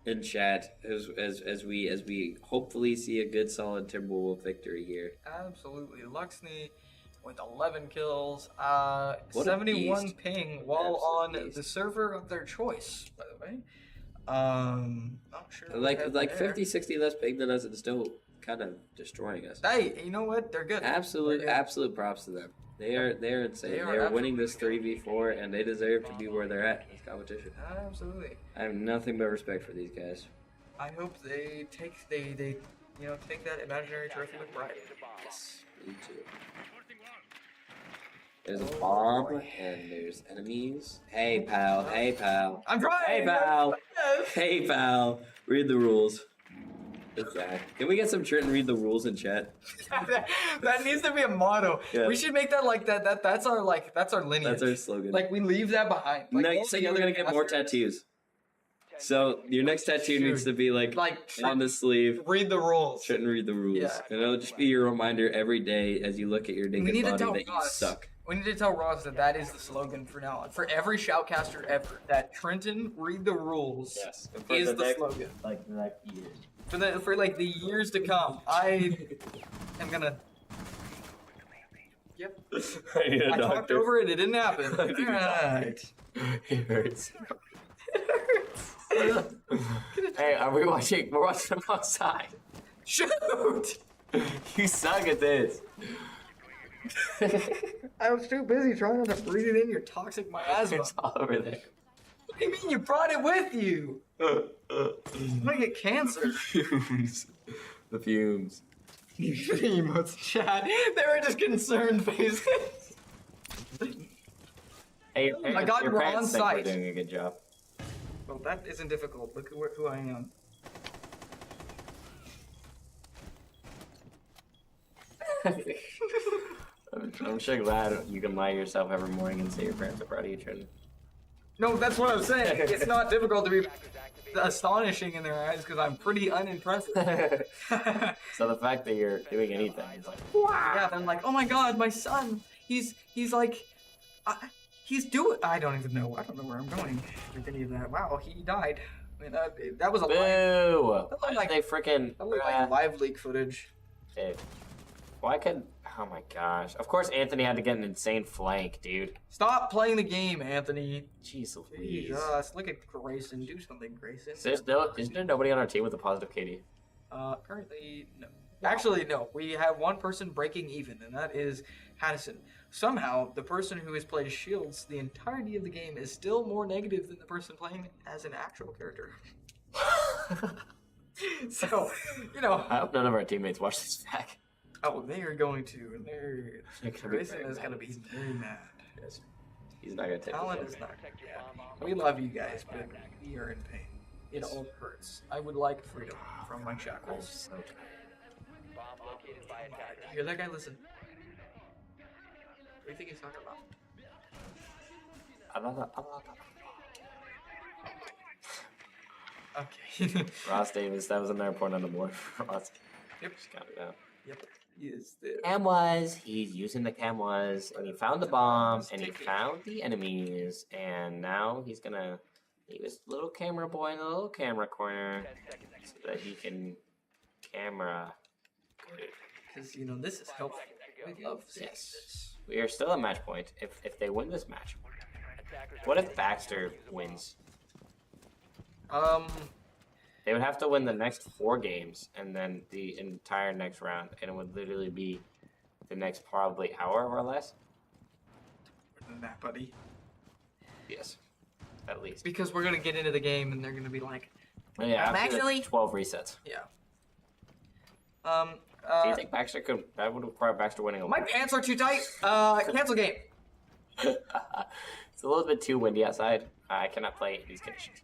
[SPEAKER 9] in chat as we hopefully see a good solid Timberwolf victory here?
[SPEAKER 2] Absolutely. Luxney with 11 kills,
[SPEAKER 9] a
[SPEAKER 2] 71
[SPEAKER 9] beast.
[SPEAKER 2] ping while
[SPEAKER 9] Absolute
[SPEAKER 2] on
[SPEAKER 9] beast.
[SPEAKER 2] the server of their choice, by the way. Not sure. what
[SPEAKER 9] Like
[SPEAKER 2] happened there.
[SPEAKER 9] 50, 60 less ping than us and still kind of destroying us.
[SPEAKER 2] Hey, you know what? They're good.
[SPEAKER 9] Absolute
[SPEAKER 2] They're good.
[SPEAKER 9] absolute props to them. They are insane.
[SPEAKER 2] They
[SPEAKER 9] They
[SPEAKER 2] are
[SPEAKER 9] are winning this
[SPEAKER 2] absolutely
[SPEAKER 9] 3v4 and they deserve to be where they're at in this competition.
[SPEAKER 2] Absolutely.
[SPEAKER 9] I have nothing but respect for these guys.
[SPEAKER 2] I hope they take take that imaginary trophy with pride.
[SPEAKER 9] Yes, me too. There's a bomb and there's enemies. Hey pal, hey pal.
[SPEAKER 2] I'm trying.
[SPEAKER 9] Hey pal.
[SPEAKER 2] Yes.
[SPEAKER 9] Hey pal. Read the rules. Okay. Can we get some Trent and read the rules in chat?
[SPEAKER 2] That needs to be a motto.
[SPEAKER 9] Yeah.
[SPEAKER 2] We should make that like that. That's our lineage.
[SPEAKER 9] That's our slogan.
[SPEAKER 2] Like we leave that behind. Like,
[SPEAKER 9] No,
[SPEAKER 2] all
[SPEAKER 9] you said
[SPEAKER 2] the
[SPEAKER 9] you were
[SPEAKER 2] other
[SPEAKER 9] gonna get more
[SPEAKER 2] masters-
[SPEAKER 9] tattoos. So your next tattoo needs to be like on the sleeve.
[SPEAKER 2] Read the rules.
[SPEAKER 9] Shouldn't read the rules.
[SPEAKER 2] Yeah.
[SPEAKER 9] And it'll just be your reminder every day as you look at your
[SPEAKER 2] We
[SPEAKER 9] naked
[SPEAKER 2] need to
[SPEAKER 9] body
[SPEAKER 2] tell
[SPEAKER 9] that you
[SPEAKER 2] Ross.
[SPEAKER 9] suck.
[SPEAKER 2] We need to tell Ross that is the slogan for now on. For every shoutcaster ever, that Trenton read the rules is the slogan.
[SPEAKER 9] Like the next year.
[SPEAKER 2] For like the years to come. I am gonna. Yep. I talked over it. It didn't happen. Alright.
[SPEAKER 1] It hurts. Hey, we're watching them outside.
[SPEAKER 2] Shoot!
[SPEAKER 1] You suck at this.
[SPEAKER 2] I was too busy trying not to breathe it in your toxic miasma.
[SPEAKER 1] It's all over there.
[SPEAKER 2] What do you mean you brought it with you? I'm gonna get cancer.
[SPEAKER 1] Fumes. The fumes.
[SPEAKER 2] Emotes chat. They were just concerned faces.
[SPEAKER 1] Hey,
[SPEAKER 2] I got
[SPEAKER 1] your
[SPEAKER 2] you
[SPEAKER 1] parents
[SPEAKER 2] on
[SPEAKER 1] think we're
[SPEAKER 2] site.
[SPEAKER 1] doing a good job.
[SPEAKER 2] Well, that isn't difficult. Look at who I am.
[SPEAKER 1] I'm sure glad you can lie to yourself every morning and say your parents are proud of you, Trenton.
[SPEAKER 2] No, that's what I'm saying. It's not difficult to be astonishing in their eyes because I'm pretty unimpressive.
[SPEAKER 1] So the fact that you're doing anything is like,
[SPEAKER 2] Yeah, I'm like, oh my god, my son. He's like, he's doing. I don't even know. I don't know where I'm going with any of that. Wow, he died. I mean, that was a live,
[SPEAKER 1] boo!
[SPEAKER 2] That
[SPEAKER 1] Why
[SPEAKER 2] looked like-
[SPEAKER 1] did they freaking?
[SPEAKER 2] that looked like live leak footage.
[SPEAKER 1] Dude. Why could? Oh my gosh! Of course, Anthony had to get an insane flank, dude.
[SPEAKER 2] Stop playing the game, Anthony.
[SPEAKER 1] Jeez Louise.
[SPEAKER 2] Jesus, look at Grayson. Do something, Grayson.
[SPEAKER 1] Isn't there nobody on our team with a positive KD?
[SPEAKER 2] Currently, no. Actually, no. We have one person breaking even, and that is Haddison. Somehow, the person who has played Shields the entirety of the game is still more negative than the person playing as an actual character. So,
[SPEAKER 1] I hope none of our teammates watch this back.
[SPEAKER 2] Oh, they are going to, and they're
[SPEAKER 1] They're gonna be
[SPEAKER 2] Grayson
[SPEAKER 1] very
[SPEAKER 2] is
[SPEAKER 1] mad.
[SPEAKER 2] going to be very mad.
[SPEAKER 1] He's not gonna take
[SPEAKER 2] Talon
[SPEAKER 1] it.
[SPEAKER 2] is not. Yeah. We love you guys, but we are in pain. It all hurts. I would like freedom from my shackles. You hear that guy? Listen. What do you think he's talking about? Okay.
[SPEAKER 1] Ross Davis, that was another point on the board for Ross.
[SPEAKER 2] Yep.
[SPEAKER 1] Just got it out.
[SPEAKER 2] Yep. He is there.
[SPEAKER 1] Cam was, he's using the cam was, and he found the bomb, and he found the enemies, and now he's gonna use little camera boy in the little camera corner so that he can camera.
[SPEAKER 2] Because, you know, this is helpful. We love
[SPEAKER 1] Yes. We are still at match point if they win this match. What if Baxter wins? They would have to win the next 4 games and then the entire next round, and it would literally be the next probably hour or less.
[SPEAKER 2] More than that, buddy.
[SPEAKER 1] Yes, at least.
[SPEAKER 2] Because we're gonna get into the game and they're gonna be like,
[SPEAKER 1] Yeah, after
[SPEAKER 8] actually-
[SPEAKER 1] 12 resets.
[SPEAKER 2] yeah.
[SPEAKER 1] Do you think Baxter could? That would require Baxter winning a
[SPEAKER 2] My
[SPEAKER 1] win.
[SPEAKER 2] pants are too tight. Cancel game.
[SPEAKER 1] It's a little bit too windy outside. I cannot play in these conditions.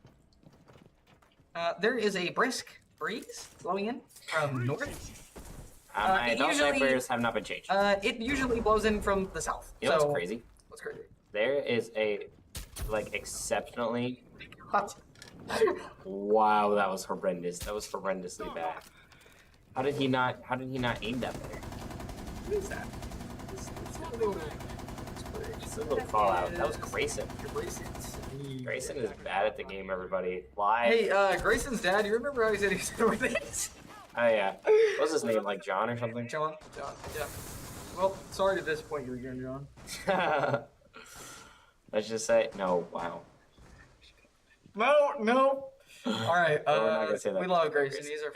[SPEAKER 2] There is a brisk breeze blowing in from north.
[SPEAKER 1] My
[SPEAKER 2] it
[SPEAKER 1] adult
[SPEAKER 2] usually-
[SPEAKER 1] diapers have not been changed.
[SPEAKER 2] It usually blows in from the south.
[SPEAKER 1] You know
[SPEAKER 2] so,
[SPEAKER 1] what's crazy?
[SPEAKER 2] What's crazy?
[SPEAKER 1] There is a, like, exceptionally... Wow, that was horrendous. That was horrendously bad. How did he not aim that better?
[SPEAKER 2] What is that?
[SPEAKER 1] It's a little fallout. That was Grayson. Grayson is bad at the game, everybody. Live.
[SPEAKER 2] Hey, Grayson's dad, you remember how he said he was doing things?
[SPEAKER 1] Oh, yeah. What was his name? Like John or something?
[SPEAKER 2] John, yeah. Well, sorry to disappoint you again, John.
[SPEAKER 1] Let's just say, no, wow.
[SPEAKER 2] No. All right,
[SPEAKER 1] We're not gonna say that.
[SPEAKER 2] we love Grayson. He's our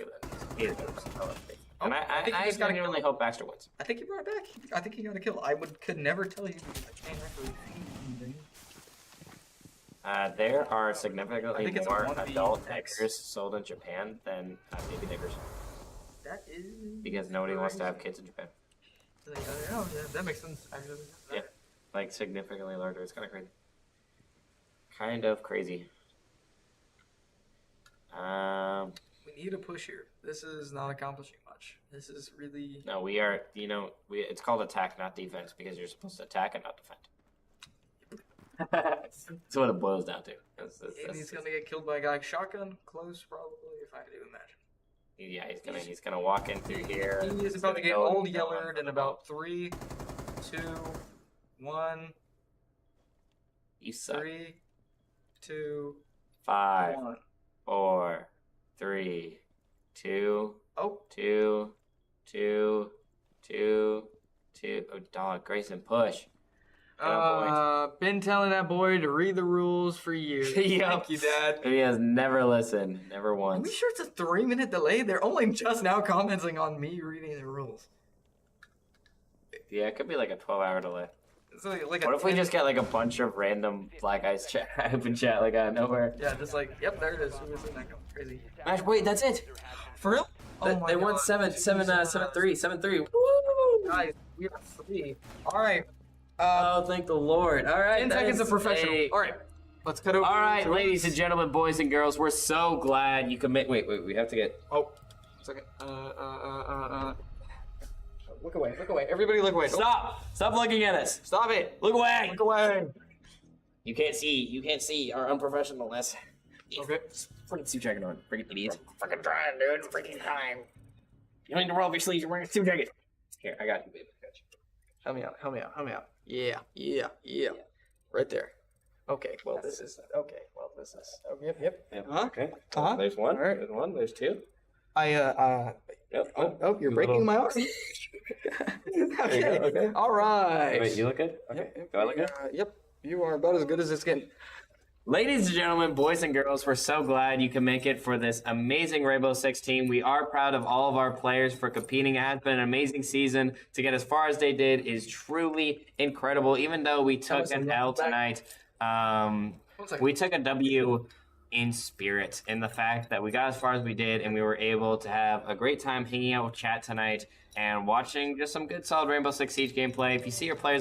[SPEAKER 1] He is good. I love Grayson. And
[SPEAKER 2] I think he
[SPEAKER 1] I
[SPEAKER 2] just gotta
[SPEAKER 1] genuinely hope Baxter wins.
[SPEAKER 2] I think he brought it back. I think he got a kill. I could never tell you.
[SPEAKER 1] There are
[SPEAKER 2] I
[SPEAKER 1] significantly
[SPEAKER 2] think it's a
[SPEAKER 1] more
[SPEAKER 2] 1v
[SPEAKER 1] adult
[SPEAKER 2] X.
[SPEAKER 1] niggers sold in Japan than baby niggers.
[SPEAKER 2] That is
[SPEAKER 1] Because nobody wants to have kids in Japan.
[SPEAKER 2] Oh, yeah, that makes sense. Actually.
[SPEAKER 1] Yeah. Like, significantly larger. It's kind of crazy. Kind of crazy.
[SPEAKER 2] We need to push here. This is not accomplishing much. This is really.
[SPEAKER 1] No, we are, it's called attack, not defense, because you're supposed to attack and not defend. That's what it boils down to.
[SPEAKER 2] And he's gonna get killed by a guy like shotgun, close probably, if I do imagine.
[SPEAKER 1] Yeah, he's gonna walk in through here.
[SPEAKER 2] He is about to get old yellered in about 3, 2, 1.
[SPEAKER 1] You suck.
[SPEAKER 2] 3, 2,
[SPEAKER 1] 5,
[SPEAKER 2] 1.
[SPEAKER 1] 4, 3, 2,
[SPEAKER 2] Oh.
[SPEAKER 1] 2, 2, 2, 2. Oh, dog, Grayson, push.
[SPEAKER 2] Been telling that boy to read the rules for years. Thank you, Dad.
[SPEAKER 1] He has never listened, never
[SPEAKER 2] Are
[SPEAKER 1] once.
[SPEAKER 2] we sure it's a 3-minute delay? They're only just now commenting on me reading the rules.
[SPEAKER 1] Yeah, it could be like a 12-hour delay.
[SPEAKER 2] It's like
[SPEAKER 1] What if we just get like a bunch of random Black Eyes chat, open chat, like out of nowhere?
[SPEAKER 2] Yeah, just like, yep, there it is. Who was in that going crazy?
[SPEAKER 1] Match, wait, that's it.
[SPEAKER 2] For real?
[SPEAKER 1] They won 7-3. Woo!
[SPEAKER 2] Guys, we are free. All right.
[SPEAKER 1] Oh, thank the Lord. All right.
[SPEAKER 2] 10 seconds of professional. All right. Let's cut over.
[SPEAKER 1] All right, ladies and gentlemen, boys and girls, we're so glad you can make. Wait, we have to get.
[SPEAKER 2] Oh, second. Look away. Everybody look away.
[SPEAKER 1] Stop looking at us.
[SPEAKER 2] Stop it.
[SPEAKER 1] Look away.
[SPEAKER 2] Look away.
[SPEAKER 1] You can't see our unprofessionalness.
[SPEAKER 2] Okay.
[SPEAKER 1] Freaking suit jacket on. Freaking idiots. Fucking trying, dude. Freaking time. You don't need to roll up your sleeves. You're wearing a suit jacket. Here, I got you, baby.
[SPEAKER 2] Help me out. Yeah. Right there. Okay. Well, this is. Oh, yep. Huh?
[SPEAKER 1] Okay.
[SPEAKER 2] Uh-huh.
[SPEAKER 1] There's one.
[SPEAKER 2] All right.
[SPEAKER 1] There's one. There's two. Yep.
[SPEAKER 2] Oh, you're breaking my arm. Okay.
[SPEAKER 1] Okay.
[SPEAKER 2] All right.
[SPEAKER 1] Wait, you look good? Okay. Do I look good?
[SPEAKER 2] Yep. You are about as good as it's getting.
[SPEAKER 1] Ladies and gentlemen, boys and girls, we're so glad you can make it for this amazing Rainbow Six team. We are proud of all of our players for competing. It has been an amazing season. To get as far as they did is truly incredible. Even though we took an L tonight, we took a W in spirit, in the fact that we got as far as we did, and we were able to have a great time hanging out with chat tonight and watching just some good solid Rainbow Six Siege gameplay. If you see your players